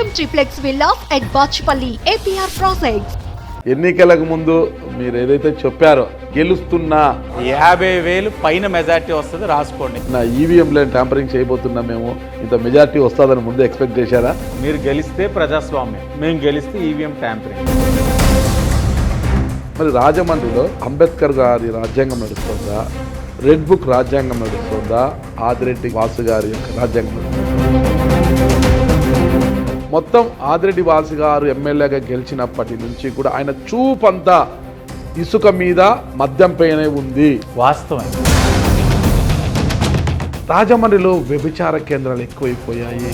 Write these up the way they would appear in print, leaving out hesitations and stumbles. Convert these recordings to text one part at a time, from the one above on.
Premium triplex villas at Bachupally APR projects. ఎన్నికలకు ముందు మీరు ఏదైతే చెప్పారో గెలుస్తున్నా 50,000 పైన మెజార్టీ వస్తుంది, రాసుకోండి. నా ఈవీఎంలో ట్యాంపరింగ్ చేయబోతున్నాం, మేము ఇంత మెజార్టీ వస్తుందని ముందు ఎక్స్పెక్ట్ చేశారా? మీరు గెలిస్తే ప్రజాస్వామ్యం, మేము గెలిస్తే ఈవీఎం ట్యాంపరింగ్. మరి రాజమండ్రిలో అంబేద్కర్ గారి రాజ్యాంగం నడుస్తుందా, రెడ్ బుక్ రాజ్యాంగం నడుస్తుందా, ఆదిరెడ్డి వాసు గారి యొక్క రాజ్యాంగం నడుస్తుందా? మొత్తం ఆదిరెడ్డి వాసు గారు ఎమ్మెల్యేగా గెలిచినప్పటి నుంచి కూడా ఆయన చూపంతా ఇసుక మీద మద్యం పైనే ఉంది. వాస్తవం. రాజమండ్రిలో వ్యభిచార కేంద్రాలు ఎక్కువైపోయాయి.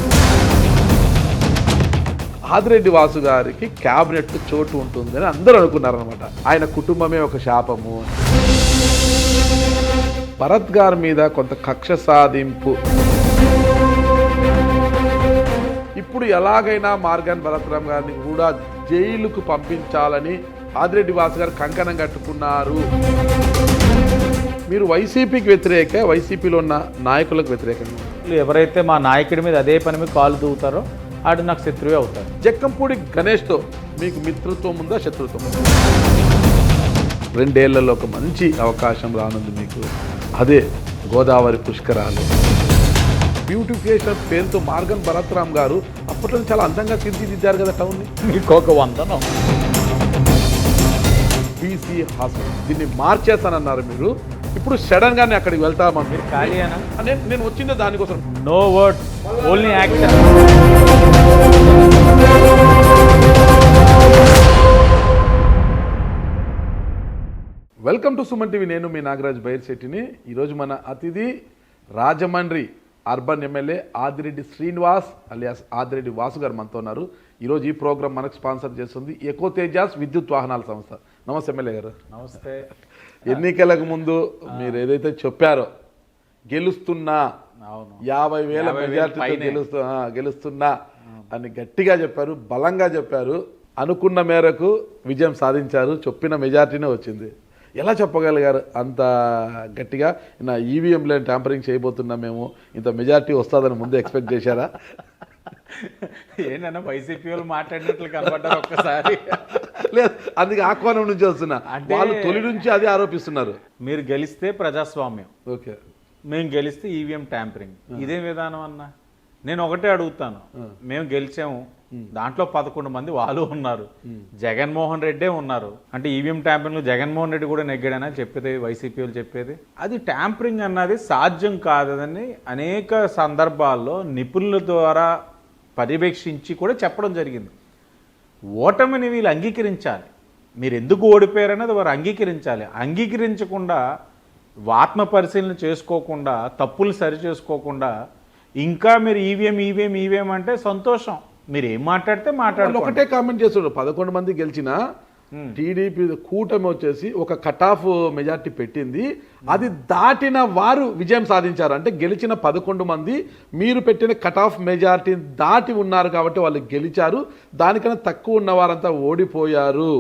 ఆదిరెడ్డి వాసు గారికి క్యాబినెట్ చోటు ఉంటుందని అందరూ అనుకున్నారనమాట. ఆయన కుటుంబమే ఒక శాపము. భరత్ గారి మీద కొంత కక్ష సాధింపు. ఇప్పుడు ఎలాగైనా మార్గాన్ భరత్రామ్ గారిని కూడా జైలుకు పంపించాలని ఆదిరెడ్డి వాసు గారు కంకణం కట్టుకున్నారు. మీరు వైసీపీకి వ్యతిరేక, వైసీపీలో ఉన్న నాయకులకు వ్యతిరేకంగా ఎవరైతే మా నాయకుడి మీద అదే పని మీద కాలు దూవుతారో ఆడు నాకు శత్రువే అవుతారు. జక్కంపూడి గణేష్తో మీకు మిత్రత్వం ఉందా, శత్రుత్వం ఉందా? 2 ఏళ్లలో ఒక మంచి అవకాశం రానుంది మీకు. అదే గోదావరి పుష్కరాలు. బ్యూటిఫికేషన్ పేరుతో మార్గన్ భరత్రామ్ గారు అప్పట్లో చాలా అందంగా తీర్చిదిద్దారు కదా టౌన్ని. మీకు ఒక వందనం. బీసీ హాస్పిటల్ దీన్ని మార్చేస్తానన్నారు మీరు. ఇప్పుడు సడన్ గానే అక్కడికి వెళ్తామని మీరు ఖాళీయేనా? నేను వచ్చిందే దానికోసం. No word, only action. Welcome to Suman TV. నేను మీ నాగరాజ్ బైర్శెట్టిని. ఈరోజు మన అతిథి Rajahmundry urban MLA Adireddy Srinivas alias Adireddy Vasu garu మనతో ఉన్నారు. ఈరోజు ఈ ప్రోగ్రామ్ మనకు స్పాన్సర్ చేస్తుంది ఎకో తేజాస్ విద్యుత్ వాహనాల సంస్థ. నమస్తే ఎమ్మెల్యే గారు. నమస్తే. ఎన్నికలకు ముందు మీరు ఏదైతే చెప్పారో గెలుస్తున్నా, 50,000 మెజార్టీతో గెలుస్తున్నా అని గట్టిగా చెప్పారు, బలంగా చెప్పారు. అనుకున్న మేరకు విజయం సాధించారు. చెప్పిన మెజార్టీనే వచ్చింది. ఎలా చెప్పగలిగారు అంత గట్టిగా? నా ఈవీఎంలో ట్యాంపరింగ్ చేయబోతున్నాం, మేము ఇంత మెజార్టీ వస్తుందని ముందు ఎక్స్పెక్ట్ చేశారా? ఏంటన్నా వైసీపీ వాళ్ళు మాట్లాడినట్లు కనబడ్డారు ఒక్కసారి. లేదు, అందుకే ఆహ్వానం నుంచి వస్తున్నా. వాళ్ళు తొలి నుంచి అదే ఆరోపిస్తున్నారు. మీరు గెలిస్తే ప్రజాస్వామ్యం, ఓకే, మేము గెలిస్తే ఈవీఎం ట్యాంపరింగ్. ఇదే విధానం అన్నా. నేను ఒకటే అడుగుతాను, మేము గెలిచాము, దాంట్లో 11 మంది వాళ్ళు ఉన్నారు, జగన్మోహన్ రెడ్డే ఉన్నారు అంటే ఈవీఎం ట్యాంపరింగ్ జగన్మోహన్ రెడ్డి కూడా నెగ్గాడని చెప్పేది వైసీపీ వాళ్ళు చెప్పేది. అది ట్యాంపరింగ్ అన్నది సాధ్యం కాదని అనేక సందర్భాల్లో నిపుణుల ద్వారా పర్యవేక్షించి కూడా చెప్పడం జరిగింది. ఓటమిని వీళ్ళు అంగీకరించాలి. మీరు ఎందుకు ఓడిపోయారనేది వారు అంగీకరించాలి. అంగీకరించకుండా, ఆత్మ పరిశీలన చేసుకోకుండా, తప్పులు సరి చేసుకోకుండా ఇంకా మీరు ఈవీఎం అంటే సంతోషం. మీరు ఏం మాట్లాడితే మాట్లాడాలి. ఒకటే కామెంట్ చేస్తున్నారు, 11 మంది గెలిచిన టీడీపీ కూటమి వచ్చేసి ఒక కట్ ఆఫ్ మెజార్టీ పెట్టింది, అది దాటిన వారు విజయం సాధించారు. అంటే గెలిచిన 11 మంది మీరు పెట్టిన కట్ ఆఫ్ మెజార్టీ దాటి ఉన్నారు కాబట్టి వాళ్ళు గెలిచారు. దానికన్నా తక్కువ ఉన్న వారంతా ఓడిపోయారు.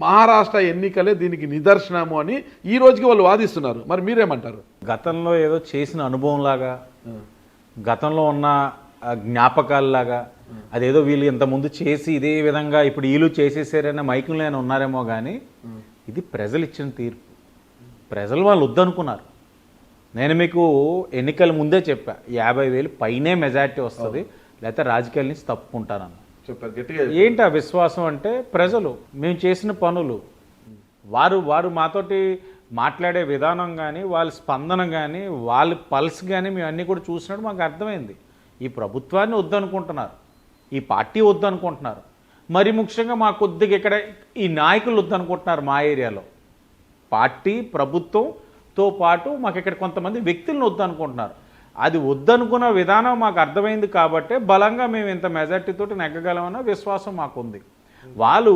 మహారాష్ట్ర ఎన్నికలే దీనికి నిదర్శనము అని ఈ రోజుకి వాళ్ళు వాదిస్తున్నారు. మరి మీరేమంటారు? గతంలో ఏదో చేసిన అనుభవంలాగా, గతంలో ఉన్న జ్ఞాపకాలలాగా, అదేదో వీళ్ళు ఇంతకుముందు చేసి ఇదే విధంగా ఇప్పుడు వీళ్ళు చేసేసారనే మైకులు ఉన్నారేమో కానీ ఇది ప్రజలు ఇచ్చిన తీర్పు. ప్రజలు వాళ్ళు వద్దనుకున్నారు. నేను మీకు ఎన్నికల ముందే చెప్పా, 50,000 పైనే మెజార్టీ వస్తుంది, లేకపోతే రాజకీయాల నుంచి తప్పుకుంటానన్న. ఏంటి ఆ విశ్వాసం అంటే ప్రజలు, మేము చేసిన పనులు, వారు మాతోటి మాట్లాడే విధానం కానీ, వాళ్ళ స్పందన కానీ, వాళ్ళ పల్స్ కానీ మేము అన్నీ కూడా చూసినట్టు మాకు అర్థమైంది. ఈ ప్రభుత్వాన్ని వద్దనుకుంటున్నారు, ఈ పార్టీ వద్దనుకుంటున్నారు, మరి ముఖ్యంగా మా కొద్దిగా ఇక్కడ ఈ నాయకులు వద్దనుకుంటున్నారు. మా ఏరియాలో పార్టీ ప్రభుత్వంతో పాటు మాకు ఇక్కడ కొంతమంది వ్యక్తులను వద్దనుకుంటున్నారు. అది వద్దనుకున్న విధానం మాకు అర్థమైంది కాబట్టి బలంగా మేము ఇంత మెజార్టీతోటి నెగ్గగలమన్న విశ్వాసం మాకుంది. వాళ్ళు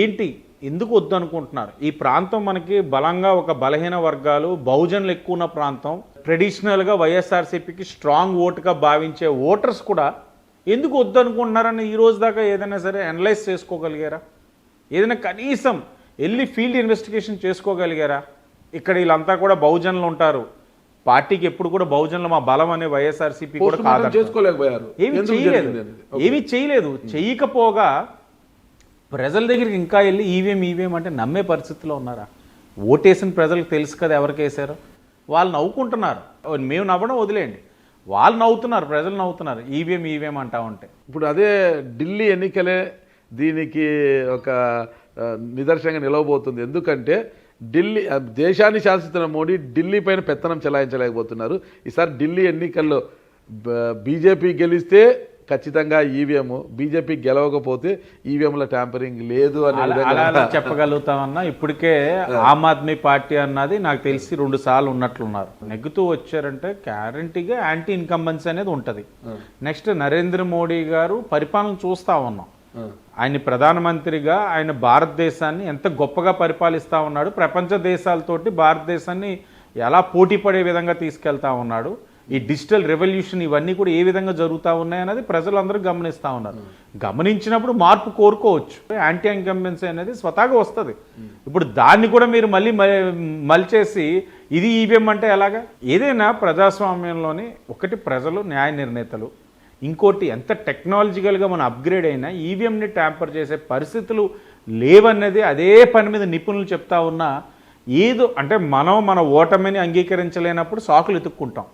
ఏంటి ఎందుకు వద్దనుకుంటున్నారు? ఈ ప్రాంతం మనకి బలంగా ఒక బలహీన వర్గాలు, బహుజనులు ఎక్కువ ఉన్న ప్రాంతం. ట్రెడిషనల్గా వైఎస్ఆర్సీపీకి స్ట్రాంగ్ ఓటుగా భావించే ఓటర్స్ కూడా ఎందుకు వద్దనుకుంటున్నారని ఈ రోజు దాకా ఏదైనా సరే అనలైజ్ చేసుకోగలిగారా? ఏదైనా కనీసం వెళ్ళి ఫీల్డ్ ఇన్వెస్టిగేషన్ చేసుకోగలిగారా? ఇక్కడ వీళ్ళంతా కూడా బహుజనులు ఉంటారు, పార్టీకి ఎప్పుడు కూడా బహుజనులు మా బలం అనే వైఎస్ఆర్సీపీ కూడా కాదు, చేసుకోలేకపోయారు. ఏమీ చేయలేదు. చేయకపోగా ప్రజల దగ్గరికి ఇంకా వెళ్ళి ఈవీఎం అంటే నమ్మే పరిస్థితిలో ఉన్నారా? ఓటేసిన ప్రజలకు తెలుసు కదా ఎవరికి వేసారో. వాళ్ళు నవ్వుకుంటున్నారు, మేము నవ్వడం వదిలేయండి, వాళ్ళు నవ్వుతున్నారు, ప్రజలు నవ్వుతున్నారు ఈవీఎం అంటా ఉంటే. ఇప్పుడు అదే ఢిల్లీ ఎన్నికలే దీనికి ఒక నిదర్శనంగా నిలవబోతుంది. ఎందుకంటే ఢిల్లీ దేశాన్ని శాసిస్తున్న మోడీ ఢిల్లీ పైన పెత్తనం చెలాయించలేకపోతున్నారు. ఈసారి ఢిల్లీ ఎన్నికల్లో బీజేపీ గెలిస్తే ఖచ్చితంగా ఈవీఎం, బీజేపీ గెలవకపోతే ఈవీఎంల ట్యాంపరింగ్ లేదు అని అలా చెప్పగలుగుతామన్నా. ఇప్పటికే ఆమ్ ఆద్మీ పార్టీ అన్నది నాకు తెలిసి 2 సార్లు ఉన్నట్లున్నారు. నెగ్గుతూ వచ్చారంటే గ్యారంటీగా యాంటీ ఇన్కంబెన్సీ అనేది ఉంటది. నెక్స్ట్ నరేంద్ర మోడీ గారు పరిపాలన చూస్తా ఉన్నాం. ఆయన ప్రధానమంత్రిగా ఆయన భారతదేశాన్ని ఎంత గొప్పగా పరిపాలిస్తా ఉన్నాడు, ప్రపంచ దేశాలతోటి భారతదేశాన్ని ఎలా పోటీ పడే విధంగా తీసుకెళ్తా ఉన్నాడు, ఈ డిజిటల్ రెవల్యూషన్ ఇవన్నీ కూడా ఏ విధంగా జరుగుతూ ఉన్నాయన్నది ప్రజలందరూ గమనిస్తూ ఉన్నారు. గమనించినప్పుడు మార్పు కోరుకోవచ్చు. యాంటీ ఇన్కంబెన్సీ అనేది స్వతహాగా వస్తుంది. ఇప్పుడు దాన్ని కూడా మీరు మలిచేసి ఇది ఈవీఎం అంటే ఎలాగా? ఏదైనా ప్రజాస్వామ్యంలోని ఒకటి ప్రజలు, న్యాయ నిర్ణేతలు, ఇంకోటి ఎంత టెక్నాలజికల్గా మనం అప్గ్రేడ్ అయినా ఈవీఎంని ట్యాంపర్ చేసే పరిస్థితులు లేవన్నది అదే పని మీద నిపుణులు చెప్తా ఉన్నా ఏదో అంటే మన ఓటమిని అంగీకరించలేనప్పుడు సాకులు ఎత్తుక్కుంటాం.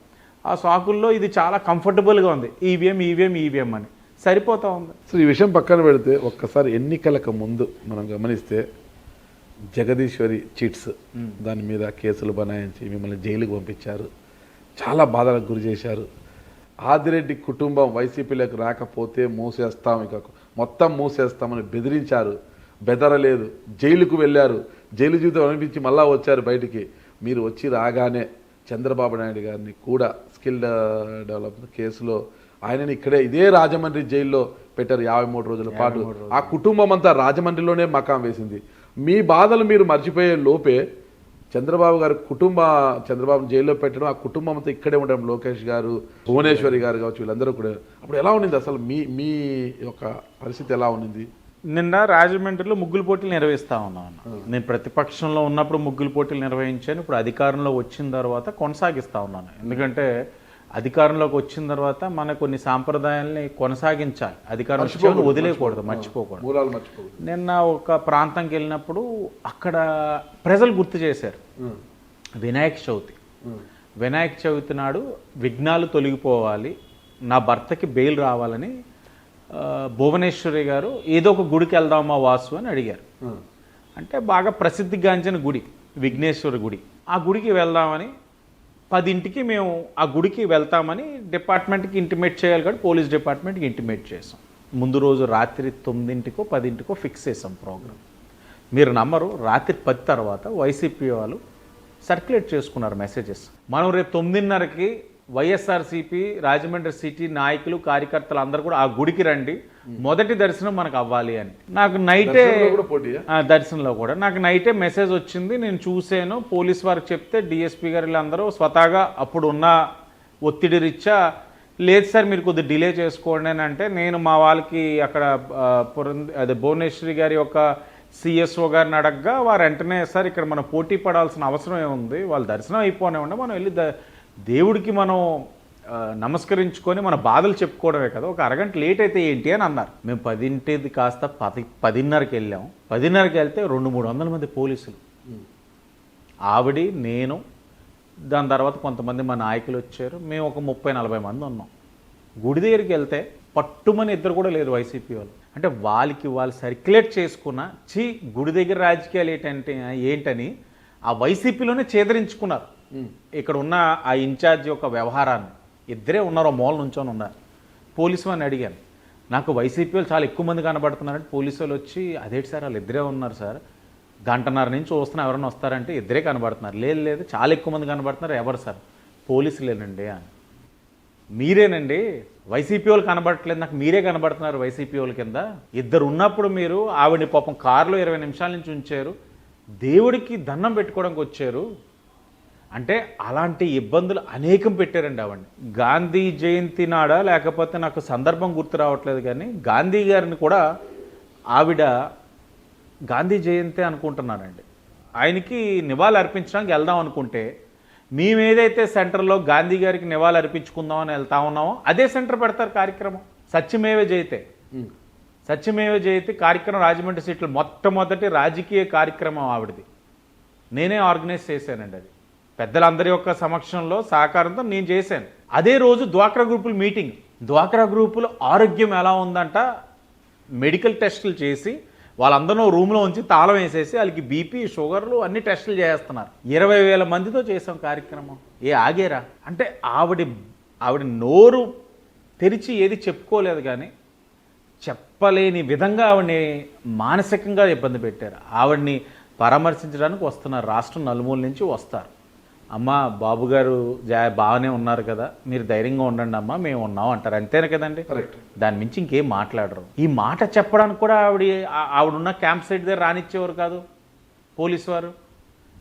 ఆ సాకుల్లో ఇది చాలా కంఫర్టబుల్గా ఉంది, ఈవీఎం అని సరిపోతా ఉంది. సో ఈ విషయం పక్కన పెడితే ఒక్కసారి ఎన్నికలకు ముందు మనం గమనిస్తే జగదీశ్వరి చిట్స్ దాని మీద కేసులు బనాయించి మిమ్మల్ని జైలుకు పంపించారు, చాలా బాధలకు గురి చేశారు. ఆదిరెడ్డి కుటుంబం వైసీపీలకు రాకపోతే మూసేస్తాం, ఇక మొత్తం మూసేస్తామని బెదిరించారు. బెదరలేదు, జైలుకు వెళ్ళారు, జైలు జీవితం అనిపించి మళ్ళా వచ్చారు బయటికి. మీరు వచ్చి రాగానే చంద్రబాబు నాయుడు గారిని కూడా స్కిల్ డెవలప్మెంట్ కేసులో ఆయనని ఇక్కడే ఇదే రాజమండ్రి జైల్లో పెట్టారు 53 రోజుల పాటు. ఆ కుటుంబం అంతా రాజమండ్రిలోనే మకాం వేసింది. మీ బాధలు మీరు మర్చిపోయే లోపే చంద్రబాబు గారు చంద్రబాబు జైల్లో పెట్టడం, ఆ కుటుంబం అంతా ఇక్కడే ఉండడం, లోకేష్ గారు, భువనేశ్వరి గారు కావచ్చు, వీళ్ళందరూ కూడా. అప్పుడు ఎలా ఉండింది అసలు మీ యొక్క పరిస్థితి ఎలా ఉండింది? నిన్న రాజమండ్రిలో ముగ్గులు పోటీలు నిర్వహిస్తా ఉన్నాను. నేను ప్రతిపక్షంలో ఉన్నప్పుడు ముగ్గులు పోటీలు నిర్వహించాను. ఇప్పుడు అధికారంలో వచ్చిన తర్వాత కొనసాగిస్తా ఉన్నాను. ఎందుకంటే అధికారంలోకి వచ్చిన తర్వాత మన కొన్ని సాంప్రదాయాల్ని కొనసాగించాలి, అధికారం వదిలేయకూడదు, మర్చిపోకూడదు. నిన్న ఒక ప్రాంతంకి వెళ్ళినప్పుడు అక్కడ ప్రజలు గుర్తు చేశారు వినాయక చవితి నాడు విఘ్నాలు తొలగిపోవాలి, నా భర్తకి బెయిల్ రావాలని భువనేశ్వరి గారు ఏదో ఒక గుడికి వెళ్దామా వాసు అని అడిగారు. అంటే బాగా ప్రసిద్ధిగాంచిన గుడి విఘ్నేశ్వర గుడి. ఆ గుడికి వెళ్దామని 10ంటికి మేము ఆ గుడికి వెళ్తామని డిపార్ట్మెంట్కి ఇంటిమేట్ చేయాలి కాబట్టి పోలీస్ డిపార్ట్మెంట్కి ఇంటిమేట్ చేసాం. ముందు రోజు రాత్రి 9ంటికో 10ంటికో ఫిక్స్ చేసాం ప్రోగ్రామ్. మీరు నమ్మరు, రాత్రి 10 తర్వాత వైసీపీ వాళ్ళు సర్క్యులేట్ చేసుకున్నారు మెసేజెస్. మనం రేపు 9:30కి వైఎస్ఆర్సీపీ రాజమండ్రి సిటీ నాయకులు కార్యకర్తలు అందరూ కూడా ఆ గుడికి రండి, మొదటి దర్శనం మనకు అవ్వాలి అని. నాకు నైటే దర్శనంలో కూడా నాకు నైటే మెసేజ్ వచ్చింది. నేను చూసాను, పోలీస్ వారికి చెప్తే డిఎస్పీ గారు వీళ్ళందరూ స్వతహాగా అప్పుడు ఉన్న ఒత్తిడి రీత్యా లేదు సార్ మీరు కొద్దిగా డిలే చేసుకోండి అని అంటే, నేను మా వాళ్ళకి అక్కడ అదే భువనేశ్వరి గారి యొక్క సిఎస్ఓ గారిని అడగగా వారు వెంటనే సార్ ఇక్కడ మనం పోటీ పడాల్సిన అవసరం ఏముంది, వాళ్ళ దర్శనం అయిపోనే ఉండే మనం వెళ్ళి దేవుడికి మనం నమస్కరించుకొని మన బాధలు చెప్పుకోవడమే కదా, ఒక అరగంట లేట్ అయితే ఏంటి అని అన్నారు. మేము 10ంటిది కాస్త 10:30కి వెళ్ళాము. 10:30కి వెళ్తే 200-300 మంది పోలీసులు, ఆవిడి నేను, దాని తర్వాత కొంతమంది మా నాయకులు వచ్చారు, మేము ఒక 30-40 మంది ఉన్నాం. గుడి దగ్గరికి వెళ్తే పట్టుమని ఇద్దరు కూడా లేదు వైసీపీ వాళ్ళు. అంటే వాళ్ళు సర్క్యులేట్ చేసుకున్న గుడి దగ్గర రాజకీయాలు ఏంటని ఆ వైసీపీలోనే చేదరించుకున్నారు. ఇక్కడ ఉన్న ఆ ఇన్ఛార్జ్ యొక్క వ్యవహారాన్ని ఇద్దరే ఉన్నారు, మూల నుంచొని ఉన్నారు. పోలీసు అని అడిగాను, నాకు వైసీపీ వాళ్ళు చాలా ఎక్కువ మంది కనబడుతున్నారంటే పోలీసు వాళ్ళు వచ్చి అదేంటి సార్ వాళ్ళు ఇద్దరే ఉన్నారు సార్, 1:30 నుంచి చూస్తున్నా ఎవరైనా వస్తారంటే ఇద్దరే కనబడుతున్నారు. లేదు చాలా ఎక్కువ మంది కనబడుతున్నారు. ఎవరు సార్? పోలీసులేనండి అని. మీరేనండి, వైసీపీ వాళ్ళు కనబడట్లేదు, నాకు మీరే కనబడుతున్నారు వైసీపీ వాళ్ళ కింద. ఇద్దరు ఉన్నప్పుడు మీరు ఆవిడని పాపం కారులో 20 నిమిషాల నుంచి ఉంచారు, దేవుడికి దండం పెట్టుకోవడానికి వచ్చారు అంటే అలాంటి ఇబ్బందులు అనేకం పెట్టారండి ఆవిడని. గాంధీ జయంతి నాడా లేకపోతే నాకు సందర్భం గుర్తు రావట్లేదు కానీ గాంధీ గారిని కూడా ఆవిడ గాంధీ జయంతి అనుకుంటున్నానండి, ఆయనకి నివాళులు అర్పించడానికి వెళ్దాం అనుకుంటే మేము ఏదైతే సెంటర్లో గాంధీ గారికి నివాళులు అర్పించుకుందామని వెళ్తా ఉన్నామో అదే సెంటర్ పెడతారు కార్యక్రమం. సత్యమేవ జయతే, సత్యమేవ జయతే కార్యక్రమం రాజమండ్రి సీట్లు మొట్టమొదటి రాజకీయ కార్యక్రమం ఆవిడది. నేనే ఆర్గనైజ్ చేశానండి. అది పెద్దలందరి యొక్క సమక్షంలో సహకారంతో నేను చేశాను. అదే రోజు డ్వాక్రా గ్రూపుల మీటింగ్. డ్వాక్రా గ్రూపుల ఆరోగ్యం ఎలా ఉందంట మెడికల్ టెస్టులు చేసి వాళ్ళందరూ రూమ్లో ఉంచి తాళం వేసేసి వాళ్ళకి బీపీ షుగర్లు అన్ని టెస్టులు చేస్తున్నారు. 20,000 మందితో చేసాం కార్యక్రమం. ఆగేరా అంటే ఆవిడ నోరు తెరిచి ఏది చెప్పుకోలేదు, కానీ చెప్పలేని విధంగా ఆవిడని మానసికంగా ఇబ్బంది పెట్టారు. ఆవిడ్ని పరామర్శించడానికి వస్తున్నారు, రాష్ట్రం నలుమూల నుంచి వస్తారు. అమ్మ బాబు గారు బాగానే ఉన్నారు కదా, మీరు ధైర్యంగా ఉండండి అమ్మా, మేము ఉన్నాం అంటారు. అంతేనే కదండి, దాని మించి ఇంకేం మాట్లాడరు. ఈ మాట చెప్పడానికి కూడా ఆవిడున్న క్యాంప్ సైట్ దగ్గర రానిచ్చేవారు కాదు పోలీసు వారు.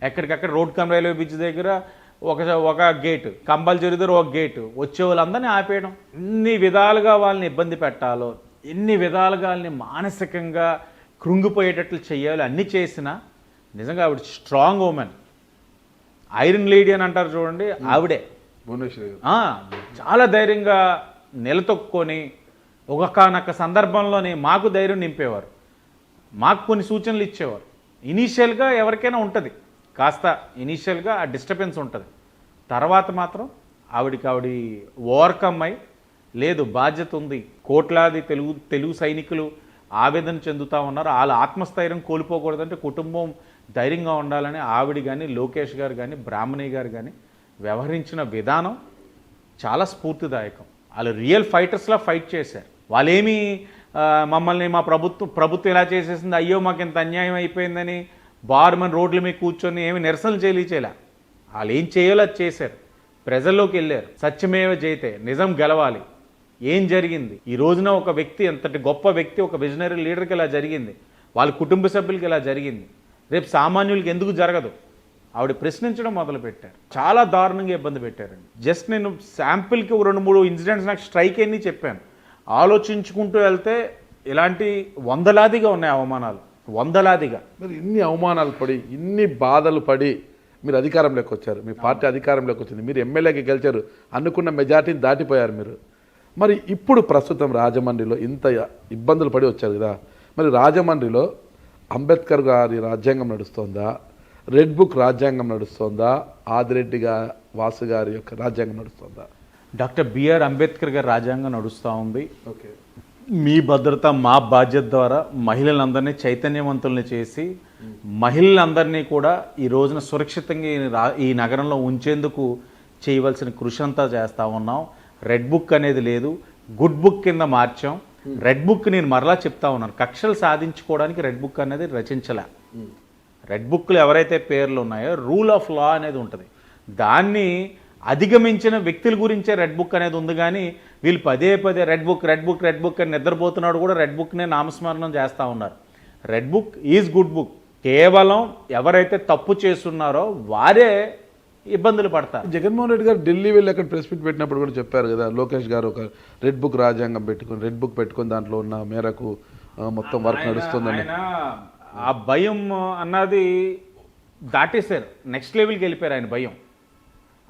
ఎక్కడికక్కడ రోడ్ కమ్ రైల్వే బ్రిడ్జ్ దగ్గర ఒక గేటు, కంబల్జరీ దగ్గర ఒక గేటు, వచ్చే వాళ్ళందరినీ ఆపేయడం. ఎన్ని విధాలుగా వాళ్ళని ఇబ్బంది పెట్టాలో, ఎన్ని విధాలుగా వాళ్ళని మానసికంగా కృంగిపోయేటట్లు చేయాలి అన్నీ చేసినా నిజంగా ఆవిడ స్ట్రాంగ్ ఉమెన్. ఐరన్ లేడీ అని అంటారు చూడండి, ఆవిడే. చాలా ధైర్యంగా నిలతొక్కుని ఒకనొక సందర్భంలోనే మాకు ధైర్యం నింపేవారు, మాకు కొన్ని సూచనలు ఇచ్చేవారు. ఇనీషియల్గా ఎవరికైనా ఉంటుంది కాస్త, ఇనీషియల్గా ఆ డిస్టర్బెన్స్ ఉంటుంది. తర్వాత మాత్రం ఆవిడ ఓవర్కమ్ అయి, లేదు బాధ్యత ఉంది, కోట్లాది తెలుగు సైనికులు ఆవేదన చెందుతూ ఉన్నారు, వాళ్ళ ఆత్మస్థైర్యం కోల్పోకూడదంటే కుటుంబం ధైర్యంగా ఉండాలని ఆవిడ కానీ లోకేష్ గారు కానీ బ్రాహ్మణి గారు కానీ వ్యవహరించిన విధానం చాలా స్ఫూర్తిదాయకం. వాళ్ళు రియల్ ఫైటర్స్లా ఫైట్ చేశారు. వాళ్ళేమీ మమ్మల్ని మా ప్రభుత్వం ఇలా చేసేసింది, అయ్యో మాకు ఇంత అన్యాయం అయిపోయిందని బార్మన్ రోడ్ల మీద కూర్చొని ఏమి నిరసనలు చేయలేచేలా. వాళ్ళు ఏం చేయాలో అది చేశారు, ప్రజల్లోకి వెళ్ళారు. సత్యమేవ జయతే, నిజం గెలవాలి. ఏం జరిగింది ఈ రోజున, ఒక వ్యక్తి ఎంతటి గొప్ప వ్యక్తి, ఒక విజనరీ లీడర్కి ఇలా జరిగింది, వాళ్ళ కుటుంబ సభ్యులకి ఇలా జరిగింది, రేపు సామాన్యులకి ఎందుకు జరగదు? ఆవిడ ప్రశ్నించడం మొదలుపెట్టారు. చాలా దారుణంగా ఇబ్బంది పెట్టారండి. జస్ట్ నేను శాంపిల్కి 2-3 ఇన్సిడెంట్స్ నాకు స్ట్రైక్ అయ్యి చెప్పాను. ఆలోచించుకుంటూ వెళ్తే ఇలాంటి వందలాదిగా ఉన్నాయి అవమానాలు, వందలాదిగా. మరి ఇన్ని అవమానాలు పడి, ఇన్ని బాధలు పడి మీరు అధికారంలోకి వచ్చారు, మీ పార్టీ అధికారంలోకి వచ్చింది, మీరు ఎమ్మెల్యేకి గెలిచారు, అనుకున్న మెజార్టీని దాటిపోయారు మీరు. మరి ఇప్పుడు ప్రస్తుతం రాజమండ్రిలో ఇంత ఇబ్బందులు పడి వచ్చారు కదా, మరి రాజమండ్రిలో అంబేద్కర్ గారి రాజ్యాంగం నడుస్తోందా, రెడ్ బుక్ రాజ్యాంగం నడుస్తోందా, ఆదిరెడ్డి వాసు గారి యొక్క రాజ్యాంగం నడుస్తోందా? డాక్టర్ బిఆర్ అంబేద్కర్ గారి రాజ్యాంగం నడుస్తూ ఉంది. ఓకే, మీ భద్రత మా బాధ్యత ద్వారా మహిళలందరినీ చైతన్యవంతుల్ని చేసి మహిళలందరినీ కూడా ఈ రోజున సురక్షితంగా ఈ నగరంలో ఉంచేందుకు చేయవలసిన కృషి అంతా చేస్తూ ఉన్నాం. రెడ్ బుక్ అనేది లేదు, గుడ్ బుక్ కింద మార్చాం. రెడ్ బుక్ నేను మరలా చెప్తా ఉన్నాను, కక్షలు సాధించుకోవడానికి రెడ్ బుక్ అనేది రచించలే. రెడ్ బుక్లు ఎవరైతే పేర్లు ఉన్నాయో రూల్ ఆఫ్ లా అనేది ఉంటుంది, దాన్ని అధిగమించిన వ్యక్తుల గురించే రెడ్ బుక్ అనేది ఉంది. కానీ వీళ్ళు పదే red book red book red book అని నిద్రపోతున్నాడు కూడా రెడ్ బుక్నే నామస్మరణం చేస్తూ ఉన్నారు. Red book is good book. కేవలం ఎవరైతే తప్పు చేస్తున్నారో వారే ఇబ్బందులు పడతారు. జగన్మోహన్ రెడ్డి గారు ఢిల్లీ వెళ్ళి అక్కడ ప్రెస్ మీట్ పెట్టినప్పుడు కూడా చెప్పారు కదా, లోకేష్ గారు ఒక రెడ్ బుక్ రాజ్యాంగం పెట్టుకుని, రెడ్ బుక్ పెట్టుకుని దాంట్లో ఉన్న మేరకు మొత్తం వర్క్ నడుస్తుందని. ఆ భయం అన్నది దాటేశారు, నెక్స్ట్ లెవెల్కి వెళ్ళిపోయారు. ఆయన భయం,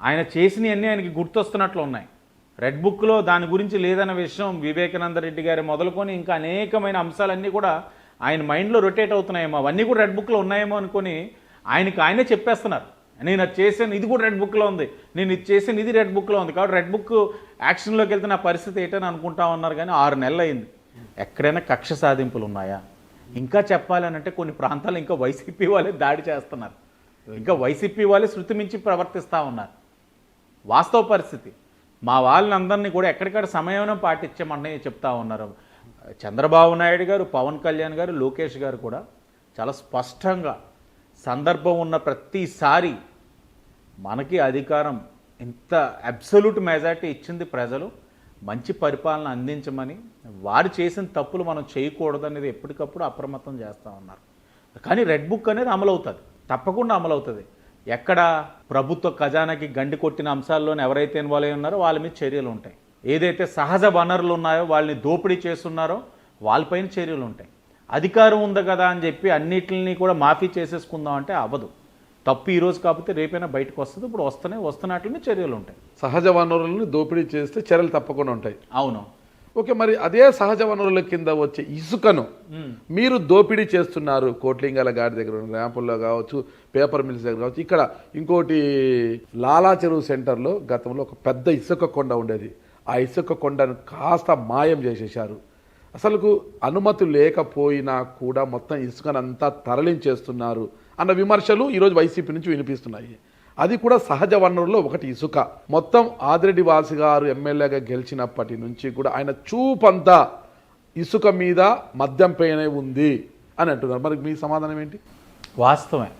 ఆయన చేసినవన్నీ ఆయనకి గుర్తొస్తున్నట్లు ఉన్నాయి. రెడ్ బుక్లో దాని గురించి లేదన్న విషయం వివేకానంద రెడ్డి గారి మొదలుకొని ఇంకా అనేకమైన అంశాలన్నీ కూడా ఆయన మైండ్లో రొటేట్ అవుతున్నాయేమో, అవన్నీ కూడా రెడ్ బుక్లో ఉన్నాయేమో అనుకొని ఆయనే చెప్పేస్తున్నారు. నేను అది చేశాను, ఇది కూడా రెడ్ బుక్లో ఉంది, నేను ఇది చేశాను, ఇది రెడ్ బుక్లో ఉంది, కాబట్టి రెడ్ బుక్ యాక్షన్లోకి వెళ్తే నా పరిస్థితి ఏంటని అనుకుంటా ఉన్నారు. కానీ 6 నెలలు అయింది, ఎక్కడైనా కక్ష సాధింపులు ఉన్నాయా? ఇంకా చెప్పాలనంటే కొన్ని ప్రాంతాలు ఇంకా వైసీపీ వాళ్ళే దాడి చేస్తున్నారు, ఇంకా వైసీపీ వాళ్ళే శృతి మించి ప్రవర్తిస్తూ ఉన్నారు. వాస్తవ పరిస్థితి. మా వాళ్ళందరినీ కూడా ఎక్కడికక్కడ సమయం పాటించమని చెప్తా ఉన్నారు. చంద్రబాబు నాయుడు గారు, పవన్ కళ్యాణ్ గారు, లోకేష్ గారు కూడా చాలా స్పష్టంగా సందర్భం ఉన్న ప్రతిసారి మనకి అధికారం ఇంత అబ్సల్యూట్ మెజారిటీ ఇచ్చింది ప్రజలు, మంచి పరిపాలన అందించమని, వారు చేసిన తప్పులు మనం చేయకూడదు అనేది ఎప్పటికప్పుడు అప్రమత్తం చేస్తూ ఉన్నారు. కానీ రెడ్ బుక్ అనేది అమలవుతుంది, తప్పకుండా అమలవుతుంది. ఎక్కడ ప్రభుత్వ ఖజానాకి గండి కొట్టిన అంశాల్లోనే ఎవరైతే ఇన్వాల్వ్ అయి ఉన్నారో వాళ్ళ మీద చర్యలు ఉంటాయి. ఏదైతే సహజ వనరులు ఉన్నాయో వాళ్ళని దోపిడీ చేస్తున్నారో వాళ్ళపైన చర్యలు ఉంటాయి. అధికారం ఉంది కదా అని చెప్పి అన్నిటిని కూడా మాఫీ చేసేసుకుందాం అంటే అవ్వదు. తప్పు ఈ రోజు కాకపోతే రేపైనా బయటకు వస్తుంది. ఇప్పుడు వస్తున్నట్లనే చర్యలు ఉంటాయి. సహజ వనరులను దోపిడీ చేస్తే చర్యలు తప్పకుండా ఉంటాయి. అవును. ఓకే, మరి అదే సహజ వనరుల కింద వచ్చే ఇసుకను మీరు దోపిడీ చేస్తున్నారు. కోట్లింగాల గాడి దగ్గర ర్యాంపుల్లో కావచ్చు, పేపర్ మిల్స్ దగ్గర కావచ్చు. ఇక్కడ ఇంకోటి లాలా చెరువు సెంటర్లో గతంలో ఒక పెద్ద ఇసుక కొండ ఉండేది. ఆ ఇసుక కొండను కాస్త మాయం చేసేశారు. అసలుకు అనుమతి లేకపోయినా కూడా మొత్తం ఇసుకనంతా తరలించేస్తున్నారు అన్న విమర్శలు ఈరోజు వైసీపీ నుంచి వినిపిస్తున్నాయి. అది కూడా సహజ వనరుల్లో ఒకటి ఇసుక. మొత్తం ఆదిరెడ్డి వాసి గారు ఎమ్మెల్యేగా గెలిచినప్పటి నుంచి కూడా ఆయన చూపంతా ఇసుక మీద మద్యం పైనే ఉంది అని అంటున్నారు. మరి మీ సమాధానం ఏంటి? వాస్తవమే,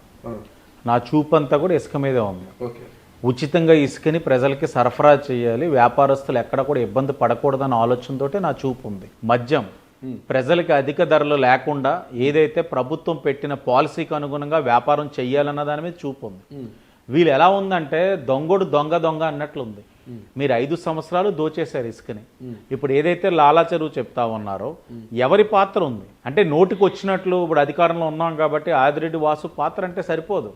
నా చూపంతా కూడా ఇసుక మీదే ఉంది. ఓకే, ఉచితంగా ఇసుకని ప్రజలకి సరఫరా చేయాలి, వ్యాపారస్తులు ఎక్కడ కూడా ఇబ్బంది పడకూడదన్న ఆలోచనతోటే నా చూపు ఉంది. మద్యం ప్రజలకి అధిక ధరలు లేకుండా ఏదైతే ప్రభుత్వం పెట్టిన పాలసీకి అనుగుణంగా వ్యాపారం చెయ్యాలన్న దాని మీద చూపు ఉంది. వీళ్ళు ఎలా ఉందంటే దొంగడు దొంగ అన్నట్లుంది. మీరు 5 సంవత్సరాలు దోచేశారు ఇసుకని. ఇప్పుడు ఏదైతే లాలా చెరువు చెప్తా ఉన్నారో ఎవరి పాత్ర ఉంది అంటే నోటికి వచ్చినట్లు ఇప్పుడు అధికారంలో ఉన్నాం కాబట్టి ఆదిరెడ్డి వాసు పాత్ర అంటే సరిపోదు.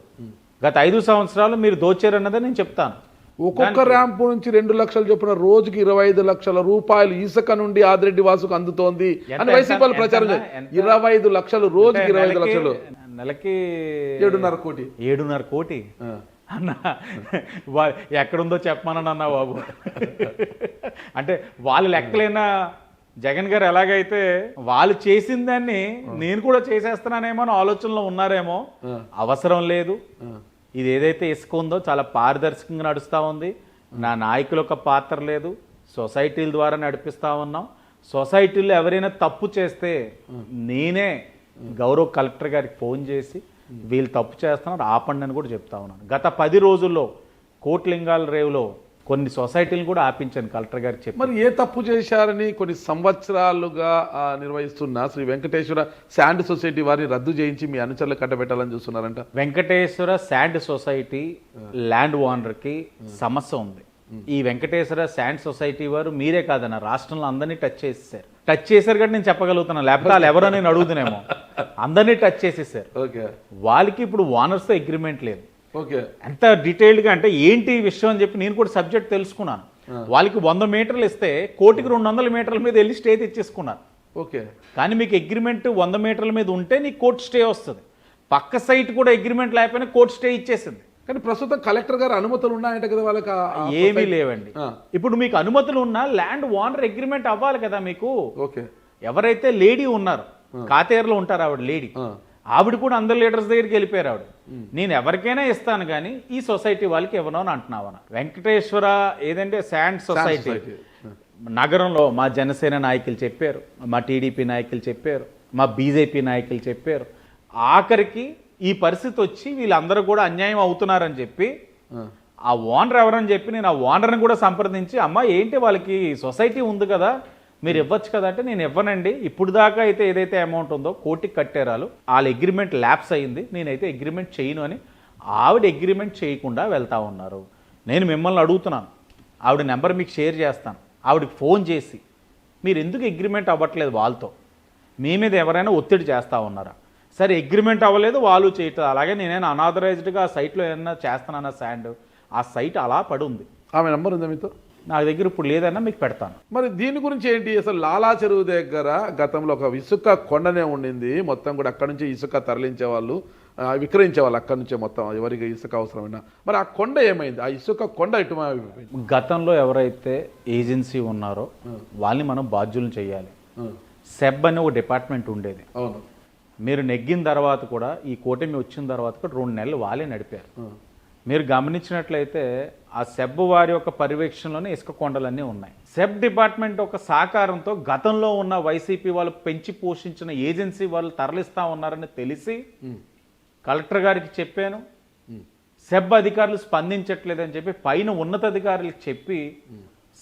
గత 5 సంవత్సరాలు మీరు దోచారన్నదే నేను చెప్తాను. ఒక్కొక్క ర్యాంపు నుంచి 2 లక్షలు చొప్పున రోజుకి 25 లక్షల రూపాయలు ఇసుక నుండి ఆదిరెడ్డి వాసుకు అందుతోంది అని వైసీపీ ప్రచారం. 25 లక్షలు రోజుకి 25 లక్షలు నెలకి 7.5 కోటి అన్న ఎక్కడుందో చెప్పమనన్నా బాబు. అంటే వాళ్ళు లెక్కలైనా జగన్ గారు ఎలాగైతే వాళ్ళు చేసిన దాన్ని నేను కూడా చేసేస్తున్నానేమో అని ఆలోచనలో ఉన్నారేమో. అవసరం లేదు. ఇది ఏదైతే ఇసుక ఉందో చాలా పారదర్శకంగా నడుస్తూ ఉంది. నా నాయకుల యొక్క పాత్ర లేదు. సొసైటీల ద్వారా నడిపిస్తా ఉన్నాం. సొసైటీలో ఎవరైనా తప్పు చేస్తే నేనే గౌరవ కలెక్టర్ గారికి ఫోన్ చేసి వీళ్ళు తప్పు చేస్తున్నారు ఆపండి అని కూడా చెప్తా ఉన్నాను. గత 10 రోజుల్లో కోట్లింగాల రేవులో కొన్ని సొసైటీలు కూడా ఆపించాను కలెక్టర్ గారికి చెప్పి. మరి ఏ తప్పు చేశారని కొన్ని సంవత్సరాలుగా నిర్వహిస్తున్న శ్రీ వెంకటేశ్వర శాండ్ సొసైటీ వారిని రద్దు చేయించి మీ అనుచరులు కట్టబెట్టాలని చూస్తున్నారంట. వెంకటేశ్వర శాండ్ సొసైటీ ల్యాండ్ ఓనర్కి సమస్య ఉంది. ఈ వెంకటేశ్వర శాండ్ సొసైటీ వారు మీరే కాదన్న రాష్ట్రంలో అందరినీ టచ్ చేసేసారు. టచ్ చేశారు కాబట్టి నేను చెప్పగలుగుతున్నాను, లేకపోతే వాళ్ళు ఎవరో నేను అడుగుతున్నామో. అందరినీ టచ్ చేసేసారు. వాళ్ళకి ఇప్పుడు ఓనర్స్తో అగ్రిమెంట్ లేదు. ఎంత డీటెయిల్డ్గా అంటే ఏంటి విషయం అని చెప్పి నేను కూడా సబ్జెక్ట్ తెలుసుకున్నాను. వాళ్ళకి 100 మీటర్లు ఇస్తే కోటికి 200 మీటర్ల మీద వెళ్ళి స్టే తెచ్చేసుకున్నారు. కానీ మీకు అగ్రిమెంట్ 100 మీటర్ల మీద ఉంటే నీకు కోర్టు స్టే వస్తుంది. పక్క సైట్ కూడా అగ్రిమెంట్ లేకపోయినా కోర్టు స్టే ఇచ్చేసింది. కానీ ప్రస్తుతం కలెక్టర్ గారు అనుమతులు ఉన్నాయంట కదా వాళ్ళకి? ఏమీ లేవండి. ఇప్పుడు మీకు అనుమతులు ఉన్నా ల్యాండ్ ఓనర్ అగ్రిమెంట్ అవ్వాలి కదా మీకు. ఎవరైతే లేడీ ఉన్నారు కాతేరులో ఉంటారు ఆవిడ లేడీ, ఆవిడ కూడా అందరు లీడర్స్ దగ్గరికి వెళ్ళిపోయారు. ఆవిడ నేను ఎవరికైనా ఇస్తాను కానీ ఈ సొసైటీ వాళ్ళకి ఇవ్వను అని అంటున్నావన. వెంకటేశ్వర ఏదంటే శాండ్ సొసైటీ నగరంలో మా జనసేన నాయకులు చెప్పారు, మా టీడీపీ నాయకులు చెప్పారు, మా బీజేపీ నాయకులు చెప్పారు. ఆఖరికి ఈ పరిస్థితి వచ్చి వీళ్ళందరూ కూడా అన్యాయం అవుతున్నారని చెప్పి ఆ ఓనర్ ఎవరని చెప్పి నేను ఆ ఓనర్ని కూడా సంప్రదించి అమ్మ ఏంటి వాళ్ళకి సొసైటీ ఉంది కదా మీరు ఇవ్వచ్చు కదా అంటే నేను ఇవ్వనండి, ఇప్పుడు దాకా అయితే ఏదైతే అమౌంట్ ఉందో కోటికి కట్టేరాలు వాళ్ళ అగ్రిమెంట్ ల్యాప్స్ అయ్యింది, నేనైతే అగ్రిమెంట్ చేయను అని ఆవిడ అగ్రిమెంట్ చేయకుండా వెళ్తా ఉన్నారు. నేను మిమ్మల్ని అడుగుతున్నాను, ఆవిడ నెంబర్ మీకు షేర్ చేస్తాను, ఆవిడకి ఫోన్ చేసి మీరు ఎందుకు అగ్రిమెంట్ అవ్వట్లేదు వాళ్ళతో, మీ మీద ఎవరైనా ఒత్తిడి చేస్తూ ఉన్నారా? సరే అగ్రిమెంట్ అవ్వలేదు వాళ్ళు చేయటం, అలాగే నేనైనా అనాథరైజ్డ్గా ఆ సైట్లో ఏమైనా చేస్తానన్న శాండ్ ఆ సైట్ అలా పడి ఉంది. ఆమె నెంబర్ ఉందా మీతో? నా దగ్గర ఇప్పుడు లేదన్నా మీకు పెడతాను. మరి దీని గురించి ఏంటి అసలు? లాలా చెరువు దగ్గర గతంలో ఒక ఇసుక కొండనే ఉండింది, మొత్తం కూడా అక్కడి నుంచి ఇసుక తరలించే వాళ్ళు విక్రయించే వాళ్ళు అక్కడి నుంచే మొత్తం ఎవరికి ఇసుక అవసరమైనా. మరి ఆ కొండ ఏమైంది? ఆ ఇసుక కొండ ఇటు గతంలో ఎవరైతే ఏజెన్సీ ఉన్నారో వాళ్ళని మనం బాధ్యులను చేయాలి. సెబ్ అని ఒక డిపార్ట్మెంట్ ఉండేది. అవును, మీరు నెగ్గిన తర్వాత కూడా ఈ కూటమి వచ్చిన తర్వాత కూడా 2 నెలలు వాళ్ళే నడిపారు. మీరు గమనించినట్లయితే ఆ సెబ్ వారి యొక్క పర్యవేక్షణలోనే ఇసుక కొండలన్నీ ఉన్నాయి. సెబ్ డిపార్ట్మెంట్ ఒక సహకారంతో గతంలో ఉన్న వైసీపీ వాళ్ళు పెంచి పోషించిన ఏజెన్సీ వాళ్ళు తరలిస్తా ఉన్నారని తెలిసి కలెక్టర్ గారికి చెప్పాను. సెబ్ అధికారులు స్పందించట్లేదని చెప్పి పైన ఉన్నతాధికారులకు చెప్పి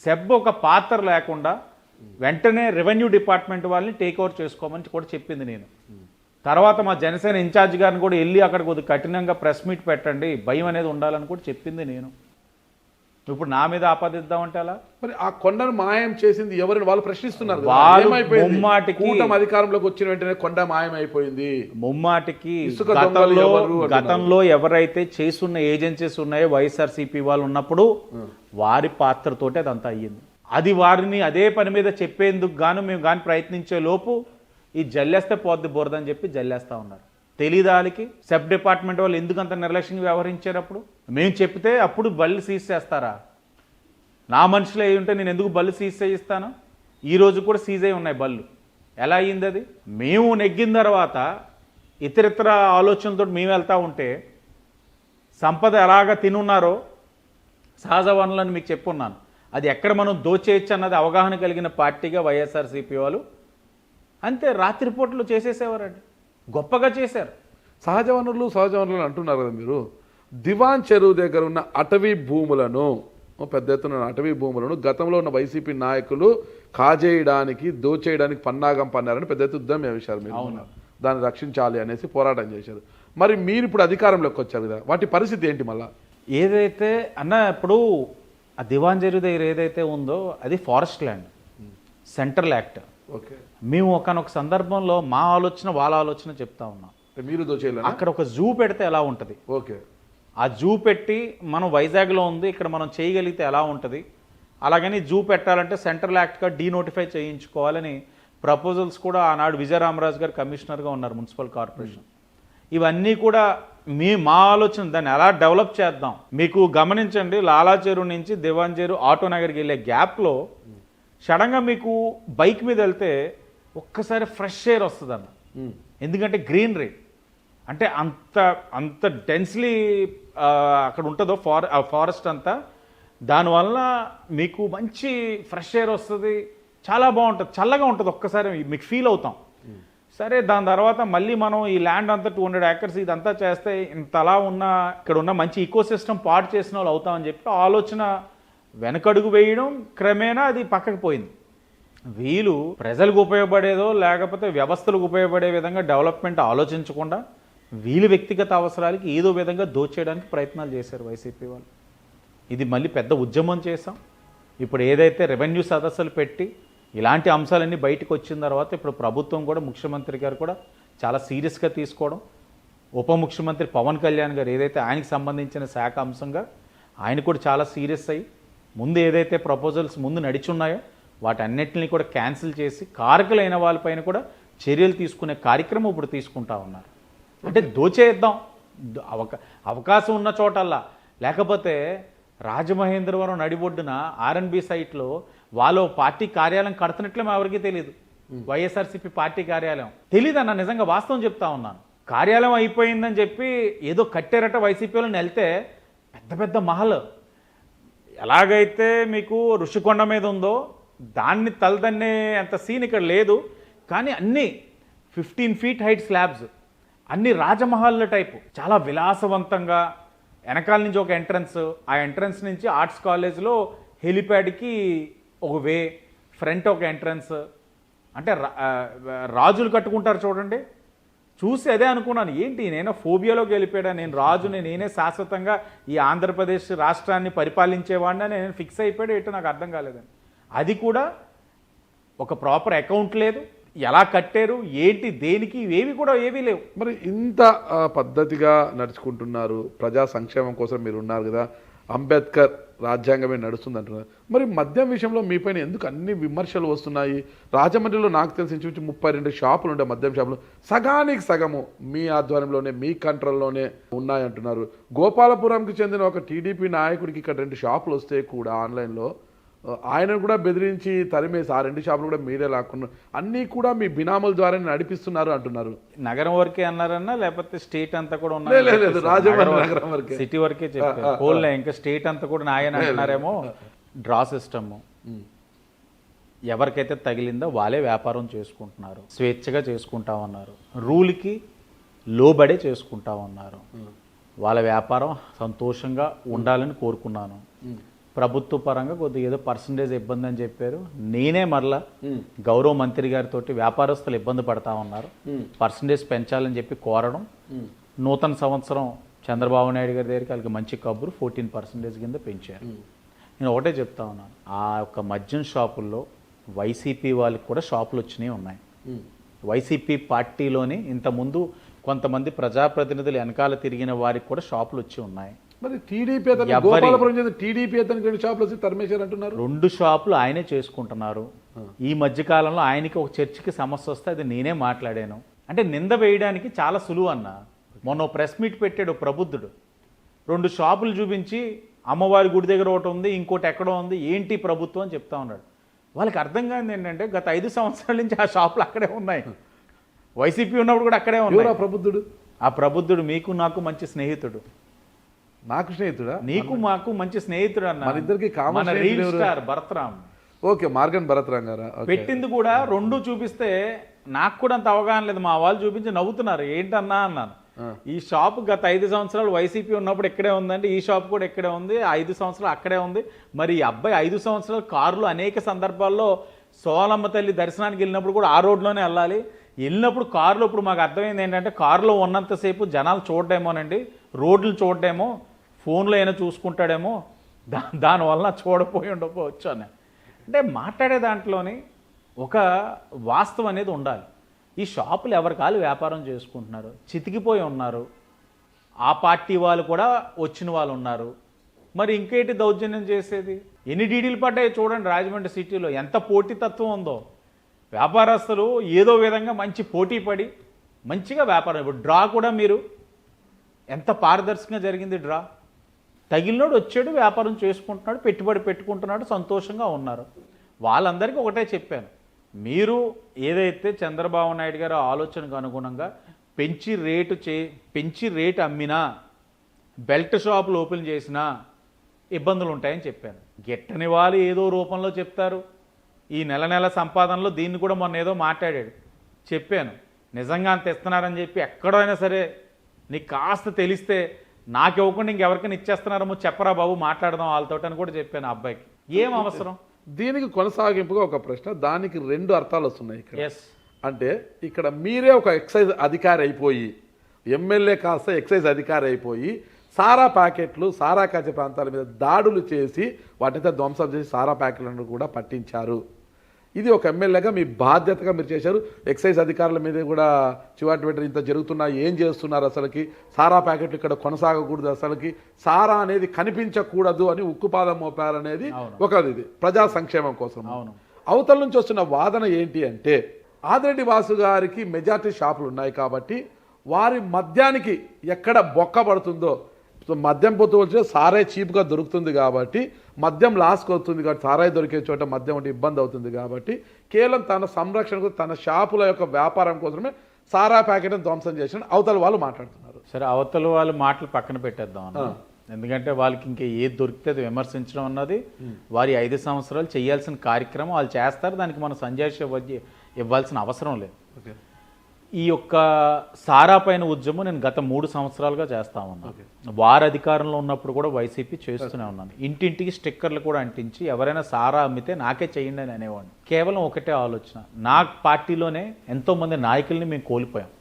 సెబ్ ఒక పాత్ర లేకుండా వెంటనే రెవెన్యూ డిపార్ట్మెంట్ వాళ్ళని టేక్ ఓవర్ చేసుకోమని కూడా చెప్పింది నేను. తర్వాత మా జనసేన ఇన్ఛార్జ్ గారిని కూడా వెళ్ళి అక్కడ కొద్దిగా కఠినంగా ప్రెస్ మీట్ పెట్టండి, భయం అనేది ఉండాలని కూడా చెప్పింది నేను. ఇప్పుడు నా మీద ఆపాదిద్దామంటే అలా? మరి ఆ కొండను మాయం చేసింది ఎవరిని వాళ్ళు ప్రశ్నిస్తున్నారు కదా. వాళ్ళు ఏమైపోయింది? ముమ్మాటికి కూటమి అధికారంలోకి వచ్చిన వెంటనే కొండ మాయం అయిపోయింది. ముమ్మాటికి ఇసుక దొంగలు ఎవరు అంటున్నారు. గతంలో ఎవరైతే చేసున్న ఏజెన్సీస్ ఉన్నాయో వైఎస్ఆర్సీపీ వాళ్ళు ఉన్నప్పుడు వారి పాత్రతోటి అదంతా అయ్యింది. అది వారిని అదే పని మీద చెప్పేందుకు గాను మేము కానీ ప్రయత్నించే లోపు ఈ జల్లేస్తే పోద్ది బురదని చెప్పి జల్లేస్తా ఉన్నారు. తెలీదాలికి సబ్ డిపార్ట్మెంట్ వాళ్ళు ఎందుకు అంత నిర్లక్ష్యంగా వ్యవహరించారు? అప్పుడు మేము చెప్తే అప్పుడు బళ్ళు సీజ్ చేస్తారా? నా మనుషులు అయి ఉంటే నేను ఎందుకు బళ్ళు సీజ్ చేయిస్తాను? ఈ రోజు కూడా సీజ్ అయి ఉన్నాయి బళ్ళు. ఎలా అయ్యింది అది? మేము నెగ్గిన తర్వాత ఇతరితర ఆలోచనలతో మేము వెళ్తూ ఉంటే సంపద ఎలాగ తినున్నారో సహజ వనరులను మీకు చెప్పున్నాను. అది ఎక్కడ మనం దోచేయచ్చు అన్నది అవగాహన కలిగిన పార్టీగా వైఎస్ఆర్సీపీ వాళ్ళు అంతే రాత్రిపూటలు చేసేసేవారండి. గొప్పగా చేశారు. సహజ వనరులు అంటున్నారు కదా మీరు. దివాన్ చెరువు దగ్గర ఉన్న అటవీ భూములను, పెద్ద ఎత్తున అటవీ భూములను గతంలో ఉన్న వైసీపీ నాయకులు కాజేయడానికి దోచేయడానికి పన్నాగం పన్నారని పెద్ద ఎత్తు యుద్ధం చేశారు మీరు. దాన్ని రక్షించాలి అనేసి పోరాటం చేశారు. మరి మీరు ఇప్పుడు అధికారంలోకి వచ్చారు కదా, వాటి పరిస్థితి ఏంటి? మళ్ళా ఏదైతే అన్న ఇప్పుడు ఆ దివాన్ చెరువు దగ్గర ఏదైతే ఉందో అది forest land, central act. Okay, మేము ఒకనొక సందర్భంలో మా ఆలోచన వాళ్ళ ఆలోచన చెప్తా ఉన్నాం. మీరు దోచేయాలి. అక్కడ ఒక జూ పెడితే ఎలా ఉంటుంది? ఓకే, ఆ జూ పెట్టి మనం వైజాగ్లో ఉంది ఇక్కడ మనం చేయగలిగితే ఎలా ఉంటుంది? అలాగని జూ పెట్టాలంటే సెంట్రల్ యాక్ట్గా డీనోటిఫై చేయించుకోవాలని ప్రపోజల్స్ కూడా ఆనాడు విజయరామరాజు గారు కమిషనర్గా ఉన్నారు మున్సిపల్ కార్పొరేషన్. ఇవన్నీ కూడా మా ఆలోచన దాన్ని ఎలా డెవలప్ చేద్దాం. మీకు గమనించండి, లాలా చెరువు నుంచి దివాన్ చెరువు ఆటో నగర్కి వెళ్ళే గ్యాప్లో సడన్గా మీకు బైక్ మీద వెళ్తే ఒక్కసారి ఫ్రెష్ ఎయిర్ వస్తుంది అన్న. ఎందుకంటే గ్రీనరీ అంటే అంత డెన్స్లీ అక్కడ ఉంటుందో ఫారెస్ట్ అంతా. దానివల్ల మీకు మంచి ఫ్రెష్ ఎయిర్ వస్తుంది, చాలా బాగుంటుంది, చల్లగా ఉంటుంది. ఒక్కసారి మీకు ఫీల్ అవుతాం. సరే, దాని తర్వాత మళ్ళీ మనం ఈ ల్యాండ్ అంతా 200 acres ఇదంతా చేస్తే ఇంతలా ఉన్న ఇక్కడ ఉన్న మంచి ఈకోసిస్టమ్ పాడు చేసిన వాళ్ళు అవుతామని చెప్పి ఆలోచన వెనకడుగు వేయడం క్రమేణా అది పక్కకు పోయింది. వీళ్ళు ప్రజలకు ఉపయోగపడేదో లేకపోతే వ్యవస్థలకు ఉపయోగపడే విధంగా డెవలప్మెంట్ ఆలోచించకుండా వీళ్ళు వ్యక్తిగత అవసరాలకి ఏదో విధంగా దోచేయడానికి ప్రయత్నాలు చేశారు వైసీపీ వాళ్ళు. ఇది మళ్ళీ పెద్ద ఉద్యమం చేశాం. ఇప్పుడు ఏదైతే రెవెన్యూ సదస్సులు పెట్టి ఇలాంటి అంశాలన్నీ బయటకు వచ్చిన తర్వాత ఇప్పుడు ప్రభుత్వం కూడా ముఖ్యమంత్రి గారు కూడా చాలా సీరియస్గా తీసుకోవడం, ఉప ముఖ్యమంత్రి పవన్ కళ్యాణ్ గారు ఏదైతే ఆయనకి సంబంధించిన శాఖ అంశంగా ఆయన కూడా చాలా సీరియస్ అయ్యి ముందు ఏదైతే ప్రపోజల్స్ ముందు నడిచున్నాయో వాటన్నిటిని కూడా క్యాన్సిల్ చేసి కారకులైన వాళ్ళపైన కూడా చర్యలు తీసుకునే కార్యక్రమం ఇప్పుడు తీసుకుంటా ఉన్నారు. అంటే దోచేద్దాం అవకాశం ఉన్న చోటల్లా. లేకపోతే రాజమహేంద్రవరం నడిబొడ్డున ఆర్ఎన్బి సైట్లో వాళ్ళు పార్టీ కార్యాలయం కడుతున్నట్లే మా ఎవరికి తెలియదు. వైఎస్ఆర్సీపీ పార్టీ కార్యాలయం తెలీదు అన్న, నిజంగా వాస్తవం చెప్తా ఉన్నాను. కార్యాలయం అయిపోయిందని చెప్పి ఏదో కట్టారట వైసీపీ వాళ్ళని వెళ్తే పెద్ద పెద్ద మహల్ ఎలాగైతే మీకు ఋషికొండ మీద ఉందో దాన్ని తలదన్నే అంత సీన్ ఇక్కడ లేదు. కానీ అన్నీ 15 feet హైట్ స్లాబ్స్, అన్ని రాజమహల్ టైపు చాలా విలాసవంతంగా. వెనకాల నుంచి ఒక ఎంట్రన్స్, ఆ ఎంట్రన్స్ నుంచి ఆర్ట్స్ కాలేజ్లో హెలిప్యాడ్కి ఒక వే, ఫ్రంట్ ఒక ఎంట్రన్స్. అంటే రాజులు కట్టుకుంటారు చూడండి, చూసి అదే అనుకున్నాను, ఏంటి నేను ఫోబియాలోకి వెళ్ళిపోయాడా, నేను రాజుని, నేనే శాశ్వతంగా ఈ ఆంధ్రప్రదేశ్ రాష్ట్రాన్ని పరిపాలించేవాడిని నేను ఫిక్స్ అయిపోయాడు. ఏంటో నాకు అర్థం కాలేదని. అది కూడా ఒక ప్రాపర్ అకౌంట్ లేదు, ఎలా కట్టారు ఏంటి దేనికి ఇవేవి కూడా ఏవీ లేవు. మరి ఇంత పద్ధతిగా నడుచుకుంటున్నారు, ప్రజా సంక్షేమం కోసం మీరు ఉన్నారు కదా, అంబేద్కర్ రాజ్యాంగమే నడుస్తుంది అంటున్నారు. మరి మద్యం విషయంలో మీపైన ఎందుకు అన్ని విమర్శలు వస్తున్నాయి? రాజమండ్రిలో నాకు తెలిసి ఇంచుమించు 32 షాపులు ఉండే మద్యం షాపులు సగానికి సగము మీ ఆధ్వర్యంలోనే మీ కంట్రోల్లోనే ఉన్నాయంటున్నారు. గోపాలపురంకి చెందిన ఒక టీడీపీ నాయకుడికి ఇక్కడ 2 షాపులు వస్తే కూడా ఆన్లైన్లో ఆయన కూడా బెదిరించి తరిమేసి ఆ 2 షాపులు కూడా మీరే లాక్కున్నారు. అన్నీ కూడా మీ బినాముల ద్వారా నడిపిస్తున్నారు అంటున్నారు. నగరం వరకే అన్నారన్నా లేకపోతే స్టేట్ అంతా కూడా లేదు, రాజమండ్రి నగరం వరకే, సిటీ వరకే చెప్పారు. పోలే ఇంకా స్టేట్ అంతా కూడా ఆయన అంటున్నారేమో. డ్రా సిస్టమ్ ఎవరికైతే తగిలిందో వాళ్ళే వ్యాపారం చేసుకుంటున్నారు, స్వేచ్ఛగా చేసుకుంటామన్నారు, రూల్కి లోబడే చేసుకుంటామన్నారు. వాళ్ళ వ్యాపారం సంతోషంగా ఉండాలని కోరుకున్నాను. ప్రభుత్వ పరంగా కొద్దిగా ఏదో పర్సంటేజ్ ఇబ్బంది అని చెప్పారు. నేనే మరలా గౌరవ మంత్రి గారితో వ్యాపారస్తులు ఇబ్బంది పడతా ఉన్నారు, పర్సంటేజ్ పెంచాలని చెప్పి కోరడం. నూతన సంవత్సరం చంద్రబాబు నాయుడు గారి దగ్గరికి వాళ్ళకి మంచి కబురు 14% కింద పెంచారు. నేను ఒకటే చెప్తా ఉన్నాను, ఆ యొక్క మద్యం షాపుల్లో వైసీపీ వాళ్ళకి కూడా షాపులు వచ్చినాయి ఉన్నాయి. వైసీపీ పార్టీలోని ఇంతకుముందు కొంతమంది ప్రజాప్రతినిధులు వెనకాల తిరిగిన వారికి కూడా షాపులు వచ్చి ఉన్నాయి. మరి టీడీపీ అతను గోపాలపురం చెందిన టీడీపీ అతనికి 2 షాపులు వచ్చి తరిమేశారు అంటున్నారు. 2 షాపులు ఆయనే చేసుకుంటున్నారు. ఈ మధ్యకాలంలో ఆయనకి ఒక చర్చికి సమస్య వస్తే అది నేనే మాట్లాడాను. అంటే నింద వేయడానికి చాలా సులువు అన్న. మొన్న ప్రెస్ మీట్ పెట్టాడు ప్రబుద్ధుడు, 2 షాపులు చూపించి అమ్మవారి గుడి దగ్గర ఒకటి ఉంది, ఇంకోటి ఎక్కడో ఉంది, ఏంటి ప్రభుత్వం అని చెప్తా ఉన్నాడు. వాళ్ళకి అర్థం కాదు ఏంటంటే గత 5 సంవత్సరాల నుంచి ఆ షాపులు అక్కడే ఉన్నాయి. వైసీపీ ఉన్నప్పుడు కూడా అక్కడే ఉన్నాయి. ప్రబుద్ధుడు, ఆ ప్రబుద్ధుడు మీకు నాకు మంచి స్నేహితుడు. నాకు స్నేహితుడా? నీకు మాకు మంచి స్నేహితుడు అన్న. మన ఇద్దరికి common reel star Bharatram. Okay, మార్గన్ భరత్రామ్ గారా? పెట్టింది కూడా 2 చూపిస్తే నాకు కూడా అంత అవగాహన లేదు. మా వాళ్ళు చూపించి నవ్వుతున్నారు, ఏంటన్నా అన్నాను. ఈ షాప్ గత 5 సంవత్సరాలు వైసీపీ ఉన్నప్పుడు ఎక్కడే ఉందండి, ఈ షాప్ కూడా ఎక్కడే ఉంది, 5 సంవత్సరాలు అక్కడే ఉంది. మరి ఈ అబ్బాయి 5 సంవత్సరాలు కారులో అనేక సందర్భాల్లో సోలమ్మ తల్లి దర్శనానికి వెళ్ళినప్పుడు కూడా ఆ రోడ్లోనే వెళ్ళాలి. వెళ్ళినప్పుడు కారులో ఇప్పుడు మాకు అర్థమైంది ఏంటంటే కారులో ఉన్నంతసేపు జనాలు చూడడేమోనండి, రోడ్లు చూడడేమో, ఫోన్లో అయినా చూసుకుంటాడేమో, దానివల్ల చూడపోయి ఉండకపోవచ్చు అని. అంటే మాట్లాడే దాంట్లోని ఒక వాస్తవం అనేది ఉండాలి. ఈ షాపులు ఎవరికాలు వ్యాపారం చేసుకుంటున్నారు, చితికిపోయి ఉన్నారు. ఆ పార్టీ వాళ్ళు కూడా వచ్చిన వాళ్ళు ఉన్నారు. మరి ఇంకేంటి దౌర్జన్యం చేసేది? ఎన్ని డీడీలు పడ్డాయి చూడండి. రాజమండ్రి సిటీలో ఎంత పోటీతత్వం ఉందో. వ్యాపారస్తులు ఏదో విధంగా మంచి పోటీ పడి మంచిగా వ్యాపారం. ఇప్పుడు డ్రా కూడా మీరు ఎంత పారదర్శకంగా జరిగింది. డ్రా తగిలినోడు వచ్చాడు, వ్యాపారం చేసుకుంటున్నాడు, పెట్టుబడి పెట్టుకుంటున్నాడు, సంతోషంగా ఉన్నారు. వాళ్ళందరికీ ఒకటే చెప్పాను, మీరు ఏదైతే చంద్రబాబు నాయుడు గారు ఆలోచనకు అనుగుణంగా పెంచి రేటు అమ్మినా, బెల్ట్ షాపులు ఓపెన్ చేసినా ఇబ్బందులు ఉంటాయని చెప్పాను. గిట్టని వాళ్ళు ఏదో రూపంలో చెప్తారు. ఈ నెల సంపాదనలో దీన్ని కూడా మొన్న ఏదో మాట్లాడాడు, చెప్పాను. నిజంగా అంత ఇస్తున్నారని చెప్పి ఎక్కడైనా సరే నీకు కాస్త తెలిస్తే నాకు ఇవ్వకుండా ఇంకెవరికైనా ఇచ్చేస్తున్నారేమో చెప్పరా బాబు, మాట్లాడదాం వాళ్ళతో అని కూడా చెప్పాను. ఆ అబ్బాయికి ఏం అవసరం. దీనికి కొనసాగింపుగా ఒక ప్రశ్న, దానికి 2 అర్థాలు వస్తున్నాయి ఇక్కడ. ఎస్, అంటే ఇక్కడ మీరే ఒక ఎక్సైజ్ అధికారి అయిపోయి, ఎమ్మెల్యే కాస్త ఎక్సైజ్ అధికారి అయిపోయి సారా ప్యాకెట్లు, సారా కాచే ప్రాంతాల మీద దాడులు చేసి వాటితో ధ్వంసం చేసి సారా ప్యాకెట్లను కూడా పట్టించారు. ఇది ఒక ఎమ్మెల్యేగా మీ బాధ్యతగా మీరు చేశారు. ఎక్సైజ్ అధికారుల మీద కూడా చివాటి పెట్టారు, ఇంత జరుగుతున్నా ఏం చేస్తున్నారు, అసలుకి సారా ప్యాకెట్లు ఇక్కడ కొనసాగకూడదు, అసలుకి సారా అనేది కనిపించకూడదు అని ఉక్కుపాదం మోపారనేది ఒక ఇది ప్రజా సంక్షేమం కోసం. అవతల నుంచి వస్తున్న వాదన ఏంటి అంటే, ఆదిరెడ్డి వాసు గారికి మెజార్టీ షాపులు ఉన్నాయి కాబట్టి వారి మద్యానికి ఎక్కడ బొక్క పడుతుందో, మద్యం పొత్తు వచ్చి సారాయి చీప్గా దొరుకుతుంది కాబట్టి మద్యం లాస్కి అవుతుంది కాబట్టి, సారాయి దొరికే చోట మద్యం అంటే ఇబ్బంది అవుతుంది కాబట్టి కేవలం తన సంరక్షణకు తన షాపుల యొక్క వ్యాపారం కోసమే సారా ప్యాకెట్ని ధ్వంసం చేసిన అవతల వాళ్ళు మాట్లాడుతున్నారు. సరే, అవతల వాళ్ళు మాటలు పక్కన పెట్టేద్దాం అన్న. ఎందుకంటే వాళ్ళకి ఇంకా ఏది దొరికితే అది విమర్శించడం అన్నది వారి 5 సంవత్సరాలు చేయాల్సిన కార్యక్రమం. వాళ్ళు చేస్తారు, దానికి మనం సంజాయిషి ఇవ్వాల్సిన అవసరం లేదు. ఈ యొక్క సారా పైన ఉద్యమం నేను గత 3 సంవత్సరాలుగా చేస్తా ఉన్నాను. వారి అధికారంలో ఉన్నప్పుడు కూడా వైసీపీ చేస్తూనే ఉన్నాను. ఇంటింటికి స్టిక్కర్లు కూడా అంటించి ఎవరైనా సారా అమ్మితే నాకే చేయండి అని అనేవాడిని. కేవలం ఒకటే ఆలోచన, నా పార్టీలోనే ఎంతోమంది నాయకుల్ని మేము కోల్పోయాం.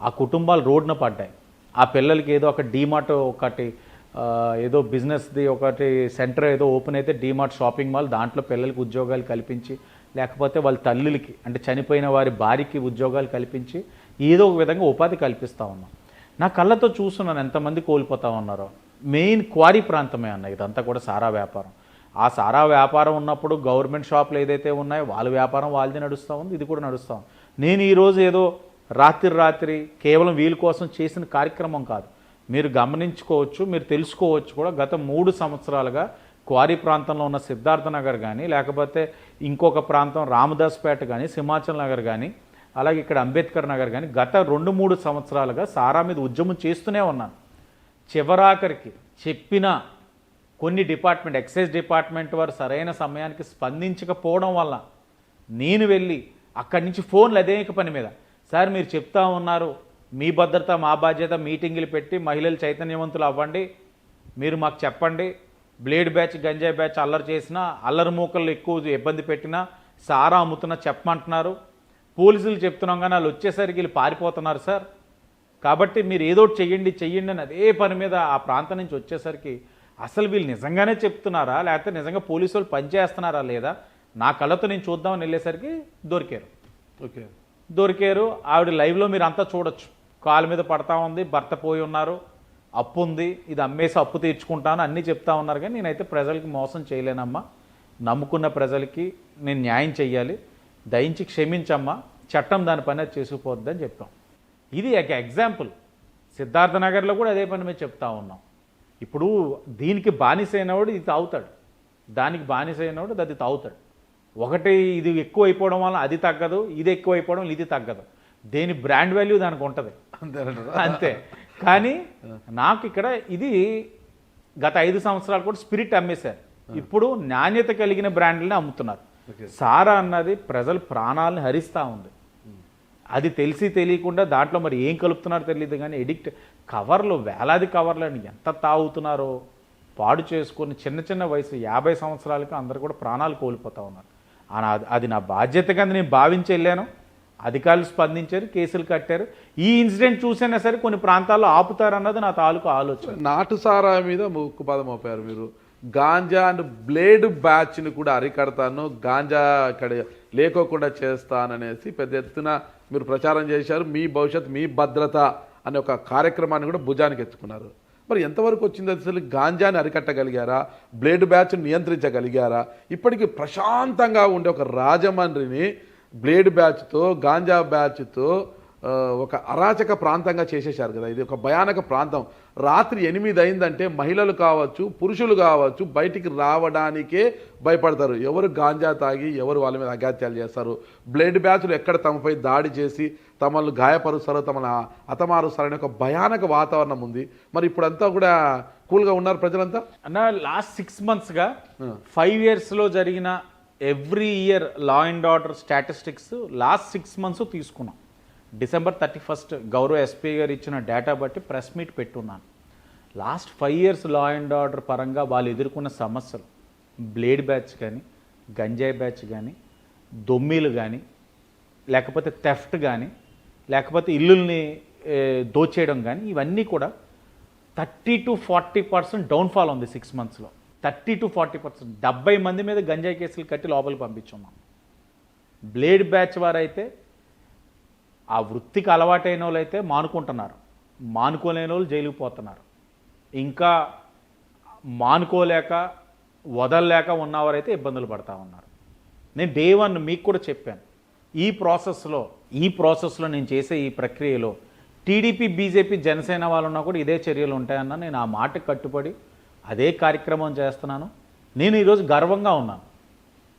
ఆ కుటుంబాలు రోడ్డున పడ్డాయి. ఆ పిల్లలకి ఏదో ఒక డీమార్ట్ ఒకటి ఏదో బిజినెస్ది ఒకటి సెంటర్ ఏదో ఓపెన్ అయితే డీమార్ట్ షాపింగ్ మాల్, దాంట్లో పిల్లలకి ఉద్యోగాలు కల్పించి, లేకపోతే వాళ్ళ తల్లులకి అంటే చనిపోయిన వారి భార్యకి ఉద్యోగాలు కల్పించి ఏదో ఒక విధంగా ఉపాధి కల్పిస్తూ ఉన్నాం. నా కళ్ళతో చూస్తున్నాను ఎంతమంది కోల్పోతా ఉన్నారో. మెయిన్ క్వారీ ప్రాంతమే అన్న ఇదంతా కూడా సారా వ్యాపారం. ఆ సారా వ్యాపారం ఉన్నప్పుడు గవర్నమెంట్ షాపులు ఏదైతే ఉన్నాయో వాళ్ళ వ్యాపారం వాళ్ళది నడుస్తూ ఉంది, ఇది కూడా నడుస్తూ ఉంది. నేను ఈరోజు ఏదో రాత్రి కేవలం వీళ్ళ కోసం చేసిన కార్యక్రమం కాదు. మీరు గమనించుకోవచ్చు, మీరు తెలుసుకోవచ్చు కూడా. గత 3 సంవత్సరాలుగా క్వారీ ప్రాంతంలో ఉన్న సిద్ధార్థ నగర్ కానీ, లేకపోతే ఇంకొక ప్రాంతం రామదాస్పేట కానీ, సింహాచల్ నగర్ కానీ, అలాగే ఇక్కడ అంబేద్కర్ నగర్ కానీ గత 2-3 సంవత్సరాలుగా సారా మీద ఉద్యమం చేస్తూనే ఉన్నాను. చివరాఖరికి చెప్పిన కొన్ని డిపార్ట్మెంట్, ఎక్సైజ్ డిపార్ట్మెంట్ వారు సరైన సమయానికి స్పందించకపోవడం వల్ల నేను వెళ్ళి అక్కడి నుంచి ఫోన్లు అదేక పని మీద, సార్ మీరు చెప్తా ఉన్నారు మీ భద్రత మా బాధ్యత, మీటింగులు పెట్టి మహిళలు చైతన్యవంతులు అవ్వండి, మీరు మాకు చెప్పండి, బ్లేడ్ బ్యాచ్ గంజాయి బ్యాచ్ అల్లరి చేసినా, అల్లరి మూకలు ఎక్కువ ఇబ్బంది పెట్టినా, సారా అమ్ముతున్నా చెప్పమంటున్నారు, పోలీసులు చెప్తున్నాం కానీ వాళ్ళు వచ్చేసరికి వీళ్ళు పారిపోతున్నారు సార్, కాబట్టి మీరు ఏదో చెయ్యండి అని అదే పని మీద ఆ ప్రాంతం నుంచి వచ్చేసరికి అసలు వీళ్ళు నిజంగానే చెప్తున్నారా లేకపోతే నిజంగా పోలీసు వాళ్ళు పనిచేస్తున్నారా లేదా నా కళ్ళతో నేను చూద్దామని వెళ్ళేసరికి దొరికారు. ఓకే, దొరికారు. ఆవిడ లైవ్లో మీరు అంతా చూడొచ్చు, కాలు మీద పడతా ఉంది, భర్త పోయి ఉన్నారు, అప్పు ఉంది, ఇది అమ్మేసి అప్పు తీర్చుకుంటాను అన్నీ చెప్తా ఉన్నారు. కానీ నేనైతే ప్రజలకి మోసం చేయలేనమ్మా, నమ్ముకున్న ప్రజలకి నేను న్యాయం చెయ్యాలి, దయించి క్షమించమ్మా, చట్టం దాని పని అది చేసుకుపోద్దని చెప్పాం. ఇది ఒక ఎగ్జాంపుల్. సిద్ధార్థ నగర్లో కూడా అదే పని మీద చెప్తా ఉన్నాం. ఇప్పుడు దీనికి బానిసైనవాడు ఇది తాగుతాడు, దానికి బానిసైనవాడు అది తాగుతాడు. ఒకటి ఇది ఎక్కువ అయిపోవడం వల్ల అది తగ్గదు, ఇది ఎక్కువ అయిపోవడం ఇది తగ్గదు. దేని బ్రాండ్ వాల్యూ దానికి ఉంటుంది అంతే. కానీ నాకు ఇక్కడ ఇది గత 5 సంవత్సరాలు కూడా స్పిరిట్ అమ్మేశారు. ఇప్పుడు నాణ్యత కలిగిన బ్రాండ్లని అమ్ముతున్నారు. సారా అన్నది ప్రజల ప్రాణాలను హరిస్తూ ఉంది. అది తెలిసి తెలియకుండా దాంట్లో మరి ఏం కలుపుతున్నారో తెలియదు కానీ ఎడిక్ట్ కవర్లు, వేలాది కవర్లని ఎంత తాగుతున్నారో పాడు చేసుకొని చిన్న చిన్న వయసు 50 సంవత్సరాలకు అందరూ కూడా ప్రాణాలు కోల్పోతూ ఉన్నారు. అది నా బాధ్యత కింద నేను భావించి వెళ్ళాను. అధికారులు స్పందించారు, కేసులు కట్టారు. ఈ ఇన్సిడెంట్ చూసైనా సరే కొన్ని ప్రాంతాల్లో ఆపుతారన్నది నా తాలూకు ఆలోచన. నాటు సారా మీద ముక్కుపదం మోపారు మీరు. గాంజా అండ్ బ్లేడ్ బ్యాచ్ని కూడా అరికడతాను, గాంజా ఇక్కడ లేకోకుండా చేస్తాననేసి పెద్ద ఎత్తున మీరు ప్రచారం చేశారు. మీ భవిష్యత్ మీ భద్రత అనే ఒక కార్యక్రమాన్ని కూడా భుజానికి ఎత్తుకున్నారు. మరి ఎంతవరకు వచ్చింది అసలు? గాంజాని అరికట్టగలిగారా? బ్లేడ్ బ్యాచ్ని నియంత్రించగలిగారా? ఇప్పటికీ ప్రశాంతంగా ఉండే ఒక రాజమండ్రిని బ్లేడ్ బ్యాచ్తో, గాంజా బ్యాచ్తో ఒక అరాచక ప్రాంతంగా చేసేశారు కదా. ఇది ఒక భయానక ప్రాంతం. రాత్రి 8 అయిందంటే మహిళలు కావచ్చు, పురుషులు కావచ్చు, బయటికి రావడానికే భయపడతారు. ఎవరు గాంజా తాగి ఎవరు వాళ్ళ మీద అఘాత్యాలు చేస్తారు. బ్లేడ్ బ్యాచ్లు ఎక్కడ తమపై దాడి చేసి తమను గాయపరుస్తారో, తమను హతమారుస్తారనే ఒక భయానక వాతావరణం ఉంది. మరి ఇప్పుడంతా కూడా కూల్గా ఉన్నారు ప్రజలంతా అన్న. లాస్ట్ 6 monthsగా 5 yearsలో జరిగిన every year law and order statistics last 6 months తీసుకున్నాం. December 31st గౌరవ ఎస్పీ గారు ఇచ్చిన డేటా బట్టి ప్రెస్ మీట్ పెట్టున్నాను. Last 5 years law and order పరంగా వాళ్ళు ఎదుర్కొన్న సమస్యలు, బ్లేడ్ బ్యాచ్ కానీ, గంజాయి బ్యాచ్ కానీ, దొమ్మీలు కానీ, లేకపోతే థెఫ్ట్ కానీ, లేకపోతే ఇల్లుల్ని దోచేయడం కానీ, ఇవన్నీ కూడా 30 to 40% డౌన్ఫాల్ ఉంది 6 monthsలో. 30 to 40%. 70 మంది మీద గంజాయి కేసులు కట్టి లోపలికి పంపించున్నాం. బ్లేడ్ బ్యాచ్ వారైతే ఆ వృత్తికి అలవాటైన వాళ్ళు అయితే మానుకుంటున్నారు, మానుకోలేని వాళ్ళు జైలుకు పోతున్నారు. ఇంకా మానుకోలేక వదలలేక ఉన్నవారైతే ఇబ్బందులు పడతా ఉన్నారు. నేను డే 1 మీకు కూడా చెప్పాను, ఈ ప్రాసెస్లో నేను చేసే ఈ ప్రక్రియలో టీడీపీ, బీజేపీ, జనసేన వాళ్ళు ఉన్నా కూడా ఇదే చర్యలు ఉంటాయన్న నేను ఆ మాటకు కట్టుబడి అదే కార్యక్రమం చేస్తున్నాను. నేను ఈరోజు గర్వంగా ఉన్నాను.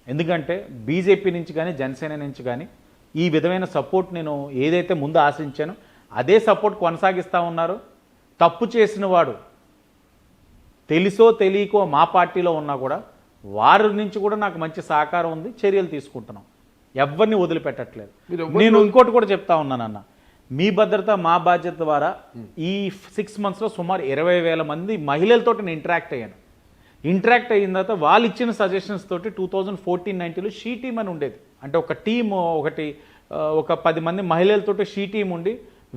ఎందుకంటే బీజేపీ నుంచి కానీ, జనసేన నుంచి కానీ ఈ విధమైన సపోర్ట్ నేను ఏదైతే ముందు ఆశించానో అదే సపోర్ట్ కొనసాగిస్తూ ఉన్నారు. తప్పు చేసిన వాడు తెలుసో తెలియకో మా పార్టీలో ఉన్నా కూడా వారి నుంచి కూడా నాకు మంచి సహకారం ఉంది, చర్యలు తీసుకుంటున్నాం, ఎవరిని వదిలిపెట్టట్లేదు. నేను ఇంకోటి కూడా చెప్తా ఉన్నానన్న, మీ భద్రత మా బాధ్యత ద్వారా ఈ 6 monthsలో సుమారు 20,000 మంది మహిళలతో నేను ఇంటరాక్ట్ అయ్యాను. ఇంటరాక్ట్ అయిన తర్వాత వాళ్ళు ఇచ్చిన సజెషన్స్ తోటి 2014-19లో షీ టీమ్ అని ఉండేది. అంటే ఒక టీమ్ ఒక 10 మంది మహిళలతోటి షీ టీమ్ ఉండి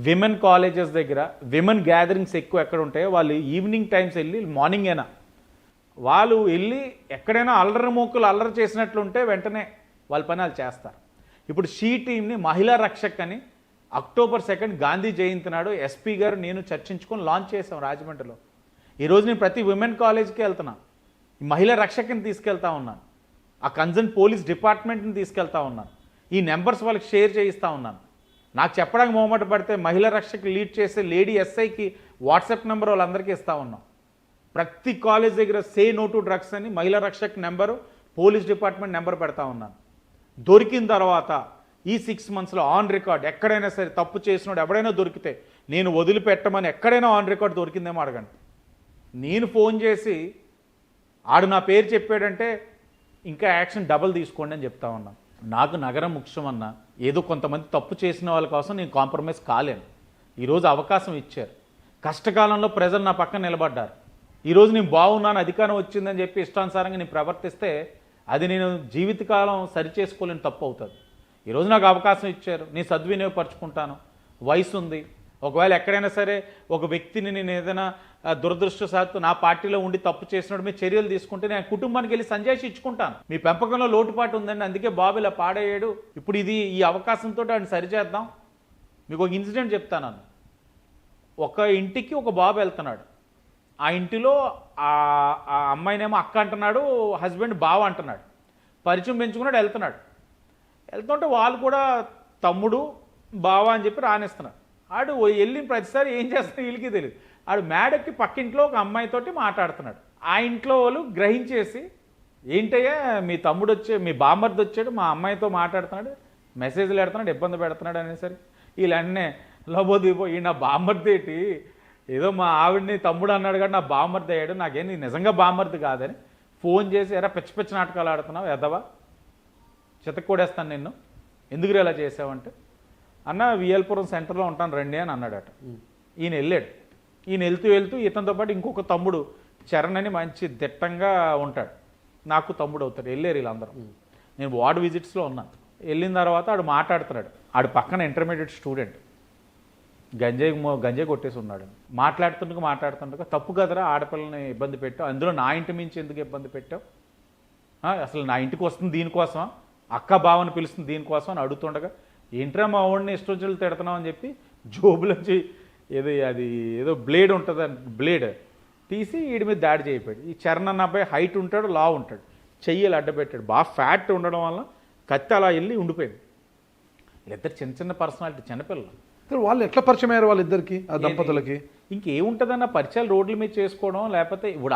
విమెన్ కాలేజెస్ దగ్గర విమెన్ గ్యాదరింగ్స్ ఎక్కువ ఎక్కడ ఉంటాయో వాళ్ళు ఈవినింగ్ టైమ్స్ వెళ్ళి, మార్నింగ్ అయినా వాళ్ళు వెళ్ళి ఎక్కడైనా అల్లరి మోక్కులు అల్లరి చేసినట్లుంటే వెంటనే వాళ్ళ పని వాళ్ళు చేస్తారు. ఇప్పుడు షీ టీమ్ని మహిళా రక్షక్ అని October 2 గాంధీ జయంతి నాడు ఎస్పీ గారు నేను చర్చించుకొని లాంచ్ చేసాం రాజమండ్రిలో. ఈరోజు నేను ప్రతి విమెన్ కాలేజ్కి వెళ్తున్నాను, మహిళా రక్షకని తీసుకెళ్తా ఉన్నాను, ఆ కన్సర్న్ పోలీస్ డిపార్ట్మెంట్ని తీసుకెళ్తా ఉన్నాను, ఈ నెంబర్స్ వాళ్ళకి షేర్ చేయిస్తూ ఉన్నాను. నాకు చెప్పడానికి మొహమాట పడితే మహిళా రక్షకు లీడ్ చేసే లేడీ ఎస్ఐకి వాట్సాప్ నెంబర్ వాళ్ళందరికీ ఇస్తూ ఉన్నాం. ప్రతి కాలేజ్ దగ్గర సే నో టు డ్రగ్స్ అని మహిళా Rakshak number, police department number పెడతా ఉన్నాను. దొరికిన తర్వాత ఈ 6 monthsలో ఆన్ రికార్డ్ ఎక్కడైనా సరే తప్పు చేసినోడు ఎవడైనా దొరికితే నేను వదిలిపెట్టమని ఎక్కడైనా ఆన్ రికార్డ్ దొరికిందేమో అడగండి. నేను ఫోన్ చేసి ఆడు నా పేరు చెప్పాడంటే ఇంకా యాక్షన్ డబల్ తీసుకోండి అని చెప్తా ఉన్నాను. నాకు నగరం ముఖ్యం అన్న, ఏదో కొంతమంది తప్పు చేసిన వాళ్ళ కోసం నేను కాంప్రమైజ్ కాలేను. ఈరోజు అవకాశం ఇచ్చారు, కష్టకాలంలో ప్రజలు నా పక్కన నిలబడ్డారు. ఈరోజు నేను బాగున్నాను, అధికారం వచ్చిందని చెప్పి ఇష్టానుసారంగా నేను ప్రవర్తిస్తే అది నేను జీవితకాలం సరిచేసుకోలేని తప్పు అవుతుంది. ఈరోజు నాకు అవకాశం ఇచ్చారు, నేను సద్వినియోగపరుచుకుంటాను. వయసు ఉంది, ఒకవేళ ఎక్కడైనా సరే ఒక వ్యక్తిని నేను ఏదైనా దురదృష్టవశాత్తు నా పార్టీలో ఉండి తప్పు చేసినప్పుడు మీరు చర్యలు తీసుకుంటే నేను కుటుంబానికి వెళ్ళి సంజాయిషి ఇచ్చుకుంటాను. మీ పెంపకంలో లోటుపాటు ఉందండి, అందుకే బాబు ఇలా పాడయ్యాడు, ఇప్పుడు ఈ అవకాశంతో ఆయన సరిచేద్దాం. మీకు ఒక ఇన్సిడెంట్ చెప్తాను. ఒక ఇంటికి ఒక బాబు వెళ్తున్నాడు. ఆ ఇంటిలో ఆ అమ్మాయినేమో అక్క అంటున్నాడు, హస్బెండ్ బావ అంటున్నాడు. పరిచయం పెంచుకున్నాడు, వెళ్తుంటే వాళ్ళు కూడా తమ్ముడు బావ అని చెప్పి రానిస్తున్నారు. ఆడు వెళ్ళిన ప్రతిసారి ఏం చేస్తాడు వీళ్ళకి తెలియదు. ఆడు మేడకి పక్కింట్లో ఒక అమ్మాయితోటి మాట్లాడుతున్నాడు. ఆ ఇంట్లో వాళ్ళు గ్రహించేసి, ఏంటయ్యా మీ తమ్ముడు మీ బామ్మర్ది వచ్చాడు, మా అమ్మాయితో మాట్లాడుతున్నాడు, మెసేజ్లు పెడుతున్నాడు, ఇబ్బంది పెడుతున్నాడు అనేసరికి వీళ్ళన్నే లోబోదిపో, ఈ నా బామ్మర్ది ఏంటి, ఏదో మా ఆవిడని తమ్ముడు అన్నాడు కానీ నా బామ్మర్ది అయ్యాడు, నాకేం నిజంగా బామ్మర్ది కాదని ఫోన్ చేసి, ఎరా పిచ్చి నాటకాలు ఆడుతున్నావు ఎదవా, చితక్కొడేస్తాను నిన్ను, ఎందుకు ఇలా చేసావంటే, అన్న విఎల్పురం సెంటర్లో ఉంటాను రండి అని అన్నాడట. ఈయన వెళ్ళాడు. ఈయన వెళ్తూ ఇతనితో పాటు ఇంకొక తమ్ముడు చరణ్ అని మంచి దిట్టంగా ఉంటాడు, నాకు తమ్ముడు అవుతాడు. వెళ్ళారు వీళ్ళందరూ. నేను వార్డ్ విజిట్స్లో ఉన్నాను. వెళ్ళిన తర్వాత ఆడు మాట్లాడుతున్నాడు. ఆడు పక్కన ఇంటర్మీడియట్ స్టూడెంట్, గంజాయి కొట్టేసి ఉన్నాడు. మాట్లాడుతుండగా తప్పు కదరా ఆడపిల్లని ఇబ్బంది పెట్టావు, అందులో నా ఇంటి మించి ఎందుకు ఇబ్బంది పెట్టావు, అసలు నా ఇంటికి వస్తుంది దీనికోసమా, అక్క బావని పిలుస్తుంది దీనికోసం అని అడుగుతుండగా, ఏంట్రా మా వాడిని ఇష్టొచ్చులు తిడుతున్నావు అని చెప్పి జోబులోంచి ఏదో బ్లేడ్ ఉంటుంది, బ్లేడ్ తీసి వీడి మీద దాడి చేయపోయాడు. ఈ చరణ్ అన్న అబ్బాయి హైట్ ఉంటాడు, లా ఉంటాడు, చెయ్యలు అడ్డపెట్టాడు. బాగా ఫ్యాట్ ఉండడం వల్ల కత్తి అలా వెళ్ళి ఉండిపోయింది. వీళ్ళిద్దరు చిన్న పర్సనాలిటీ, చిన్నపిల్లలు. వాళ్ళు ఎట్లా పరిచయం అయ్యారు వాళ్ళిద్దరికి, ఆ దంపతులకి? ఇంకేముంటుందన్న పరిచయాలు రోడ్ల మీద చేసుకోవడం, లేకపోతే ఇప్పుడు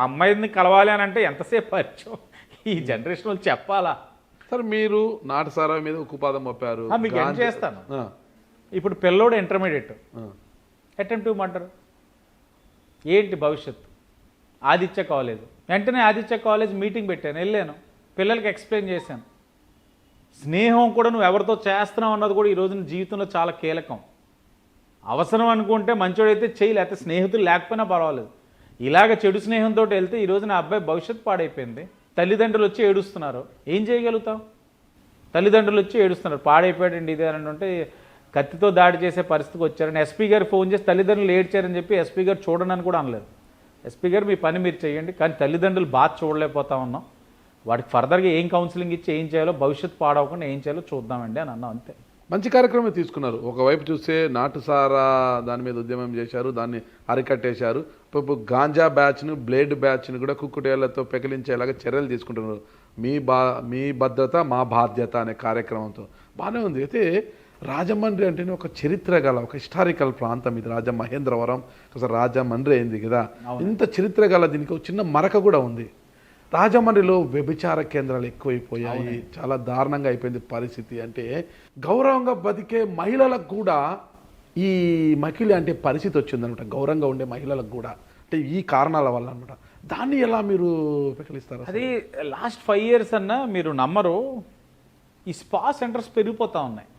అమ్మాయిని కలవాలి అని అంటే ఎంతసేపు పరిచయం, ఈ జనరేషన్ వాళ్ళు చెప్పాలా? సరే, మీరు నాటసారా మీద ఉక్కుపాదం మోపారు. మీకు ఏం చేస్తాను, ఇప్పుడు పిల్లోడు ఇంటర్మీడియట్ అటెంప్ట్ ఇవ్వమంటారు, ఏంటి భవిష్యత్తు? ఆదిత్య కాలేజ్, వెంటనే ఆదిత్య కాలేజ్ మీటింగ్ పెట్టాను, వెళ్ళాను, పిల్లలకి ఎక్స్ప్లెయిన్ చేశాను. స్నేహం కూడా నువ్వు ఎవరితో చేస్తున్నావు అన్నది కూడా ఈ రోజున జీవితంలో చాలా కీలకం. అవసరం అనుకుంటే మంచోడైతే చెయ్యి, లేకపోతే స్నేహితులు లేకపోయినా పర్వాలేదు. ఇలాగ చెడు స్నేహంతో వెళ్తే ఈ రోజున అబ్బాయి భవిష్యత్తు పాడైపోయింది. తల్లిదండ్రులు వచ్చి ఏడుస్తున్నారు, ఏం చేయగలుగుతాం? తల్లిదండ్రులు వచ్చి ఏడుస్తున్నారు, పాడైపోయాడండి ఇది అని అంటే, కత్తితో దాడి చేసే పరిస్థితికి వచ్చారని ఎస్పీ గారు ఫోన్ చేసి తల్లిదండ్రులు ఏడ్చారని చెప్పి ఎస్పీ గారు చూడనని కూడా అనలేదు. ఎస్పీ గారు మీ పని మీరు చేయండి, కానీ తల్లిదండ్రులు బాధ చూడలేకపోతా ఉన్నాం, వాడికి ఫర్దర్గా ఏం కౌన్సిలింగ్ ఇచ్చి ఏం చేయాలో, భవిష్యత్తు పాడవకుండా ఏం చేయాలో చూద్దామండి అని అన్నాం, అంతే. మంచి కార్యక్రమం తీసుకున్నారు. ఒకవైపు చూస్తే నాటుసారా దాని మీద ఉద్యమం చేశారు, దాన్ని అరికట్టేశారు. ఇప్పుడు గాంజా బ్యాచ్ను, బ్లేడ్ బ్యాచ్ను కూడా కుక్కుటేళ్లతో పెకిలించేలాగా చర్యలు తీసుకుంటున్నారు. మీ భద్రత మా బాధ్యత అనే కార్యక్రమంతో బాగానే ఉంది. అయితే రాజమండ్రి అంటేనే ఒక చరిత్ర గల ఒక హిస్టారికల్ ప్రాంతం ఇది. మహేంద్రవరం రాజమండ్రి అయింది కదా, ఇంత చరిత్ర గల దీనికి ఒక చిన్న మరక కూడా ఉంది. రాజమండ్రిలో వ్యభిచార కేంద్రాలు ఎక్కువైపోయాయి, చాలా దారుణంగా అయిపోయింది పరిస్థితి. అంటే గౌరవంగా బతికే మహిళలకు కూడా ఈ మకిలి అంటే పరిస్థితి వచ్చిందనమాట, గౌరవంగా ఉండే మహిళలకు కూడా, అంటే ఈ కారణాల వల్ల అనమాట. దాన్ని ఎలా మీరు పెకిలిస్తారు? అది లాస్ట్ 5 years అన్నా మీరు నమ్మరు, ఈ స్పా సెంటర్స్ పెరిగిపోతూ ఉన్నాయి.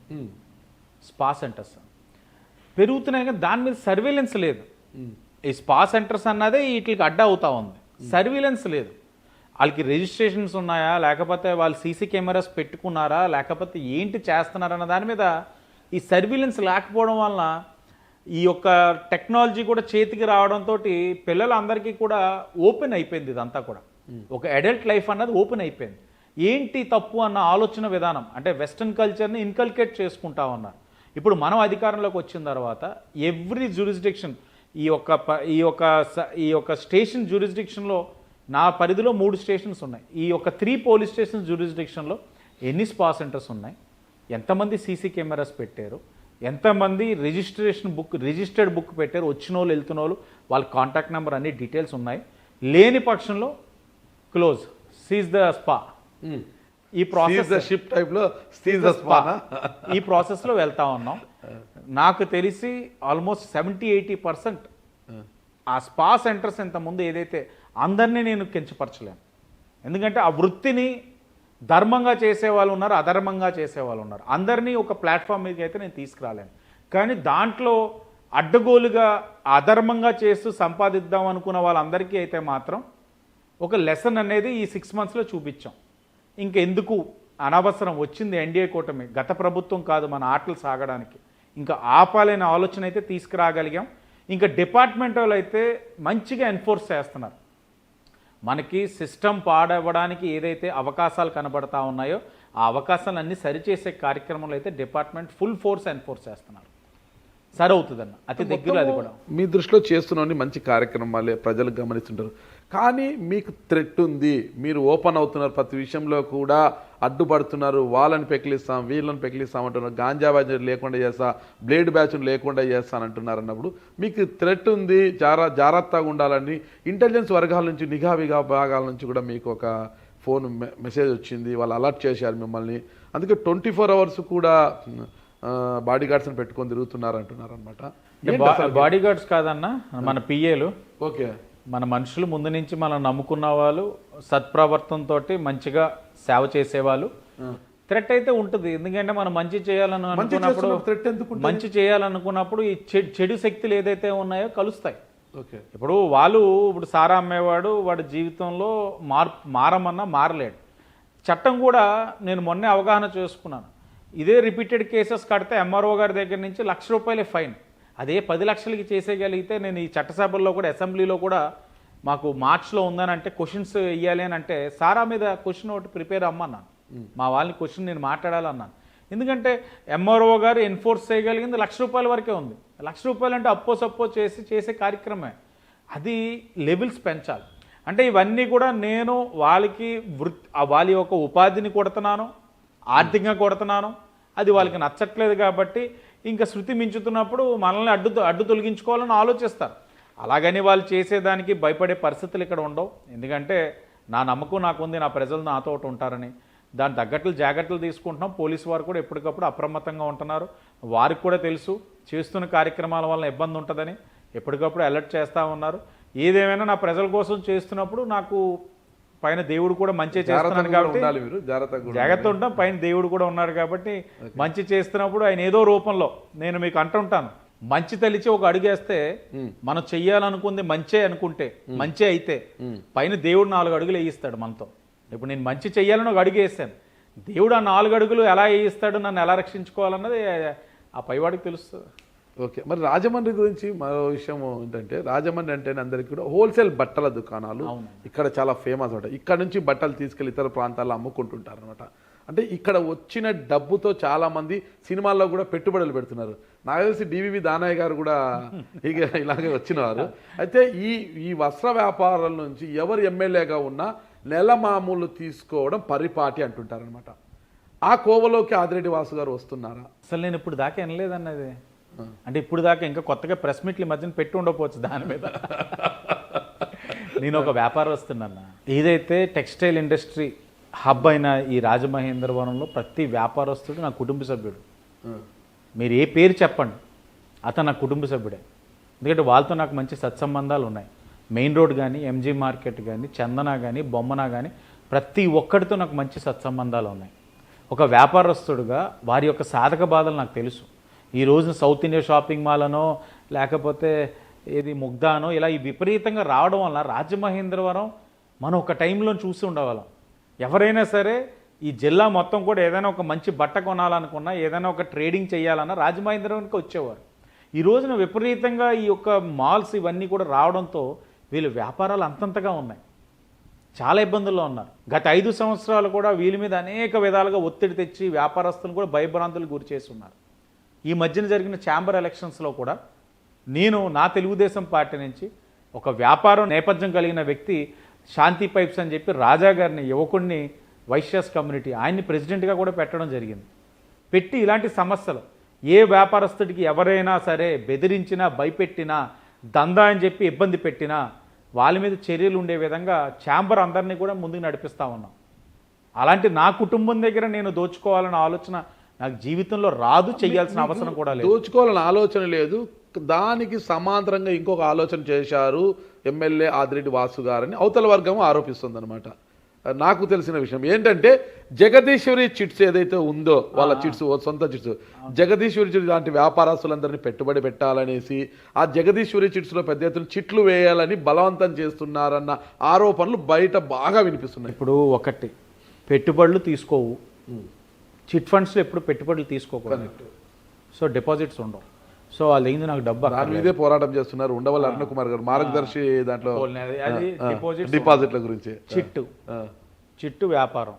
స్పా సెంటర్స్ పెరుగుతున్నాయి కానీ దాని మీద సర్వేలెన్స్ లేదు. ఈ స్పా సెంటర్స్ అన్నదే వీటికి అడ్డా అవుతా ఉంది, సర్వేలెన్స్ లేదు. వాళ్ళకి రిజిస్ట్రేషన్స్ ఉన్నాయా, లేకపోతే వాళ్ళు సీసీ కెమెరాస్ పెట్టుకున్నారా, లేకపోతే ఏంటి చేస్తున్నారన్న దాని మీద ఈ సర్వేలెన్స్ లేకపోవడం వలన ఈ యొక్క టెక్నాలజీ కూడా చేతికి రావడంతో పిల్లలందరికీ కూడా ఓపెన్ అయిపోయింది. ఇదంతా కూడా ఒక అడల్ట్ లైఫ్ అన్నది ఓపెన్ అయిపోయింది. ఏంటి తప్పు అన్న ఆలోచన విధానం, అంటే వెస్ట్రన్ కల్చర్ని ఇన్కల్కేట్ చేసుకుంటా ఉన్నారు. ఇప్పుడు మనం అధికారంలోకి వచ్చిన తర్వాత ఎవ్రీ జ్యూరిస్డిక్షన్, ఈ యొక్క స్టేషన్ జ్యూరిస్డిక్షన్లో నా పరిధిలో 3 స్టేషన్స్ ఉన్నాయి. ఈ యొక్క 3 పోలీస్ స్టేషన్ జ్యూరిస్డిక్షన్లో ఎన్ని స్పా సెంటర్స్ ఉన్నాయి, ఎంతమంది సీసీ కెమెరాస్ పెట్టారు, ఎంతమంది రిజిస్టర్డ్ బుక్ పెట్టారు, వచ్చిన వాళ్ళు వెళ్తున్న వాళ్ళు వాళ్ళ కాంటాక్ట్ నెంబర్ అన్ని డీటెయిల్స్ ఉన్నాయి. లేని పక్షంలో క్లోజ్, సీజ్ ద స్పా. ఈ ప్రాసెస్లో వెళ్తా ఉన్నాం. నాకు తెలిసి ఆల్మోస్ట్ 70-80% ఆ స్పా సెంటర్స్ ఇంతకుముందు ఏదైతే అందరినీ నేను కించపరచలేను. ఎందుకంటే ఆ వృత్తిని ధర్మంగా చేసేవాళ్ళు ఉన్నారు, అధర్మంగా చేసేవాళ్ళు ఉన్నారు. అందరినీ ఒక ప్లాట్ఫామ్ మీదకి అయితే నేను తీసుకురాలేను. కానీ దాంట్లో అడ్డగోలుగా అధర్మంగా చేస్తూ సంపాదిద్దాం అనుకున్న వాళ్ళందరికీ అయితే మాత్రం ఒక లెసన్ అనేది ఈ 6 monthsలో చూపించాం. ఇంకెందుకు అనవసరం, వచ్చింది ఎన్డీఏ కూటమి, గత ప్రభుత్వం కాదు మన ఆటలు సాగడానికి, ఇంకా ఆపాలనే ఆలోచన అయితే తీసుకురాగలిగాం. ఇంకా డిపార్ట్మెంట్ వాళ్ళు అయితే మంచిగా ఎన్ఫోర్స్ చేస్తున్నారు. మనకి సిస్టమ్ పాడవ్వడానికి ఏదైతే అవకాశాలు కనబడతా ఉన్నాయో ఆ అవకాశాలన్నీ సరిచేసే కార్యక్రమంలో అయితే డిపార్ట్మెంట్ ఫుల్ ఫోర్స్ ఎన్ఫోర్స్ చేస్తున్నారు. సరి అవుతుందన్న అతి దగ్గర అది కూడా. మీ దృష్టిలో చేస్తున్న మంచి కార్యక్రమాలే ప్రజలు గమనిస్తుంటారు. కానీ మీకు థ్రెట్ ఉంది, మీరు ఓపెన్ అవుతున్నారు, ప్రతి విషయంలో కూడా అడ్డుపడుతున్నారు. వాళ్ళని పెకిలిస్తాం, వీళ్ళని పెకిలిస్తాం అంటున్నారు, గాంజా బ్యాచ్ లేకుండా చేస్తా, బ్లేడ్ బ్యాచ్ లేకుండా చేస్తానంటున్నారు. అన్నప్పుడు మీకు థ్రెట్ ఉంది, జాగ్రత్తగా ఉండాలని ఇంటెలిజెన్స్ వర్గాల నుంచి, నిఘా విభాగాల నుంచి కూడా మీకు ఒక ఫోన్ మెసేజ్ వచ్చింది, వాళ్ళు అలర్ట్ చేశారు మిమ్మల్ని. అందుకే 24 hours కూడా బాడీ గార్డ్స్ని పెట్టుకొని తిరుగుతున్నారు అంటున్నారు అనమాట. బాడీ గార్డ్స్ కాదన్న, మన పిఏలు. ఓకే, మన మనుషులు ముందు నుంచి మనం నమ్ముకున్న వాళ్ళు, సత్ప్రవర్తనతో మంచిగా సేవ చేసేవాళ్ళు. థ్రెట్ అయితే ఉంటుంది, ఎందుకంటే మనం మంచి చేయాలని అనుకున్నప్పుడు, మంచి చేయాలనుకున్నప్పుడు ఈ చెడు శక్తులు ఏదైతే ఉన్నాయో కలుస్తాయి. ఇప్పుడు ఇప్పుడు సారా అమ్మేవాడు వాడి జీవితంలో మారమన్నా మారలేడు. చట్టం కూడా నేను మొన్నే అవగాహన చేసుకున్నాను. ఇదే రిపీటెడ్ కేసెస్ కడితే ఎంఆర్ఓ గారి దగ్గర నుంచి ₹1,00,000 ఫైన్. అదే 10 లక్షలకి చేసేయగలిగితే, నేను ఈ చట్టసభల్లో కూడా అసెంబ్లీలో కూడా మాకు మార్చ్లో ఉందని అంటే క్వశ్చన్స్ ఇవ్వాలి అని అంటే సారా మీద క్వశ్చన్ ఒకటి ప్రిపేర్ అమ్మన్నాను. మా వాళ్ళని క్వశ్చన్ నేను మాట్లాడాలన్నాను. ఎందుకంటే ఎంఆర్ఓ గారు ఎన్ఫోర్స్ చేయగలిగింది ₹1,00,000 వరకే ఉంది. ₹1,00,000 అంటే అప్పో సప్పో చేసే కార్యక్రమే. అది లెవెల్స్ పెంచాలి. అంటే ఇవన్నీ కూడా నేను వాళ్ళకి వాళ్ళ యొక్క ఉపాధిని కొడుతున్నాను, ఆర్థికంగా కొడుతున్నాను. అది వాళ్ళకి నచ్చట్లేదు కాబట్టి ఇంకా శృతి మించుతున్నప్పుడు మనల్ని అడ్డు తొలగించుకోవాలని ఆలోచిస్తారు. అలాగని వాళ్ళు చేసేదానికి భయపడే పరిస్థితులు ఇక్కడ ఉండవు. ఎందుకంటే నా నమ్మకం నాకుంది, నా ప్రజలు నాతో ఉంటారని. దాని తగ్గట్లు జాగ్రత్తలు తీసుకుంటున్నాం. పోలీసు వారు కూడా ఎప్పటికప్పుడు అప్రమత్తంగా ఉంటున్నారు. వారికి కూడా తెలుసు చేస్తున్న కార్యక్రమాల వల్ల ఇబ్బంది ఉంటుందని, ఎప్పటికప్పుడు అలర్ట్ చేస్తూ ఉన్నారు. ఏదేమైనా నా ప్రజల కోసం చేస్తున్నప్పుడు నాకు పైన దేవుడు కూడా మంచి చేస్తున్నాడు కాబట్టి జాగ్రత్త ఉంటాం. పైన దేవుడు కూడా ఉన్నాడు కాబట్టి మంచి చేస్తున్నప్పుడు ఆయన ఏదో రూపంలో, నేను మీకు అంటుంటాను, మంచి తలిచి ఒక అడుగేస్తే మనం చెయ్యాలనుకుంది మంచే అనుకుంటే, మంచే అయితే పైన దేవుడు 4 అడుగులు వేయిస్తాడు మనతో. ఇప్పుడు నేను మంచి చెయ్యాలని ఒక అడుగు వేసాను, దేవుడు ఆ 4 అడుగులు ఎలా వేయిస్తాడు, నన్ను ఎలా రక్షించుకోవాలన్నది ఆ పైవాడికి తెలుస్తుంది. ఓకే, మరి రాజమండ్రి గురించి మరో విషయం ఏంటంటే, రాజమండ్రి అంటే అందరికీ కూడా హోల్సేల్ బట్టల దుకాణాలు ఇక్కడ చాలా ఫేమస్ అనమాట. ఇక్కడ నుంచి బట్టలు తీసుకెళ్లి ఇతర ప్రాంతాల్లో అమ్ముకుంటుంటారు అనమాట. అంటే ఇక్కడ వచ్చిన డబ్బుతో చాలా మంది సినిమాల్లో కూడా పెట్టుబడులు పెడుతున్నారు. నాకు తెలిసి డివివి దానయ్య గారు కూడా ఇలాగే వచ్చినవారు. అయితే ఈ వస్త్ర వ్యాపారాల నుంచి ఎవరు ఎమ్మెల్యేగా ఉన్నా నెల మామూలు తీసుకోవడం పరిపాటి అంటుంటారనమాట. ఆ కోవలోకి ఆదిరెడ్డి వాసు గారు వస్తున్నారా? అసలు నేను ఇప్పుడు దాకా వినలేదన్నది. అంటే ఇప్పుడు దాకా ఇంకా కొత్తగా ప్రెస్ మీట్లు మధ్యన పెట్టి ఉండకపోవచ్చు దాని మీద. నేను ఒక వ్యాపారస్తున్నా. ఏదైతే టెక్స్టైల్ ఇండస్ట్రీ హబ్ అయిన ఈ రాజమహేంద్రవరంలో ప్రతి వ్యాపారస్తుడు నా కుటుంబ సభ్యుడు. మీరు ఏ పేరు చెప్పండి, అతను నా కుటుంబ సభ్యుడే. ఎందుకంటే వాళ్ళతో నాకు మంచి సత్సంబంధాలు ఉన్నాయి. మెయిన్ రోడ్ కానీ, ఎంజీ మార్కెట్ కానీ, చందన కానీ, బొమ్మన కానీ ప్రతి ఒక్కడితో నాకు మంచి సత్సంబంధాలు ఉన్నాయి. ఒక వ్యాపారస్తుడుగా వారి యొక్క సాధక బాధలు నాకు తెలుసు. ఈ రోజున సౌత్ ఇండియా షాపింగ్ మాల్ అనో లేకపోతే ఏది ముగ్ధానో ఇలా ఈ విపరీతంగా రావడం వల్ల రాజమహేంద్రవరం మనం ఒక టైంలో చూసి ఉండేవాళ్ళం. ఎవరైనా సరే ఈ జిల్లా మొత్తం కూడా ఏదైనా ఒక మంచి బట్ట కొనాలనుకున్నా, ఏదైనా ఒక ట్రేడింగ్ చేయాలన్నా రాజమహేంద్రవరంకి వచ్చేవారు. ఈ రోజున విపరీతంగా ఈ యొక్క మాల్స్ ఇవన్నీ కూడా రావడంతో వీళ్ళ వ్యాపారాలు అంతంతగా ఉన్నాయి. చాలా ఇబ్బందుల్లో ఉన్నారు. గత 5 సంవత్సరాలు కూడా వీళ్ళ మీద అనేక విధాలుగా ఒత్తిడి తెచ్చి వ్యాపారస్తులను కూడా భయభ్రాంతులు గురి చేస్తున్నారు. ఈ మధ్యన జరిగిన ఛాంబర్ ఎలక్షన్స్లో కూడా నేను నా తెలుగుదేశం పార్టీ నుంచి ఒక వ్యాపారం నేపథ్యం కలిగిన వ్యక్తి శాంతి పైప్స్ అని చెప్పి రాజా గారిని, యువకుడిని, వైశ్యాస్ కమ్యూనిటీ ఆయన్ని ప్రెసిడెంట్గా కూడా పెట్టడం జరిగింది. పెట్టి ఇలాంటి సమస్యలు ఏ వ్యాపారస్తుడికి ఎవరైనా సరే బెదిరించినా, భయపెట్టినా, దందా అని చెప్పి ఇబ్బంది పెట్టినా వాళ్ళ మీద చర్యలు ఉండే విధంగా ఛాంబర్ అందరినీ కూడా ముందుకు నడిపిస్తూ ఉన్నాం. అలాంటి నా కుటుంబం దగ్గర నేను దోచుకోవాలన్న ఆలోచన నాకు జీవితంలో రాదు, చేయాల్సిన అవసరం కూడా లేదు. దోచుకోవాలని ఆలోచన లేదు, దానికి సమాంతరంగా ఇంకొక ఆలోచన చేశారు ఎమ్మెల్యే ఆదిరెడ్డి వాసు గారని అవతల వర్గం ఆరోపిస్తుంది అనమాట. నాకు తెలిసిన విషయం ఏంటంటే, జగదీశ్వరి చిట్స్ ఏదైతే ఉందో వాళ్ళ చిట్స్, సొంత చిట్స్, జగదీశ్వరి చిట్స్ లాంటి వ్యాపారస్తులందరినీ పెట్టుబడి పెట్టాలనేసి ఆ జగదీశ్వరి చిట్స్లో పెద్ద ఎత్తున చిట్లు వేయాలని బలవంతం చేస్తున్నారన్న ఆరోపణలు బయట బాగా వినిపిస్తున్నాయి. ఇప్పుడు ఒకటి, పెట్టుబడులు తీసుకోవు, చిట్ ఫండ్స్లో ఎప్పుడు పెట్టుబడులు తీసుకోకూడదు. సో డిపాజిట్స్ ఉండవు. సో వాళ్ళ దగ్గర నాకు డబ్బు దాని మీదే పోరాటం చేస్తున్నారు ఉండవల్లి అరుణ కుమార్ గారు మార్గదర్శి దాంట్లో అది డిపాజిట్ల గురించి. చిట్టు వ్యాపారం,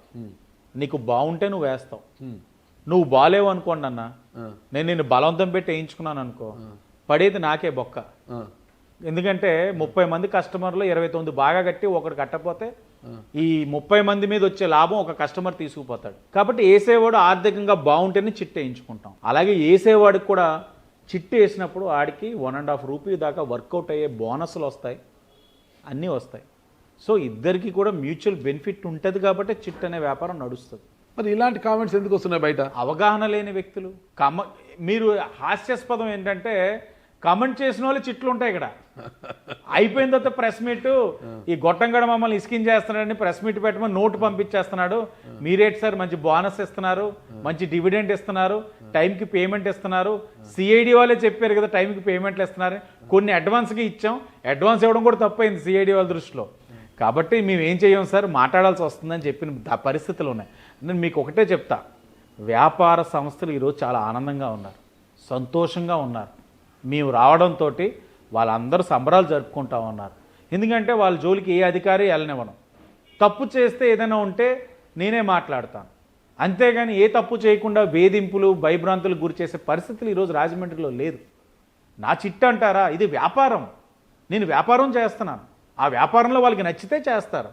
నీకు బాగుంటే నువ్వు వేస్తావు, నువ్వు బాలేవు అనుకోండి అన్న, నేను నిన్ను బలవంతం పెట్టి వేయించుకున్నాను అనుకో, పడేది నాకే బొక్క. ఎందుకంటే 30 మంది కస్టమర్లు 29 బాగా కట్టి ఒకటి కట్టకపోతే ఈ 30 మంది మీద వచ్చే లాభం ఒక కస్టమర్ తీసుకుపోతాడు. కాబట్టి వేసేవాడు ఆర్థికంగా బాగుంటేనే చిట్టు వేయించుకుంటాం. అలాగే వేసేవాడికి కూడా చిట్టు వేసినప్పుడు ఆడికి 1.5 రూపీ దాకా వర్కౌట్ అయ్యే బోనస్లు వస్తాయి, అన్నీ వస్తాయి. సో ఇద్దరికి కూడా మ్యూచువల్ బెనిఫిట్ ఉంటుంది కాబట్టి చిట్టు అనే వ్యాపారం నడుస్తుంది. మరి ఇలాంటి కామెంట్స్ ఎందుకు వస్తున్నాయి బయట? అవగాహన లేని వ్యక్తులు. మీరు హాస్యాస్పదం ఏంటంటే కమెంట్ చేసిన వాళ్ళు చిట్లు ఉంటాయి ఇక్కడ. అయిపోయిన తర్వాత ప్రెస్ మీట్, ఈ గొట్టంగడ మమ్మల్ని ఇస్కిన్ చేస్తున్నాడని ప్రెస్ మీట్ పెట్టమని నోటు పంపించేస్తున్నాడు. మీరేంటి సార్ మంచి బోనస్ ఇస్తున్నారు, మంచి డివిడెంట్ ఇస్తున్నారు, టైంకి పేమెంట్ ఇస్తున్నారు, సిఐడి వాళ్ళే చెప్పారు కదా టైంకి పేమెంట్లు ఇస్తున్నారు, కొన్ని అడ్వాన్స్గా ఇచ్చాం, అడ్వాన్స్ ఇవ్వడం కూడా తప్పైంది సిఐడి వాళ్ళ దృష్టిలో. కాబట్టి మేము ఏం చేయం సార్, మాట్లాడాల్సి వస్తుందని చెప్పిన పరిస్థితులు ఉన్నాయి. నేను మీకు ఒకటే చెప్తా, వ్యాపార సంస్థలు ఈరోజు చాలా ఆనందంగా ఉన్నారు, సంతోషంగా ఉన్నారు. మేము రావడంతో వాళ్ళందరూ సంబరాలు జరుపుకుంటా ఉన్నారు. ఎందుకంటే వాళ్ళ జోలికి ఏ అధికారి వెళ్ళనివ్వను. తప్పు చేస్తే ఏదైనా ఉంటే నేనే మాట్లాడతాను, అంతేగాని ఏ తప్పు చేయకుండా వేధింపులు భయభ్రాంతులు గురి చేసే పరిస్థితులు ఈరోజు రాజమండ్రిలో లేదు. నా చిట్టు అంటారా, ఇది వ్యాపారం, నేను వ్యాపారం చేస్తున్నాను, ఆ వ్యాపారంలో వాళ్ళకి నచ్చితే చేస్తారు.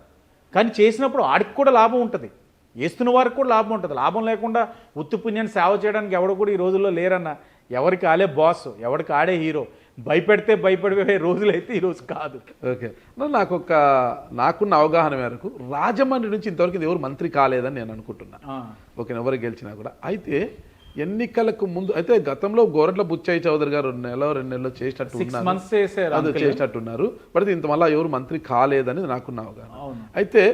కానీ చేసినప్పుడు ఆడికి కూడా లాభం ఉంటుంది, వేస్తున్న వారికి కూడా లాభం ఉంటుంది. లాభం లేకుండా ఉత్తి పుణ్యాన్ని సేవ చేయడానికి ఎవడు కూడా ఈ రోజుల్లో లేరన్న. ఎవరికి ఆడే బాస్, ఎవరికి ఆడే హీరో. భయపెడితే భయపడిపోయే రోజులైతే ఈరోజు కాదు. ఓకే, నాకున్న అవగాహన మేరకు రాజమండ్రి నుంచి ఇంతవరకు ఎవరు మంత్రి కాలేదని నేను అనుకుంటున్నా. ఓకే, ఎవరు గెలిచినా కూడా. అయితే ఎన్నికలకు ముందు అయితే గతంలో గోరట్ల బుచ్చయ్య చౌదరి గారు 2 నెలలు చేసినట్టున్నారు. బట్ ఇంత మళ్ళీ ఎవరు మంత్రి కాలేదని నాకున్న అవగాహన. అయితే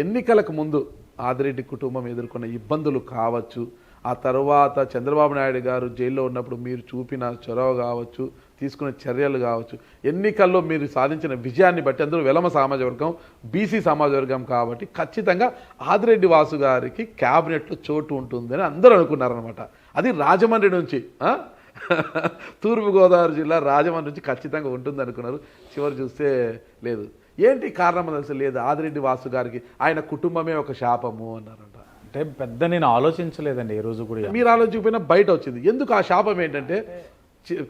ఎన్నికలకు ముందు ఆదిరెడ్డి కుటుంబం ఎదుర్కొన్న ఇబ్బందులు కావచ్చు, ఆ తర్వాత చంద్రబాబు నాయుడు గారు జైల్లో ఉన్నప్పుడు మీరు చూపిన చొరవ కావచ్చు, తీసుకునే చర్యలు కావచ్చు, ఎన్నికల్లో మీరు సాధించిన విజయాన్ని బట్టి అందరూ వెలమ సామాజిక వర్గం, బీసీ సామాజిక వర్గం కాబట్టి ఖచ్చితంగా ఆదిరెడ్డి వాసు గారికి క్యాబినెట్లో చోటు ఉంటుందని అందరూ అనుకున్నారనమాట. అది రాజమండ్రి నుంచి, తూర్పుగోదావరి జిల్లా రాజమండ్రి నుంచి ఖచ్చితంగా ఉంటుంది అనుకున్నారు. చివరి చూస్తే లేదు. ఏంటి కారణం తెలిసి లేదు, ఆదిరెడ్డి వాసు గారికి ఆయన కుటుంబమే ఒక శాపము అన్నారంట. అంటే పెద్ద నేను ఆలోచించలేదండి ఈ రోజు కూడా. మీరు ఆలోచించకపోయినా బయట వచ్చింది. ఎందుకు ఆ శాపం ఏంటంటే,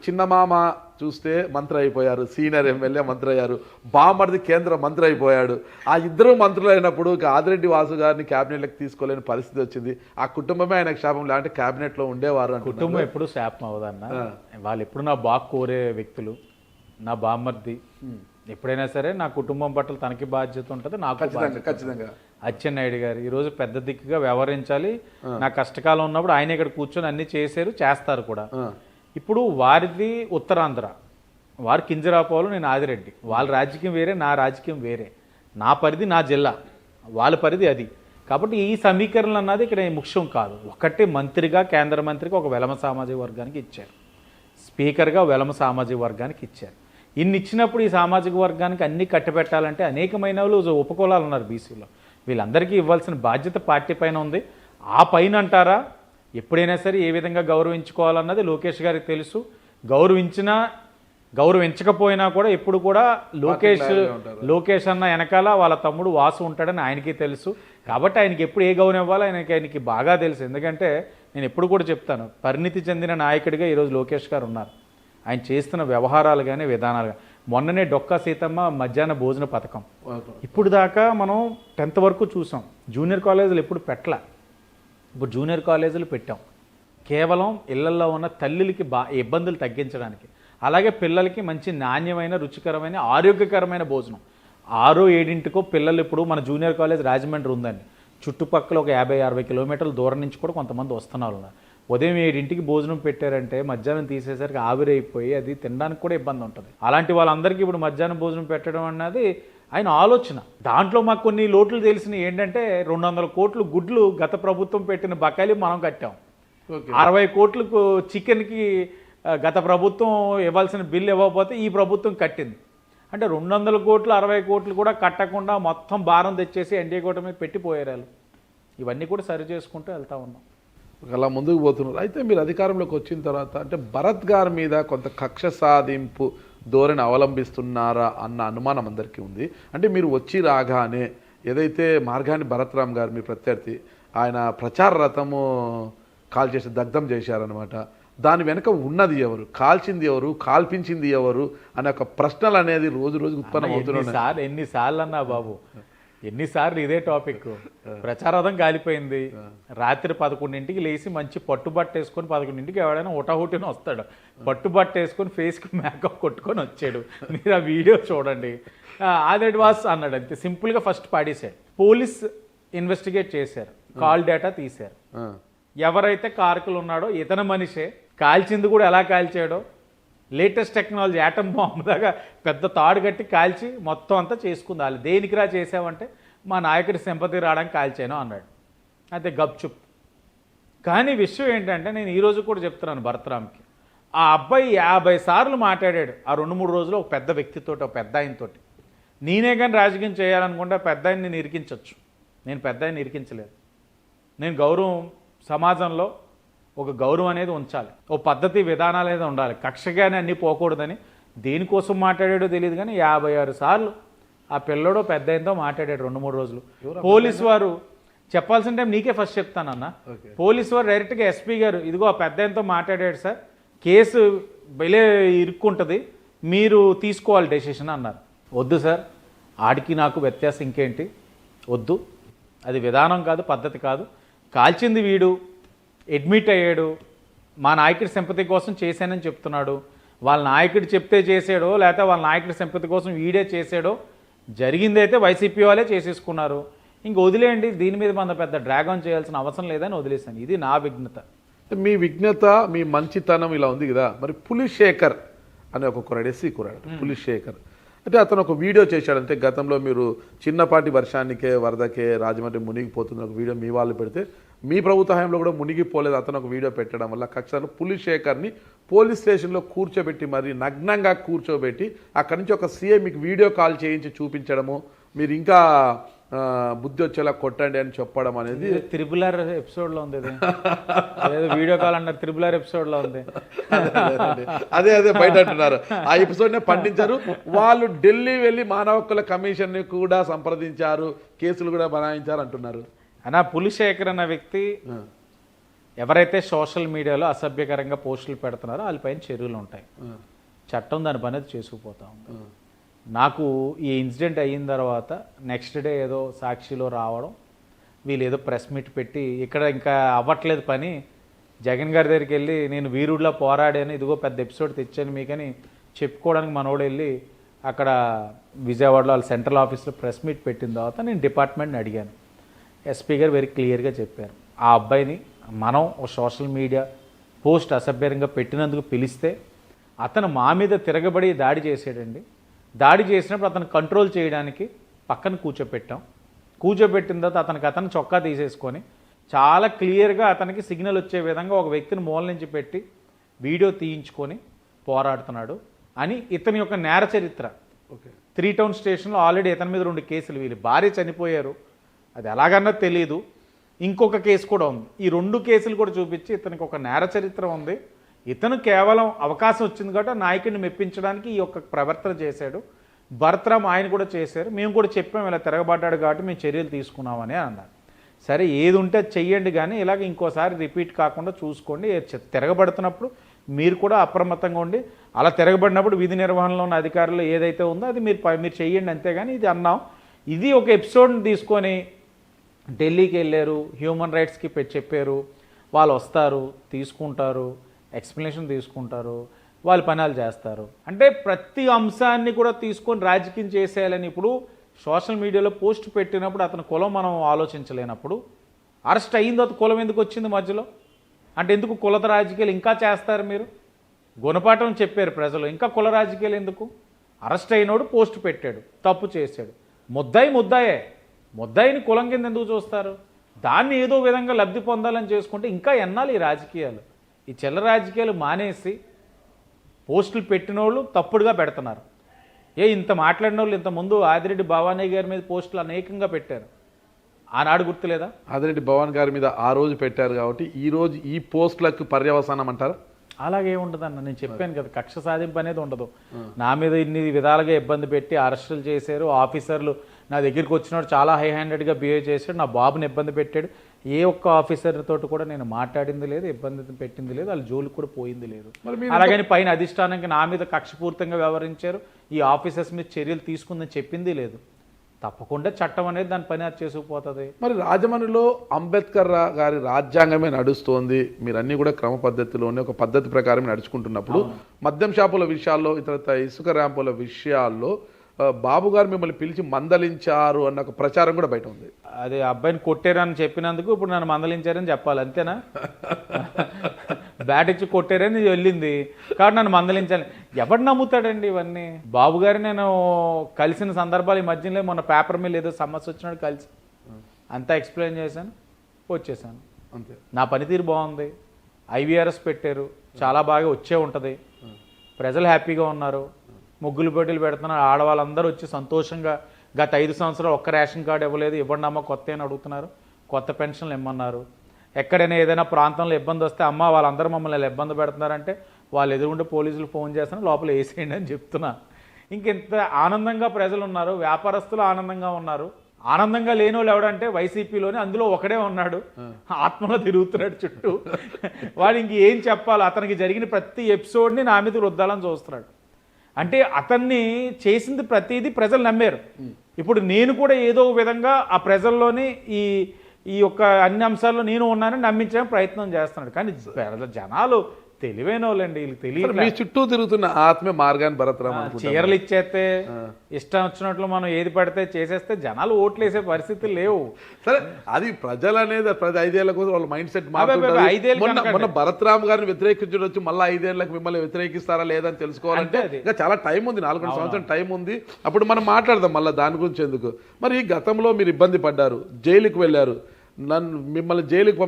చిన్నమామ చూస్తే మంత్రి అయిపోయారు, సీనియర్ ఎమ్మెల్యే మంత్రి అయ్యారు, బామ్మర్ది కేంద్ర మంత్రి అయిపోయాడు. ఆ ఇద్దరు మంత్రులు అయినప్పుడు ఆదిరెడ్డి వాసు గారిని క్యాబినెట్లోకి తీసుకోలేని పరిస్థితి వచ్చింది. ఆ కుటుంబమే ఆయనకు శాపం, లేదంటే క్యాబినెట్లో ఉండేవారు. కుటుంబం ఎప్పుడు శాపం అవదన్న. వాళ్ళు ఎప్పుడు నా బాగా కోరే వ్యక్తులు. నా బామ్మర్ది ఎప్పుడైనా సరే నా కుటుంబం పట్ల తనకి బాధ్యత ఉంటుంది, నాకు ఖచ్చితంగా. అచ్చెన్నాయుడు గారు ఈరోజు పెద్ద దిక్కుగా వ్యవహరించాలి. నా కష్టకాలం ఉన్నప్పుడు ఆయన ఇక్కడ కూర్చొని అన్ని చేస్తారు కూడా. ఇప్పుడు వారిది ఉత్తరాంధ్ర, వారు కింజరాపోలు, నేను ఆదిరెడ్డి. వాళ్ళ రాజకీయం వేరే, నా రాజకీయం వేరే. నా పరిధి నా జిల్లా, వాళ్ళ పరిధి అది. కాబట్టి ఈ సమీకరణలు అన్నది ఇక్కడ ముఖ్యం కాదు. ఒకటే మంత్రిగా, కేంద్ర మంత్రిగా ఒక వెలమ సామాజిక వర్గానికి ఇచ్చారు, స్పీకర్గా వెలమ సామాజిక వర్గానికి ఇచ్చారు. ఇన్ని ఇచ్చినప్పుడు ఈ సామాజిక వర్గానికి అన్ని కట్టబెట్టాలంటే అనేకమైన వాళ్ళు ఉపకులాలు ఉన్నారు బీసీలో. వీళ్ళందరికీ ఇవ్వాల్సిన బాధ్యత పార్టీ పైన ఉంది. ఆ పైన అంటారా ఎప్పుడైనా సరే ఏ విధంగా గౌరవించుకోవాలన్నది లోకేష్ గారికి తెలుసు. గౌరవించకపోయినా కూడా ఎప్పుడు కూడా లోకేష్ అన్న వెనకాల వాళ్ళ తమ్ముడు వాసు ఉంటాడని ఆయనకి తెలుసు. కాబట్టి ఆయనకి ఎప్పుడు ఏ గౌరవం ఇవ్వాలో ఆయనకి బాగా తెలుసు. ఎందుకంటే నేను ఎప్పుడు కూడా చెప్తాను, పరిణితి చెందిన నాయకుడిగా ఈరోజు లోకేష్ గారు ఉన్నారు. ఆయన చేస్తున్న వ్యవహారాలు కానీ విధానాలు కానీ. మొన్ననే డొక్కా సీతమ్మ మధ్యాహ్న భోజన పథకం, ఇప్పుడు దాకా మనం 10th వరకు చూసాం. జూనియర్ కాలేజీలు ఎప్పుడు పెట్టలే, ఇప్పుడు జూనియర్ కాలేజీలు పెట్టాం. కేవలం ఇళ్లల్లో ఉన్న తల్లులకి ఇబ్బందులు తగ్గించడానికి, అలాగే పిల్లలకి మంచి నాణ్యమైన, రుచికరమైన, ఆరోగ్యకరమైన భోజనం. 6-7 పిల్లలు ఇప్పుడు మన జూనియర్ కాలేజ్ రాజమండ్రి ఉందండి, చుట్టుపక్కల ఒక 50-60 కిలోమీటర్ల దూరం నుంచి కూడా కొంతమంది వస్తున్నారు. ఉదయం 7 భోజనం పెట్టారంటే మధ్యాహ్నం తీసేసరికి ఆవిరైపోయి అది తినడానికి కూడా ఇబ్బంది ఉంటుంది. అలాంటి వాళ్ళందరికీ ఇప్పుడు మధ్యాహ్నం భోజనం పెట్టడం అన్నది ఆయన ఆలోచన. దాంట్లో మాకు కొన్ని లోట్లు తెలిసినవి ఏంటంటే, 200 కోట్లు గుడ్లు గత ప్రభుత్వం పెట్టిన బకాయిలు మనం కట్టాం. 60 కోట్లకు చికెన్కి గత ప్రభుత్వం ఇవ్వాల్సిన బిల్లు ఇవ్వకపోతే ఈ ప్రభుత్వం కట్టింది. అంటే 200 కోట్లు 60 కోట్లు కూడా కట్టకుండా మొత్తం భారం తెచ్చేసి ఎన్డీఏ కూటమి పెట్టిపోయారు. ఇవన్నీ కూడా సరి చేసుకుంటూ వెళ్తా ఉన్నాం. అలా ముందుకు పోతున్నారు. అయితే మీరు అధికారంలోకి వచ్చిన తర్వాత అంటే భరత్ గారి మీద కొంత కక్ష సాధింపు ధోరణి అవలంబిస్తున్నారా అన్న అనుమానం అందరికీ ఉంది. అంటే మీరు వచ్చి రాగానే ఏదైతే మార్గాన్ని భరత్రామ్ గారు మీ ప్రత్యర్థి ఆయన ప్రచార రథము కాల్ చేసి దగ్ధం చేశారనమాట. దాని వెనక ఉన్నది ఎవరు, కాల్చింది ఎవరు, కాల్పించింది ఎవరు అనే ఒక ప్రశ్నలు అనేది రోజు రోజుకు ఉత్పన్నం అవుతున్నాయి. ఎన్నిసార్లు అన్నా బాబు, ఎన్నిసార్లు ఇదే టాపిక్. ప్రచారథం కాలిపోయింది. రాత్రి 11ంటికి లేచి మంచి పట్టుబట్ట వేసుకొని 11ంటికి ఎవడైనా హుటాహుటిన వస్తాడు. పట్టుబట్ట వేసుకొని ఫేస్కి మేకప్ కొట్టుకొని వచ్చాడు. మీరు ఆ వీడియో చూడండి. ఆదెడ్ వాస్ అన్నాడు అంతే సింపుల్గా. ఫస్ట్ పాడేశాడు. పోలీస్ ఇన్వెస్టిగేట్ చేశారు, కాల్ డేటా తీశారు. ఎవరైతే కారకులు ఉన్నాడో ఇతని మనిషే. కాల్చింది కూడా ఎలా కాల్చాడో లేటెస్ట్ టెక్నాలజీ యాటమ్ బాంబు దాకా పెద్ద తాడు కట్టి కాల్చి మొత్తం అంతా చేసుకుంది. వాళ్ళు దేనికిరా చేసావంటే మా నాయకుడి సింపతి రావడానికి కాల్చాను అన్నాడు. అయితే గప్చుప్. కానీ విషయం ఏంటంటే నేను ఈరోజు కూడా చెప్తున్నాను భరత్రామ్కి, ఆ అబ్బాయి 50 సార్లు మాట్లాడాడు ఆ 2-3 రోజులు ఒక పెద్ద వ్యక్తితో, ఒక పెద్ద ఆయనతోటి. నేనే కానీ రాజకీయం చేయాలనుకుంటే పెద్ద ఆయన్ని నేను ఇరికించవచ్చు. నేను పెద్ద ఆయన్ని ఇరికించలేదు. నేను గౌరవం, సమాజంలో ఒక గౌరవం అనేది ఉంచాలి, ఓ పద్ధతి విధానాలు అనేది ఉండాలి. కక్షగానే అన్నీ పోకూడదని దేనికోసం మాట్లాడాడో తెలియదు కానీ 56 సార్లు ఆ పిల్లడో పెద్ద ఆయనతో మాట్లాడాడు 2-3 రోజులు. పోలీసు వారు చెప్పాల్సిన టైం నీకే ఫస్ట్ చెప్తానన్న. పోలీసు వారు డైరెక్ట్గా ఎస్పీ గారు ఇదిగో ఆ పెద్ద ఆయనతో మాట్లాడాడు సార్, కేసు బయలే ఇరుక్కుంటుంది, మీరు తీసుకోవాలి డెసిషన్ అన్నారు. వద్దు సార్, ఆడికి నాకు వ్యత్యాసం ఇంకేంటి, వద్దు, అది విధానం కాదు, పద్ధతి కాదు. కాల్చింది వీడు, అడ్మిట్ అయ్యాడు, మా నాయకుడి సింపతి కోసం చేశానని చెప్తున్నాడు. వాళ్ళ నాయకుడు చెప్తే చేసాడో లేకపోతే వాళ్ళ నాయకుడి సింపతి కోసం వీడే చేసాడో, జరిగిందైతే వైసీపీ వాళ్ళే చేసేసుకున్నారు. ఇంక వదిలేయండి, దీని మీద మన పెద్ద డ్రాగన్ చేయాల్సిన అవసరం లేదని వదిలేశాను. ఇది నా విఘ్నత. మీ విఘ్నత, మీ మంచితనం ఇలా ఉంది కదా. మరి పులిశేఖర్ అనే ఒక కుర్రాడు, ఎస్సీ కుర్రాడు పులిశేఖర్, అంటే అతను ఒక వీడియో చేశాడంటే గతంలో మీరు చిన్నపాటి వర్షానికే వరదకే రాజమండ్రి మునిగిపోతున్న ఒక వీడియో మీ వాళ్ళు పెడితే మీ ప్రభుత్వ హయాంలో కూడా మునిగిపోలేదు. అతను ఒక వీడియో పెట్టడం వల్ల కక్షను పులిశేఖర్ని పోలీస్ స్టేషన్లో కూర్చోబెట్టి మరి నగ్నంగా కూర్చోబెట్టి అక్కడి నుంచి ఒక సీఏ మీకు వీడియో కాల్ చేయించి చూపించడము, మీరు ఇంకా బుద్ధి వచ్చేలా కొట్టండి అని చెప్పడం అనేది త్రిబులర్ ఎపిసోడ్లో ఉంది. వీడియో కాల్ అన్నారు, త్రిబులర్ ఎపిసోడ్లో ఉంది. అదే బయట అంటున్నారు. ఆ ఎపిసోడ్నే పండించారు వాళ్ళు. ఢిల్లీ వెళ్ళి మానవ హక్కుల కమిషన్ని కూడా సంప్రదించారు, కేసులు కూడా బనాయించారు అంటున్నారు. అన్నా పులిశేఖర్ అన్న వ్యక్తి ఎవరైతే సోషల్ మీడియాలో అసభ్యకరంగా పోస్టులు పెడుతున్నారో వాళ్ళపైన చర్యలు ఉంటాయి. చట్టం దాని పని చేసుకుపోతా ఉంది. నాకు ఈ ఇన్సిడెంట్ అయిన తర్వాత నెక్స్ట్ డే ఏదో సాక్షిలో రావడం, వీళ్ళు ఏదో ప్రెస్ మీట్ పెట్టి ఇక్కడ ఇంకా అవ్వట్లేదు పని, జగన్ గారి దగ్గరికి వెళ్ళి నేను వీరుడిలా పోరాడాను, ఇదిగో పెద్ద ఎపిసోడ్ తెచ్చాను మీకని చెప్పుకోవడానికి మనోడు వెళ్ళి అక్కడ విజయవాడలో వాళ్ళ సెంట్రల్ ఆఫీస్లో ప్రెస్ మీట్ పెట్టిన తర్వాత నేను డిపార్ట్మెంట్ని అడిగాను. ఎస్పీ గారు వెరీ క్లియర్గా చెప్పారు, ఆ అబ్బాయిని మనం సోషల్ మీడియా పోస్ట్ అసభ్యంగా పెట్టినందుకు పిలిస్తే అతను మా మీద తిరగబడి దాడి చేసాడండి. దాడి చేసినప్పుడు అతను కంట్రోల్ చేయడానికి పక్కన కూర్చోపెట్టాం. కూర్చోబెట్టిన తర్వాత అతను చొక్కా తీసేసుకొని చాలా క్లియర్గా అతనికి సిగ్నల్ వచ్చే విధంగా ఒక వ్యక్తిని మూల నుంచి పెట్టి వీడియో తీయించుకొని పోరాడుతున్నాడు అని ఇతని యొక్క నేర చరిత్ర. 3 టౌన్ స్టేషన్లో ఆల్రెడీ ఇతని మీద 2 కేసులు, వీళ్ళు భార్య చనిపోయారు, అది ఎలాగన్నా తెలియదు, ఇంకొక కేసు కూడా ఉంది. ఈ 2 కేసులు కూడా చూపించి ఇతనికి ఒక నేర చరిత్ర ఉంది. ఇతను కేవలం అవకాశం వచ్చింది కాబట్టి నాయకుడిని మెప్పించడానికి ఈ యొక్క ప్రవర్తన చేశాడు. భరత్రామ్ ఆయన కూడా చేశారు, మేము కూడా చెప్పాము ఇలా తిరగబడ్డాడు కాబట్టి మేము చర్యలు తీసుకున్నామని అన్నారు. సరే ఏది ఉంటే చెయ్యండి, కానీ ఇలాగ ఇంకోసారి రిపీట్ కాకుండా చూసుకోండి. తిరగబడుతున్నప్పుడు మీరు కూడా అప్రమత్తంగా ఉండి అలా తిరగబడినప్పుడు విధి నిర్వహణలో ఉన్న అధికారులు ఏదైతే ఉందో అది మీరు చెయ్యండి, అంతేగాని ఇది అన్నాం. ఇది ఒక ఎపిసోడ్ని తీసుకొని ఢిల్లీకి వెళ్ళారు, హ్యూమన్ రైట్స్కి చెప్పారు, వాళ్ళు వస్తారు, తీసుకుంటారు, ఎక్స్ప్లెనేషన్ తీసుకుంటారు, వాళ్ళు పనాలు చేస్తారు. అంటే ప్రతి అంశాన్ని కూడా తీసుకొని రాజకీయం చేసేయాలని ఇప్పుడు సోషల్ మీడియాలో పోస్ట్ పెట్టినప్పుడు అతని కులం మనం ఆలోచించలేనప్పుడు అరెస్ట్ అయిన తర్వాత కులం ఎందుకు వచ్చింది మధ్యలో? అంటే ఎందుకు కులత రాజకీయాలు ఇంకా చేస్తారు మీరు? గుణపాఠం చెప్పారు ప్రజలు, ఇంకా కుల రాజకీయాలు ఎందుకు? అరెస్ట్ అయినోడు పోస్ట్ పెట్టాడు, తప్పు చేశాడు, ముద్దాయిని కులం కింద ఎందుకు చూస్తారు? దాన్ని ఏదో విధంగా లబ్ధి పొందాలని చేసుకుంటే ఇంకా ఎన్నాళ్ళు ఈ రాజకీయాలు? ఈ చిల్లర రాజకీయాలు మానేసి పోస్టులు పెట్టిన వాళ్ళు తప్పుడుగా పెడుతున్నారు. ఇంత మాట్లాడిన వాళ్ళు ఇంతకుముందు ఆదిరెడ్డి భవానీ గారి మీద పోస్టులు అనేకంగా పెట్టారు. ఆనాడు గుర్తులేదా? ఆదిరెడ్డి భవన్ గారి మీద ఆ రోజు పెట్టారు కాబట్టి ఈ రోజు ఈ పోస్టులకు పర్యవసానం అంటారా? అలాగే ఉండదన్న, నేను చెప్పాను కదా, కక్ష సాధింపు అనేది ఉండదు. నా మీద ఇన్ని విధాలుగా ఇబ్బంది పెట్టి అరెస్టులు చేశారు, ఆఫీసర్లు నా దగ్గరికి వచ్చినప్పుడు చాలా హై హ్యాండెడ్గా బిహేవ్ చేశాడు, నా బాబుని ఇబ్బంది పెట్టాడు. ఏ ఒక్క ఆఫీసర్ తోటి కూడా నేను మాట్లాడింది లేదు, ఇబ్బంది పెట్టింది లేదు, వాళ్ళ జోలికి కూడా పోయింది లేదు. అలాగని పైన అధిష్టానానికి నా మీద కక్షపూర్తంగా వ్యవహరించారు, ఈ ఆఫీసర్స్ మీద చర్యలు తీసుకుందని చెప్పింది లేదు. తప్పకుండా చట్టం అనేది దాని పని అది చేసుకుపోతుంది. మరి రాజమండ్రిలో అంబేద్కర్ గారి రాజ్యాంగమే నడుస్తోంది, మీరు అన్ని కూడా క్రమ పద్ధతిలోనే ఒక పద్ధతి ప్రకారం నడుచుకుంటున్నప్పుడు మద్యం షాపుల విషయాల్లో, ఇతర ఇసుక ర్యాంపుల విషయాల్లో బాబు గారు మిమ్మల్ని పిలిచి మందలించారు అన్న ఒక ప్రచారం కూడా బయట ఉంది. అదే అబ్బాయిని కొట్టారని చెప్పినందుకు ఇప్పుడు నన్ను మందలించారని చెప్పాలి, అంతేనా? బ్యాట్ ఇచ్చి కొట్టారని వెళ్ళింది కాబట్టి నన్ను మందలించాలి. ఎవడు నమ్ముతాడండి ఇవన్నీ? బాబు గారు నేను కలిసిన సందర్భాలు ఈ మధ్యలో, మొన్న పేపర్ మీద ఏదో సమస్య వచ్చినాడు కలిసి అంతా ఎక్స్ప్లెయిన్ చేశాను, వచ్చేసాను. అంతే. నా పనితీరు బాగుంది, ఐవీఆర్ఎస్ పెట్టారు, చాలా బాగా వచ్చే ఉంటుంది, ప్రజలు హ్యాపీగా ఉన్నారు, ముగ్గులు పోటీలు పెడుతున్నారు, ఆడవాళ్ళందరూ వచ్చి సంతోషంగా గత 5 సంవత్సరాలు ఒక్క రేషన్ కార్డు ఇవ్వలేదు, ఇవ్వండి అమ్మ కొత్త అని అడుగుతున్నారు, కొత్త పెన్షన్లు ఇమ్మన్నారు. ఎక్కడైనా ఏదైనా ప్రాంతంలో ఇబ్బంది వస్తే అమ్మ వాళ్ళందరూ మమ్మల్ని ఇబ్బంది పెడుతున్నారంటే వాళ్ళు ఎదురుంటే పోలీసులు ఫోన్ చేస్తున్నారు, లోపల వేసేయండి అని చెప్తున్నా. ఇంకెంత ఆనందంగా ప్రజలు ఉన్నారు, వ్యాపారస్తులు ఆనందంగా ఉన్నారు. ఆనందంగా లేని వాళ్ళు ఎవడంటే వైసీపీలోనే, అందులో ఒకడే ఉన్నాడు, ఆత్మలో తిరుగుతున్నాడు చుట్టూ. వాడు ఇంక ఏం చెప్పాలి, అతనికి జరిగిన ప్రతి ఎపిసోడ్ని నా మీద రుద్దాలని చూస్తున్నాడు. అంటే అతన్ని చేసింది ప్రతిదీ ప్రజలు నమ్మారు. ఇప్పుడు నేను కూడా ఏదో విధంగా ఆ ప్రజల్లోని ఈ యొక్క అన్ని అంశాల్లో నేను ఉన్నానని నమ్మించడానికి ప్రయత్నం చేస్తున్నాడు. కానీ జనాలు తెలివైన వాళ్ళండి, వీళ్ళకి తెలియదు. మీ చుట్టూ తిరుగుతున్న ఆత్మే మార్గాన్ భరతరామ్. చీరలు ఇచ్చేస్తే ఇష్టం వచ్చినట్లు మనం ఏది పడితే చేసేస్తే జనాలు ఓట్లు వేసే పరిస్థితులు లేవు. సరే, అది ప్రజలు అనేది ప్రతి 5 ఏళ్ల కోసం వాళ్ళ మైండ్ సెట్ మారుతుంది. మొన్న భరతరామ్ గారిని వ్యతిరేకించడం వచ్చి మళ్ళీ 5 ఏళ్లకు మిమ్మల్ని వ్యతిరేకిస్తారా లేదని తెలుసుకోవాలంటే ఇంకా చాలా టైం ఉంది, 4 సంవత్సరం టైం ఉంది. అప్పుడు మనం మాట్లాడదాం మళ్ళీ దాని గురించి ఎందుకు. మరి గతంలో మీరు ఇబ్బంది పడ్డారు, జైలుకి వెళ్ళారు, మిమ్మల్ని జైలుకి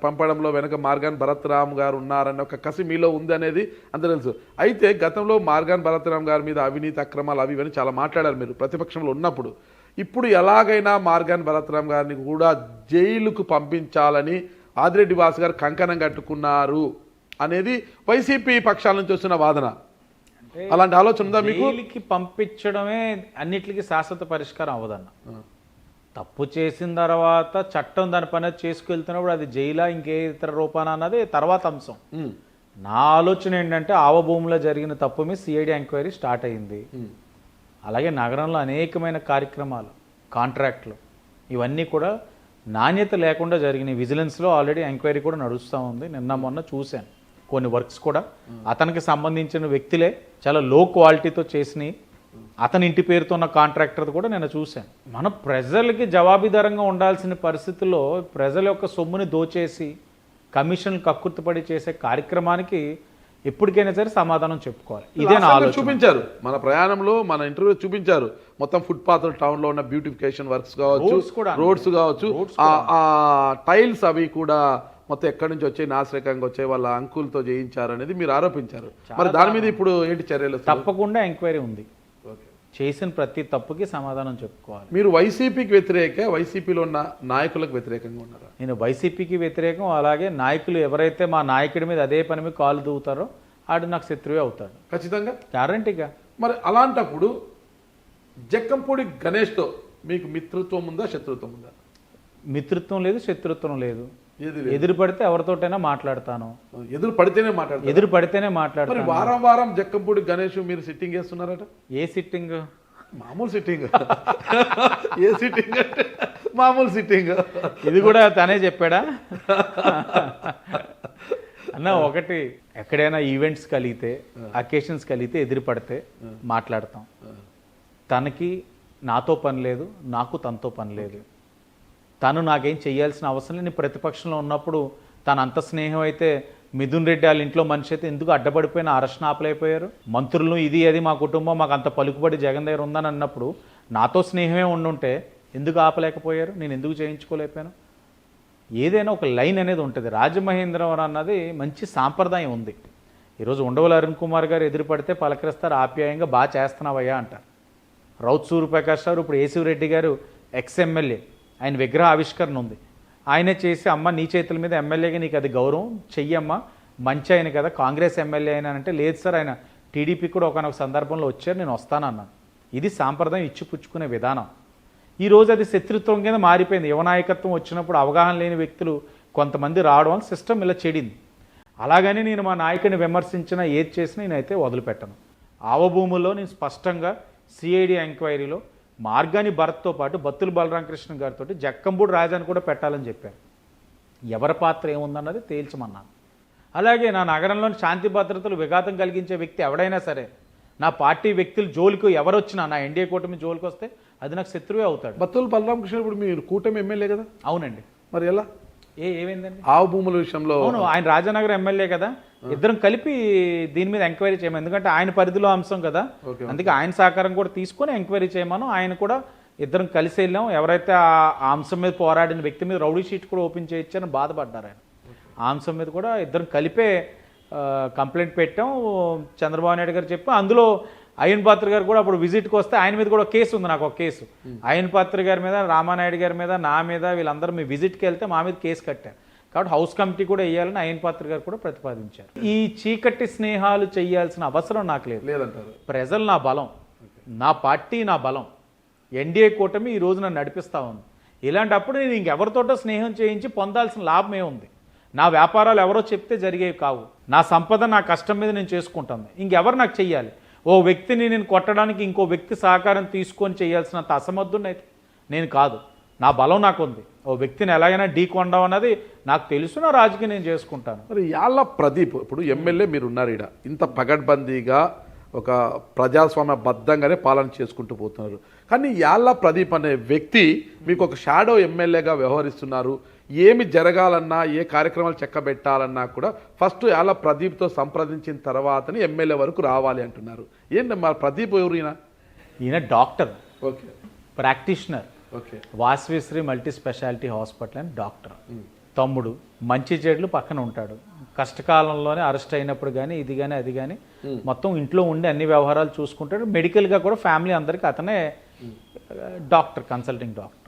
పంపడంలో వెనక మార్గాన్ భరతరామ్ గారు ఉన్నారన్న ఒక కసి మీలో ఉంది అనేది అంత తెలుసు. అయితే గతంలో మార్గాన్ భరతరామ్ గారి మీద అవినీతి అక్రమాలు అవి ఇవన్నీ చాలా మాట్లాడారు మీరు ప్రతిపక్షంలో ఉన్నప్పుడు. ఇప్పుడు ఎలాగైనా మార్గాన్ భరతరామ్ గారిని కూడా జైలుకు పంపించాలని ఆదిరెడ్డి వాసు గారు కంకణం కట్టుకున్నారు అనేది వైసీపీ పక్షాల నుంచి వస్తున్న వాదన. అలాంటి ఆలోచన ఉందా మీకు? జైలుకి పంపించడమే అన్నిటికీ శాశ్వత పరిష్కారం అవ్వదన్న. తప్పు చేసిన తర్వాత చట్టం దాని పని చేసుకెళ్తున్నప్పుడు అది జైలా ఇంకే ఇతర రూపాన అన్నది తర్వాత అంశం. నా ఆలోచన ఏంటంటే ఆవభూమిలో జరిగిన తప్పు మీద సిఐడి ఎంక్వైరీ స్టార్ట్ అయింది. అలాగే నగరంలో అనేకమైన కార్యక్రమాలు, కాంట్రాక్ట్లు ఇవన్నీ కూడా నాణ్యత లేకుండా జరిగినాయి. విజిలెన్స్లో ఆల్రెడీ ఎంక్వైరీ కూడా నడుస్తూ ఉంది. నిన్న మొన్న చూశాను కొన్ని వర్క్స్ కూడా అతనికి సంబంధించిన వ్యక్తులే చాలా లో క్వాలిటీతో చేసినాయి. అతని ఇంటి పేరుతో ఉన్న కాంట్రాక్టర్ కూడా నేను చూశాను. మన ప్రజలకి జవాబుదారంగా ఉండాల్సిన పరిస్థితుల్లో ప్రజల యొక్క సొమ్ముని దోచేసి కమిషన్లు కక్కుర్తిపడి చేసే కార్యక్రమానికి ఎప్పటికైనా సరే సమాధానం చెప్పుకోవాలి. ఇదే నా ఆలోచన. చూపించారు మన ప్రయాణంలో, మన ఇంటర్వ్యూ చూపించారు మొత్తం ఫుట్పాత్ టౌన్ లో ఉన్న బ్యూటిఫికేషన్ వర్క్స్ కావచ్చు, రోడ్స్ కావచ్చు, ఆ టైల్స్ అవి కూడా మొత్తం ఎక్కడి నుంచి వచ్చే నాశరకంగా వచ్చే వాళ్ళ అంకులతో చేయించారు అనేది మీరు ఆరోపించారు. మరి దాని మీద ఇప్పుడు ఏంటి చర్యలు? తప్పకుండా ఎంక్వైరీ ఉంది. చేసిన ప్రతి తప్పుకి సమాధానం చెప్పుకోవాలి. మీరు వైసీపీకి వ్యతిరేక, వైసీపీలో ఉన్న నాయకులకు వ్యతిరేకంగా ఉన్నారా? నేను వైసీపీకి వ్యతిరేకం. అలాగే నాయకులు ఎవరైతే మా నాయకుడి మీద అదే పని మీద కాలు దూవుతారో ఆడు నాకు శత్రువే అవుతాడు ఖచ్చితంగా, గ్యారంటీగా. మరి అలాంటప్పుడు జక్కంపూడి గణేష్తో మీకు మిత్రత్వం ఉందా, శత్రుత్వం ఉందా? మిత్రత్వం లేదు, శత్రుత్వం లేదు. ఎదురు పడితే ఎవరితోటైనా మాట్లాడతాను. ఎదురు పడితేనే మాట్లాడతాను. వారం వారం జక్కంపూడి గణేష్ మీరు సిట్టింగ్ చేస్తున్నారట? A sitting? మామూలు సిట్టింగ్. ఏ సిట్టింగ్ అంటే మామూలు సిట్టింగ్. ఇది కూడా తనే చెప్పాడా? అన్న ఒకటి, ఎక్కడైనా ఈవెంట్స్ కలిగితే, అకేషన్స్ కలిగితే ఎదురు పడితే మాట్లాడతాం. తనకి నాతో పని లేదు, నాకు తనతో పని లేదు. తను నాకేం చేయాల్సిన అవసరం లేదు. నేను ప్రతిపక్షంలో ఉన్నప్పుడు తను అంత స్నేహం అయితే మిథున్ రెడ్డి వాళ్ళ ఇంట్లో మనిషి అయితే ఎందుకు అడ్డపడిపోయిన అరెస్ట్ ఆపలేకపోయారు? మంత్రులు ఇది అది మా కుటుంబం మాకు అంత పలుకుబడి జగన్ దగ్గర ఉందని అన్నప్పుడు నాతో స్నేహమే ఉండుంటే ఎందుకు ఆపలేకపోయారు? నేను ఎందుకు చేయించుకోలేకపోయాను? ఏదైనా ఒక లైన్ అనేది ఉంటుంది. రాజమహేంద్రవరం అన్నది మంచి సాంప్రదాయం ఉంది. ఈరోజు ఉండవల్లి అరుణ్ కుమార్ గారు ఎదురు పడితే పలకరిస్తారు, ఆప్యాయంగా బాగా చేస్తున్నావయ్యా అంటారు. రౌత్ సూర్యప్రకాష్ గారు, ఇప్పుడు ఏసీ రెడ్డి గారు ఎక్స్ఎమ్మెల్యే, ఆయన విగ్రహ ఆవిష్కరణ ఉంది, ఆయనే చేసి అమ్మ నీ చేతుల మీద ఎమ్మెల్యేగా నీకు అది గౌరవం చెయ్యమ్మా, మంచి ఆయన కదా, కాంగ్రెస్ ఎమ్మెల్యే అయినా అంటే లేదు సార్ ఆయన టీడీపీ కూడా ఒకనొక సందర్భంలో వచ్చారు, నేను వస్తానన్నాను. ఇది సాంప్రదాయం, ఇచ్చిపుచ్చుకునే విధానం. ఈరోజు అది శత్రుత్వం కింద మారిపోయింది. యువనాయకత్వం వచ్చినప్పుడు అవగాహన లేని వ్యక్తులు కొంతమంది రావడం వల్ల సిస్టమ్ ఇలా చెడింది. అలాగని నేను మా నాయకుడిని విమర్శించినా ఏది చేసినా నేనైతే వదిలిపెట్టను. ఆవభూముల్లో నేను స్పష్టంగా సిఐడి ఎంక్వైరీలో మార్గాని భరత్తో పాటు బత్తుల బలరామకృష్ణ గారితో జక్కంబూడి రాజాని కూడా పెట్టాలని చెప్పారు. ఎవరి పాత్ర ఏముందన్నది తేల్చమన్నాను. అలాగే నా నగరంలోని శాంతి భద్రతలు విఘాతం కలిగించే వ్యక్తి ఎవడైనా సరే, నా పార్టీ వ్యక్తులు జోలికి ఎవరు వచ్చినా, నా ఎన్డీఏ కూటమి జోలికి వస్తే అది నాకు శత్రువే అవుతాడు. బత్తుల బలరామకృష్ణ ఇప్పుడు మీరు కూటమి ఎమ్మెల్యే కదా? అవునండి. మరి ఎలా ఏమైందండి? ఆవు భూముల విషయంలో అవును, ఆయన రాజానగరం ఎమ్మెల్యే కదా, ఇద్దరం కలిపి దీని మీద ఎంక్వైరీ చేయమని, ఎందుకంటే ఆయన పరిధిలో అంశం కదా, అందుకే ఆయన సహకారం కూడా తీసుకొని ఎంక్వైరీ చేయమను. ఆయన కూడా ఇద్దరం కలిసి వెళ్ళాం. ఎవరైతే ఆ అంశం మీద పోరాడిన వ్యక్తి మీద రౌడీ షీట్ కూడా ఓపెన్ చేయొచ్చని బాధపడ్డారు ఆయన. ఆ అంశం మీద కూడా ఇద్దరం కలిపే కంప్లైంట్ పెట్టాం. చంద్రబాబు నాయుడు గారు చెప్పి అందులో అయ్యన్ పాత్ర గారు కూడా అప్పుడు విజిట్కి వస్తే ఆయన మీద కూడా కేసు ఉంది, నాకు ఒక కేసు. అయ్యన్ పాత్ర గారి మీద, రామానాయుడు గారి మీద, నా మీద, వీళ్ళందరూ మీ విజిట్కి వెళ్తే మా మీద కేసు కట్టారు. కాబట్టి హౌస్ కమిటీ కూడా వేయాలని అయ్యన్ పాత్ర గారు కూడా ప్రతిపాదించారు. ఈ చీకటి స్నేహాలు చేయాల్సిన అవసరం నాకు లేదంటారు. ప్రజలు నా బలం, నా పార్టీ నా బలం, ఎన్డీఏ కూటమి ఈ రోజు నన్ను నడిపిస్తూ ఉంది. ఇలాంటప్పుడు నేను ఇంకెవరితోటో స్నేహం చేయించి పొందాల్సిన లాభమే ఉంది. నా వ్యాపారాలు ఎవరో చెప్తే జరిగేవి కావు. నా సంపద నా కష్టం మీద నేను చేసుకుంటాను. ఇంకెవరు నాకు చెయ్యాలి? ఓ వ్యక్తిని నేను కొట్టడానికి ఇంకో వ్యక్తి సహకారం తీసుకొని చేయాల్సినంత అసమర్థుని అయితే నేను కాదు. నా బలం నాకుంది. ఓ వ్యక్తిని ఎలాగైనా ఢీకొండం అన్నది నాకు తెలుసు. నా రాజకీయం నేను చేసుకుంటాను. మరి యాళ్ళ ప్రదీప్ ఇప్పుడు ఎమ్మెల్యే మీరు ఉన్నారు, ఇక్కడ ఇంత పగడ్బందీగా ఒక ప్రజాస్వామ్య బద్ధంగానే పాలన చేసుకుంటూ పోతున్నారు. కానీ యాళ్ళ ప్రదీప్ అనే వ్యక్తి మీకు ఒక షాడో ఎమ్మెల్యేగా వ్యవహరిస్తున్నారు. ఏమి జరగాలన్నా, ఏ కార్యక్రమాలు చెక్కబెట్టాలన్నా కూడా ఫస్ట్ యాళ్ళ ప్రదీప్తో సంప్రదించిన తర్వాతని ఎమ్మెల్యే వరకు రావాలి అంటున్నారు. ఏంటి మా ప్రదీప్ ఎవరు? ఈయన doctor, okay, practitioner, okay, Vasavisri multi specialty hospital అని డాక్టర్. తమ్ముడు మంచి చెడులు పక్కన ఉంటాడు. కష్టకాలంలోనే అరెస్ట్ అయినప్పుడు కానీ ఇది కానీ అది కానీ మొత్తం ఇంట్లో ఉండి అన్ని వ్యవహారాలు చూసుకుంటాడు. మెడికల్గా కూడా ఫ్యామిలీ అందరికీ అతనే డాక్టర్, కన్సల్టింగ్ డాక్టర్.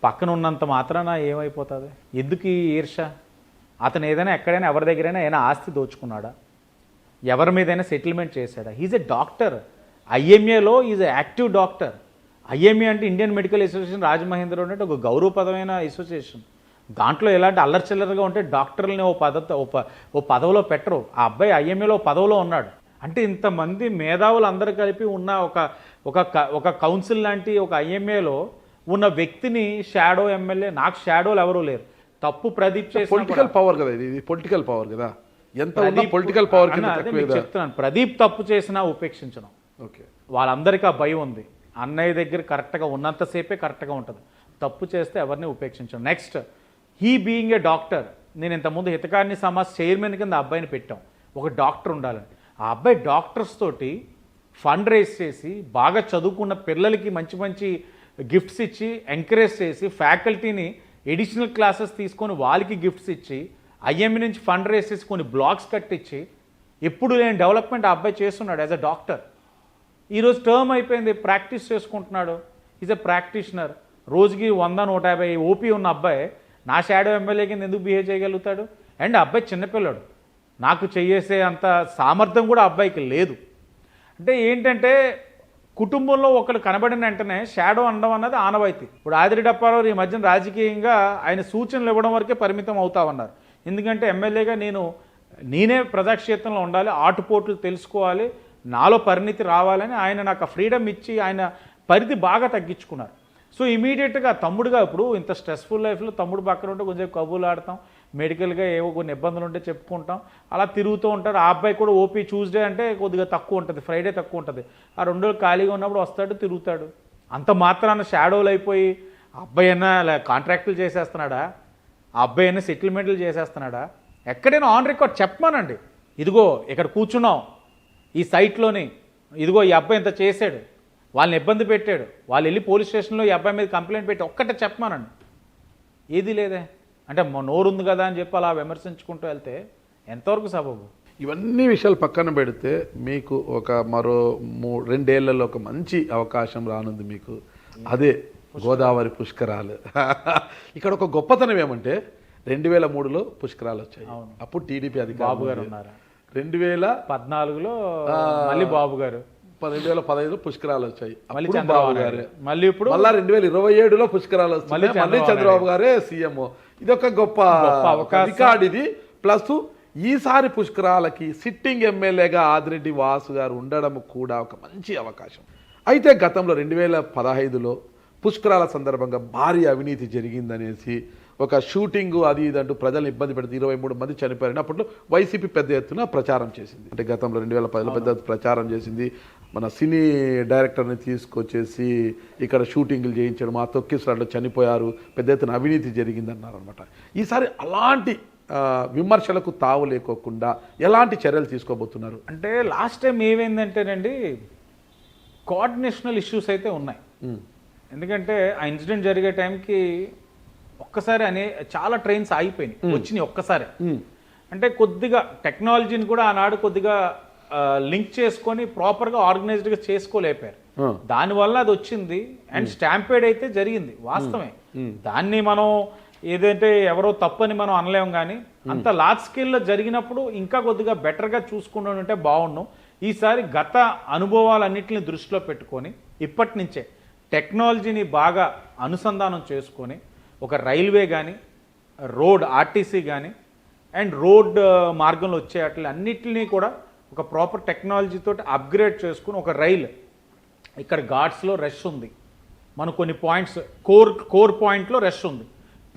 పక్కన ఉన్నంత మాత్రాన ఏమైపోతుంది? ఎందుకు ఈ ఈర్ష? అతను ఏదైనా ఎక్కడైనా ఎవరి దగ్గరైనా ఏదైనా ఆస్తి దోచుకున్నాడా? ఎవరి మీదైనా సెటిల్మెంట్ చేశాడా? Is a doctor. ఐఎంఏలో is a active doctor. IMA అంటే ఇండియన్ మెడికల్ అసోసియేషన్ రాజమహేంద్ర అంటే ఒక గౌరవప్రదమైన అసోసియేషన్. దాంట్లో ఎలాంటి అల్లర్చిల్లరగా ఉంటే డాక్టర్లని ఓ పదవిలో పెట్టరు. ఆ అబ్బాయి ఐఎంఏలో పదవిలో ఉన్నాడు అంటే ఇంతమంది మేధావులు అందరూ కలిపి ఉన్న ఒక కౌన్సిల్ లాంటి ఒక ఐఎంఏలో ఉన్న వ్యక్తిని షాడో ఎమ్మెల్యే, నాకు షాడోలు ఎవరూ లేరు. తప్పు ప్రదీప్ చేసిన పొలిటికల్ పవర్ కదా, ఇది పొలిటికల్ పవర్ కదా, ఎంత పొలిటికల్ పవర్ చెప్తున్నాను. ప్రదీప్ తప్పు చేసినా ఉపేక్షించడం. ఓకే, వాళ్ళందరికీ ఆ భయం ఉంది. అన్నయ్య దగ్గర కరెక్ట్గా ఉన్నంతసేపే కరెక్ట్గా ఉంటుంది. తప్పు చేస్తే ఎవరిని ఉపేక్షించడం. Next, he being a doctor. నేను ఇంతకుముందు హితకారిణి సమాజ్ చైర్మన్ కింద అబ్బాయిని పెట్టాం. ఒక డాక్టర్ ఉండాలని. ఆ అబ్బాయి డాక్టర్స్ తోటి ఫండ్ రేస్ చేసి బాగా చదువుకున్న పిల్లలకి మంచి మంచి గిఫ్ట్స్ ఇచ్చి ఎంకరేజ్ చేసి ఫ్యాకల్టీని ఎడిషనల్ క్లాసెస్ తీసుకొని వాళ్ళకి గిఫ్ట్స్ ఇచ్చి ఐఎంఈ నుంచి ఫండ్ రేస్ చేసి కొన్ని బ్లాగ్స్ కట్టించి ఎప్పుడు లేని డెవలప్మెంట్ ఆ అబ్బాయి చేస్తున్నాడు యాజ్ అ డాక్టర్. ఈరోజు టర్మ్ అయిపోయింది, ప్రాక్టీస్ చేసుకుంటున్నాడు. Is a practitioner. రోజుకి 100-150 ఓపీ ఉన్న అబ్బాయి నా షాడో ఎమ్మెల్యే కింద ఎందుకు బిహేవ్ చేయగలుగుతాడు? అండ్ అబ్బాయి చిన్నపిల్లాడు. నాకు చేసే అంత సామర్థ్యం కూడా అబ్బాయికి లేదు. అంటే ఏంటంటే కుటుంబంలో ఒకరు కనబడిన వెంటనే షాడో అనడం అన్నది ఆనవాయితీ. ఇప్పుడు ఆదిరెడ్డి అప్పారావు ఈ మధ్యన రాజకీయంగా ఆయన సూచనలు ఇవ్వడం వరకే పరిమితం అవుతామన్నారు. ఎందుకంటే ఎమ్మెల్యేగా నేనే ప్రజాక్షేత్రంలో ఉండాలి, ఆటుపోట్లు తెలుసుకోవాలి, నాలో పరిణితి రావాలని ఆయన నాకు ఆ ఫ్రీడమ్ ఇచ్చి ఆయన పరిధి బాగా తగ్గించుకున్నారు. సో ఇమీడియట్గా తమ్ముడుగా ఇప్పుడు ఇంత స్ట్రెస్ఫుల్ లైఫ్లో తమ్ముడు పక్కన ఉంటే కొంచెం కబుర్లు ఆడతాం, మెడికల్గా ఏవో కొన్ని ఇబ్బందులు ఉంటే చెప్పుకుంటాం, అలా తిరుగుతూ ఉంటారు. ఆ అబ్బాయి కూడా ఓపీ ట్యూస్డే అంటే కొద్దిగా తక్కువ ఉంటుంది, ఫ్రైడే తక్కువ ఉంటుంది. ఆ 2 రోజులు ఖాళీగా ఉన్నప్పుడు వస్తాడు, తిరుగుతాడు. అంత మాత్రాన షాడోలు అయిపోయి ఆ అబ్బాయి అయినా కాంట్రాక్టులు చేసేస్తున్నాడా? ఆ అబ్బాయి అయినా సెటిల్మెంట్లు చేసేస్తున్నాడా? ఎక్కడైనా ఆన్ రికార్డ్ చెప్పమానండి, ఇదిగో ఇక్కడ కూర్చున్నాం ఈ సైట్లోని, ఇదిగో ఈ అబ్బాయి ఇంత చేశాడు, వాళ్ళని ఇబ్బంది పెట్టాడు, వాళ్ళు వెళ్ళి పోలీస్ స్టేషన్లో ఈ అబ్బాయి మీద కంప్లైంట్ పెట్టి ఒక్కటే చెప్పమానండి. ఏది లేదే. అంటే నోరుంది కదా అని చెప్పి అలా విమర్శించుకుంటూ వెళ్తే ఎంతవరకు సబబు? ఇవన్నీ విషయాలు పక్కన పెడితే మీకు మరో 2 ఏళ్లలో ఒక మంచి అవకాశం రానుంది మీకు. అదే గోదావరి పుష్కరాలు. ఇక్కడ ఒక గొప్పతనం ఏమంటే 2003లో పుష్కరాలు వచ్చాయి. అప్పుడు టీడీపీ బాబు గారు ఉన్నారు. 2014లో మళ్ళీ బాబు గారు, 2015లో పుష్కరాలు వచ్చాయి. మళ్ళీ అప్పుడు బాబు గారే. మళ్ళీ ఇప్పుడు మళ్ళా 2027లో పుష్కరాలు వస్తాయి. మళ్ళీ చంద్రబాబు గారే సీఎం. ఇదొక గొప్ప రికార్డ్ ఇది. ప్లస్ ఈసారి పుష్కరాలకి సిట్టింగ్ ఎమ్మెల్యేగా ఆదిరెడ్డి వాసు గారు ఉండడం కూడా ఒక మంచి అవకాశం. అయితే గతంలో 2015లో పుష్కరాల సందర్భంగా భారీ అవినీతి జరిగిందనేసి ఒక షూటింగ్ అది ఇదంటూ ప్రజలను ఇబ్బంది పెడితే 23 మంది చనిపోయారని అప్పట్లో వైసీపీ పెద్ద ఎత్తున ప్రచారం చేసింది. అంటే గతంలో 2010లో పెద్ద ప్రచారం చేసింది. మన సినీ డైరెక్టర్ని తీసుకొచ్చేసి ఇక్కడ షూటింగ్లు చేయించడం, ఆ తొక్కిసలాట్లో చనిపోయారు, పెద్ద ఎత్తున అవినీతి జరిగిందన్నారు అనమాట. ఈసారి అలాంటి విమర్శలకు తావు లేకోకుండా ఎలాంటి చర్యలు తీసుకోబోతున్నారు? అంటే లాస్ట్ టైం ఏమైందంటేనండి, కోఆర్డినేషనల్ ఇష్యూస్ అయితే ఉన్నాయి. ఎందుకంటే ఆ ఇన్సిడెంట్ జరిగే టైంకి ఒక్కసారి చాలా ట్రైన్స్ ఆగిపోయినాయి, వచ్చినాయి ఒక్కసారి. అంటే కొద్దిగా టెక్నాలజీని కూడా ఆనాడు కొద్దిగా లింక్ చేసుకొని ప్రాపర్గా ఆర్గనైజ్డ్గా చేసుకోలేపారు. దానివల్ల అది వచ్చింది. అండ్ స్టాంపేడ్ అయితే జరిగింది, వాస్తవమే. దాన్ని మనం ఏదంటే ఎవరో తప్పని మనం అనలేము, కానీ అంత లార్జ్ స్కేల్లో జరిగినప్పుడు ఇంకా కొద్దిగా బెటర్గా చూసుకుంటూ ఉంటే బాగుండు. ఈసారి గత అనుభవాలన్నింటిని దృష్టిలో పెట్టుకొని ఇప్పటి నుంచే టెక్నాలజీని బాగా అనుసంధానం చేసుకొని ఒక రైల్వే కానీ, రోడ్ ఆర్టీసీ కానీ, అండ్ రోడ్ మార్గంలో వచ్చే అన్నిటినీ కూడా ఒక ప్రాపర్ టెక్నాలజీతో అప్గ్రేడ్ చేసుకుని ఒక రైలు ఇక్కడ ఘాట్స్లో రష్ ఉంది, మన కొన్ని పాయింట్స్ కోర్ పాయింట్లో రష్ ఉంది,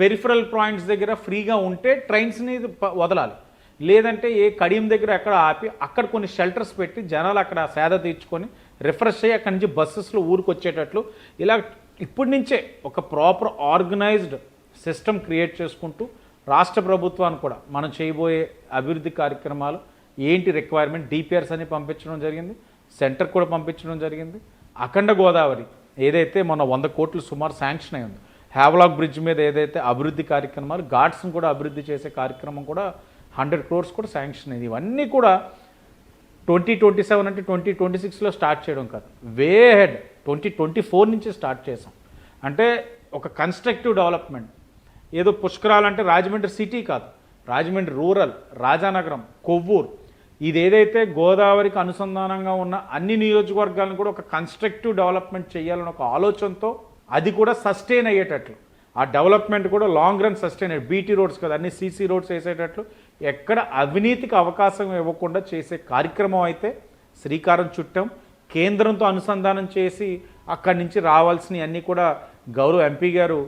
పెరిఫరల్ పాయింట్స్ దగ్గర ఫ్రీగా ఉంటే ట్రైన్స్ని వదలాలి. లేదంటే ఏ కడియం దగ్గర ఎక్కడ ఆపి అక్కడ కొన్ని షెల్టర్స్ పెట్టి జనాలు అక్కడ సేద తీర్చుకొని రిఫ్రెష్ అయ్యి అక్కడి నుంచి బస్సెస్లో ఊరికి వచ్చేటట్లు ఇలా ఇప్పటి నుంచే ఒక ప్రాపర్ ఆర్గనైజ్డ్ సిస్టమ్ క్రియేట్ చేసుకుంటూ రాష్ట్ర ప్రభుత్వాన్ని కూడా మనం చేయబోయే అభివృద్ధి కార్యక్రమాలు ఏంటి రిక్వైర్మెంట్ డిపిఆర్స్ అని పంపించడం జరిగింది, సెంటర్ కూడా పంపించడం జరిగింది. అఖండ గోదావరి ఏదైతే మన 100 కోట్లు సుమారు శాంక్షన్ అయి ఉంది, హ్యావ్లాక్ బ్రిడ్జ్ మీద ఏదైతే అభివృద్ధి కార్యక్రమాలు, ఘాట్స్ని కూడా అభివృద్ధి చేసే కార్యక్రమం కూడా 100 crores కూడా శాంక్షన్ అయింది. ఇవన్నీ కూడా 2027 అంటే 2026లో స్టార్ట్ చేయడం కాదు, వే హెడ్ 2024 నుంచి స్టార్ట్ చేసాం. అంటే ఒక కన్స్ట్రక్టివ్ డెవలప్మెంట్. ఏదో పుష్కరాలంటే రాజమండ్రి సిటీ కాదు, రాజమండ్రి రూరల్, రాజానగరం, కొవ్వూరు, ఇది ఏదైతే గోదావరికి అనుసంధానంగా ఉన్న అన్ని నియోజకవర్గాలను కూడా ఒక కన్స్ట్రక్టివ్ డెవలప్మెంట్ చేయాలని ఒక ఆలోచనతో, అది కూడా సస్టైన్ అయ్యేటట్లు, ఆ డెవలప్మెంట్ కూడా లాంగ్ రన్ సస్టైన్ అయ్యి బీటీ రోడ్స్ కదా అన్ని సీసీ రోడ్స్ వేసేటట్లు, ఎక్కడ అవినీతికి అవకాశం ఇవ్వకుండా చేసే కార్యక్రమం అయితే శ్రీకారం చుట్టాం. కేంద్రంతో అనుసంధానం చేసి అక్కడి నుంచి రావాల్సినవి అన్నీ కూడా గౌరవ ఎంపీ గారు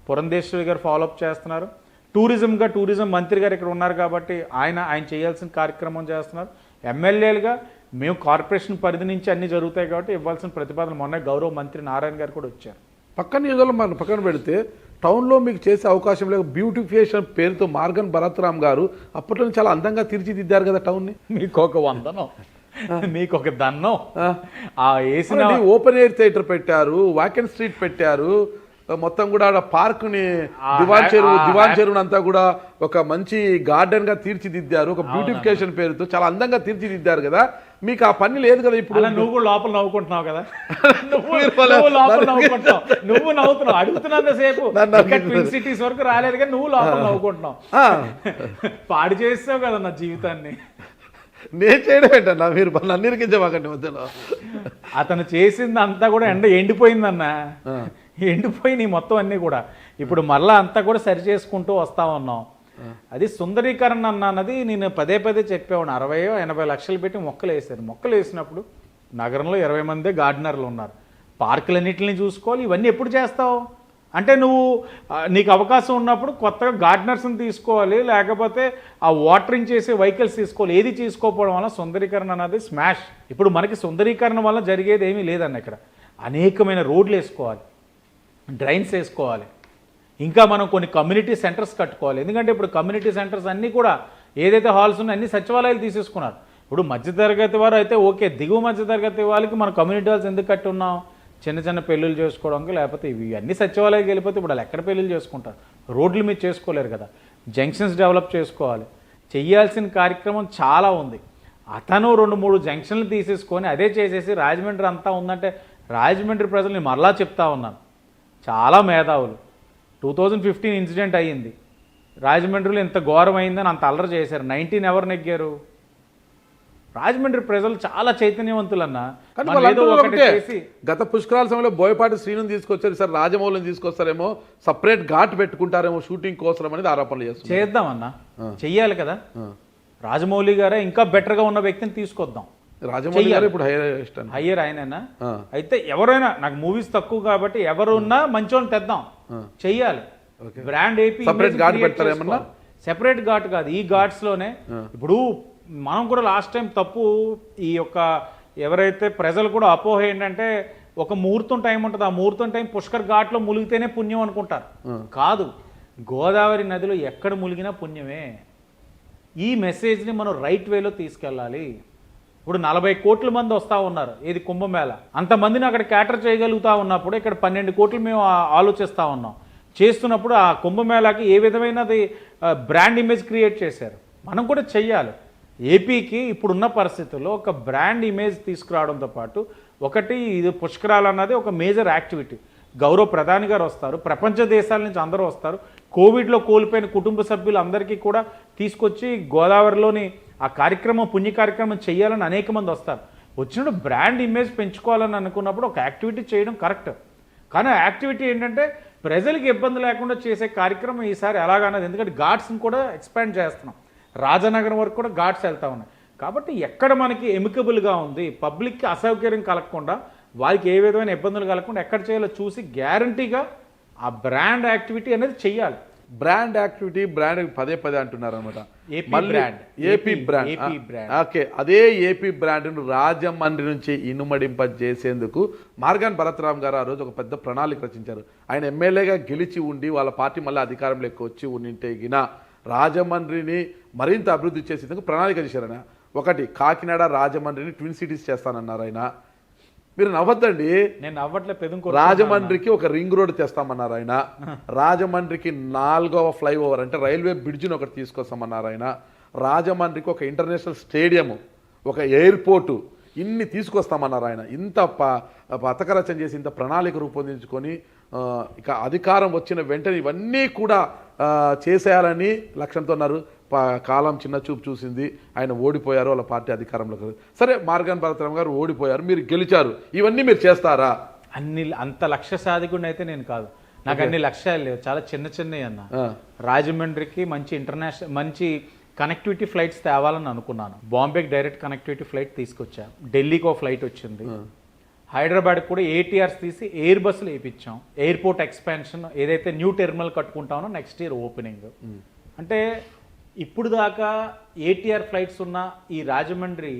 పురంధేశ్వరి గారు ఫాలోఅప్ చేస్తున్నారు. టూరిజం మంత్రి గారు ఇక్కడ ఉన్నారు కాబట్టి ఆయన చేయాల్సిన కార్యక్రమం చేస్తున్నారు. ఎమ్మెల్యేలుగా మేము కార్పొరేషన్ పరిధి నుంచి అన్నీ జరుగుతాయి కాబట్టి ఇవ్వాల్సిన ప్రతిపాదన మొన్న గౌరవ మంత్రి నారాయణ గారు కూడా వచ్చారు. పక్కన నియోజకవర్గం మనం పక్కన పెడితే టౌన్లో మీకు చేసే అవకాశం లేక బ్యూటిఫికేషన్ పేరుతో మార్గన్ భరత్రామ్ గారు అప్పట్లో చాలా అందంగా తీర్చిదిద్దారు కదా టౌన్ని. మీకు ఒక వందనం, మీకు ఒక దన్నం. వేసిన ఓపెన్ ఎయిర్ థియేటర్ పెట్టారు, వాకెన్ స్ట్రీట్ పెట్టారు, మొత్తం కూడా పార్క్ని దివాన్ చెరువుని అంతా కూడా ఒక మంచి గార్డెన్ గా తీర్చిదిద్దారు. ఒక బ్యూటిఫికేషన్ పేరుతో చాలా అందంగా తీర్చిదిద్దారు కదా. మీకు ఆ పని లేదు కదా ఇప్పుడు. నువ్వు కూడా లోపల నవ్వుకుంటున్నావు కదా, నువ్వు నవ్వుతున్నావు. అడుగుతున్నంతసేపు ట్విన్ సిటీస్ వరకు రాలేదు కానీ నువ్వు లోపల నవ్వుకుంటున్నావు. పాడు చేస్తావు కదా నా జీవితాన్ని. నేను చేయడం ఏంటన్నా, మీరు నన్ను ఇరికించమాకండి మధ్యలో. అతను చేసింది అంతా కూడా ఎండిపోయిందన్నా, ఎండిపోయి మొత్తం అన్నీ కూడా ఇప్పుడు మళ్ళీ అంతా కూడా సరి చేసుకుంటూ వస్తా ఉన్నాం. అది సుందరీకరణ అన్నది నేను పదే చెప్పేవాడు. 60-80 లక్షలు పెట్టి మొక్కలు వేసారు. మొక్కలు వేసినప్పుడు నగరంలో 20 మందే గార్డెనర్లు ఉన్నారు. పార్కులన్నింటిని చూసుకోవాలి. ఇవన్నీ ఎప్పుడు చేస్తావు అంటే నీకు అవకాశం ఉన్నప్పుడు కొత్తగా గార్డెనర్స్ని తీసుకోవాలి, లేకపోతే ఆ వాటరింగ్ చేసే వెహికల్స్ తీసుకోవాలి. ఏది తీసుకోకపోవడం వల్ల సుందరీకరణ అన్నది స్మాష్. ఇప్పుడు మనకి సుందరీకరణ వల్ల జరిగేది ఏమీ లేదన్న. ఇక్కడ అనేకమైన రోడ్లు వేసుకోవాలి, డ్రైన్స్ వేసుకోవాలి, ఇంకా మనం కొన్ని కమ్యూనిటీ సెంటర్స్ కట్టుకోవాలి. ఎందుకంటే ఇప్పుడు కమ్యూనిటీ సెంటర్స్ అన్నీ కూడా ఏదైతే హాల్స్ ఉన్నాయో అన్ని సచివాలయాలు తీసేసుకున్నారు. ఇప్పుడు మధ్యతరగతి వారు అయితే ఓకే, దిగువ మధ్యతరగతి వాళ్ళకి మనం కమ్యూనిటీ హాల్స్ ఎందుకు కట్టి ఉన్నాం? చిన్న పెళ్ళిళ్ళు చేసుకోవడానికి, లేకపోతే ఇవి అన్ని సచివాలయాలకు వెళ్ళిపోతే ఇప్పుడు వాళ్ళు ఎక్కడ పెళ్ళిళ్ళు చేసుకుంటారు? రోడ్లు మీద చేసుకోలేరు కదా. జంక్షన్స్ డెవలప్ చేసుకోవాలి. చెయ్యాల్సిన కార్యక్రమం చాలా ఉంది. అతను 2-3 జంక్షన్లు తీసేసుకొని అదే చేసేసి రాజమండ్రి అంతా ఉందంటే రాజమండ్రి ప్రజల్ని మరలా చెప్తా ఉన్నాను, చాలా మేధావులు. 2015 ఇన్సిడెంట్ అయ్యింది, రాజమండ్రిలో ఇంత ఘోరమైందని అంత అల్లరి చేశారు. 19 ఎవరు నెగ్గారు? రాజమండ్రి ప్రజలు చాలా చైతన్యవంతులన్నా. కానీ మనం వాళ్ళు ఏదో అంటున్నారు ఒకటి ఒకటే, చేసి గత పుష్కరాల సమయంలో బోయపాటి శ్రీను తీసుకొచ్చారు, సార్ రాజమౌళిని తీసుకొస్తారేమో, సపరేట్ ఘాట్ పెట్టుకుంటారేమో షూటింగ్ కోసం అనేది ఆరోపణలు చేస్తున్నారు. చేద్దామన్నా, చెయ్యాలి కదా. రాజమౌళి గారే ఇంకా బెటర్గా ఉన్న వ్యక్తిని తీసుకొద్దాం. రాజమౌళి గారు ఇప్పుడు హైయెస్ట్ అండి. హయ్యర్ ఆయనైనా అయితే ఎవరైనా, నాకు మూవీస్ తక్కువ కాబట్టి ఎవరున్నా మంచోళ్ళని తెద్దాం, చెయ్యాలి. బ్రాండ్ ఏపీ Separate ఘాట్ పెడతారేమన్నా? సెపరేట్ ఘాట్ కాదు, ఈ ఘాట్స్ లోనే. ఇప్పుడు మనం కూడా లాస్ట్ టైం తప్పు, ఈ యొక్క ఎవరైతే ప్రజలు కూడా అపోహ ఏంటంటే ఒక ముహూర్తం టైం ఉంటుంది, ఆ ముహూర్తం టైం పుష్కర్ ఘాట్లో ములిగితేనే పుణ్యం అనుకుంటారు. కాదు, గోదావరి నదిలో ఎక్కడ ములిగినా పుణ్యమే. ఈ మెసేజ్ని మనం రైట్ వేలో తీసుకెళ్ళాలి. ఇప్పుడు 40 కోట్ల మంది వస్తూ ఉన్నారు, ఇది కుంభమేళ, అంతమందిని అక్కడ క్యాటర్ చేయగలుగుతా ఉన్నప్పుడు ఇక్కడ 12 కోట్లు మేము ఆలోచిస్తూ ఉన్నాం. చేస్తున్నప్పుడు ఆ కుంభమేళాకి ఏ విధమైనది బ్రాండ్ ఇమేజ్ క్రియేట్ చేశారు, మనం కూడా చెయ్యాలి. ఏపీకి ఇప్పుడున్న పరిస్థితుల్లో ఒక బ్రాండ్ ఇమేజ్ తీసుకురావడంతో పాటు, ఒకటి ఇది పుష్కరాలు అన్నది ఒక మేజర్ యాక్టివిటీ. గౌరవ ప్రధాని గారు వస్తారు, ప్రపంచ దేశాల నుంచి అందరూ వస్తారు. కోవిడ్లో కోల్పోయిన కుటుంబ సభ్యులు అందరికీ కూడా తీసుకొచ్చి గోదావరిలోని ఆ కార్యక్రమం, పుణ్య కార్యక్రమం చేయాలని అనేక మంది వస్తారు. వచ్చినప్పుడు బ్రాండ్ ఇమేజ్ పెంచుకోవాలని అనుకున్నప్పుడు ఒక యాక్టివిటీ చేయడం కరెక్ట్. కానీ ఆ యాక్టివిటీ ఏంటంటే ప్రజలకు ఇబ్బంది లేకుండా చేసే కార్యక్రమం ఈసారి ఎలాగన్నది. ఎందుకంటే ఘాట్స్ని కూడా ఎక్స్పాండ్ చేస్తున్నాం, రాజనగరం వరకు కూడా ఘాట్స్ వెళ్తా ఉన్నాయి. కాబట్టి ఎక్కడ మనకి ఎమికబుల్గా ఉంది, పబ్లిక్కి అసౌకర్యం కలగకుండా, వారికి ఏ విధమైన ఇబ్బందులు కలగకుండా ఎక్కడ చేయాలో చూసి గ్యారంటీగా ఆ బ్రాండ్ యాక్టివిటీ అనేది చెయ్యాలి. బ్రాండ్ యాక్టివిటీ, బ్రాండ్ పదే అంటున్నారు అనమాట. AP brand. ఓకే, అదే ఏపీ బ్రాండ్ను రాజమండ్రి నుంచి ఇనుమడింపజేసేందుకు మార్గాన్ భరత్రామ్ గారు ఆ రోజు ఒక పెద్ద ప్రణాళిక రచించారు. ఆయన ఎమ్మెల్యేగా గెలిచి ఉండి వాళ్ళ పార్టీ మళ్ళీ అధికారంలోకి వచ్చి ఉండింటే గిన రాజమండ్రిని మరింత అభివృద్ధి చేసేందుకు ప్రణాళిక చేశారు ఆయన. ఒకటి, కాకినాడ రాజమండ్రిని ట్విన్ సిటీస్ చేస్తానన్నారు ఆయన. మీరు నవ్వద్దండి, నేను నవ్వట్లే, రాజమండ్రికి ఒక రింగ్ రోడ్ తెస్తామన్నారు ఆయన. రాజమండ్రికి 4వ ఫ్లైఓవర్ అంటే రైల్వే బ్రిడ్జ్ని ఒకటి తీసుకొస్తామన్నారు ఆయన. రాజమండ్రికి ఒక ఇంటర్నేషనల్ స్టేడియము, ఒక ఎయిర్పోర్టు, ఇన్ని తీసుకొస్తామన్నారు ఆయన. ఇంత పథకరచన చేసి ఇంత ప్రణాళిక రూపొందించుకొని ఇక అధికారం వచ్చిన వెంటనే ఇవన్నీ కూడా చేసేయాలని లక్ష్యంతో ఉన్నారు. కాలం చిన్న చూపు చూసింది, ఆయన ఓడిపోయారు, వాళ్ళ పార్టీ అధికారంలోకి. సరే, మార్గాన్ భరత్రామ్ గారు ఓడిపోయారు, మీరు గెలిచారు, ఇవన్నీ మీరు చేస్తారా? అంత లక్ష్య సాధికుడిని అయితే నేను కాదు, నాకు అన్ని లక్ష్యాలు లేవు, చాలా చిన్నవి అన్న. రాజమండ్రికి మంచి కనెక్టివిటీ ఫ్లైట్స్ తేవాలని అనుకున్నాను. బాంబేకి డైరెక్ట్ కనెక్టివిటీ ఫ్లైట్ తీసుకొచ్చా, ఢిల్లీకి ఒక ఫ్లైట్ వచ్చింది, హైదరాబాద్ కూడా ఏటీఆర్స్ తీసి ఎయిర్ బస్సులు వేయించాం. ఎయిర్పోర్ట్ ఎక్స్పాన్షన్ ఏదైతే న్యూ టెర్మినల్ కట్టుకుంటామో నెక్స్ట్ ఇయర్ ఓపెనింగ్. అంటే ఇప్పుడు దాకా ఏటీఆర్ ఫ్లైట్స్ ఉన్న ఈ రాజమండ్రి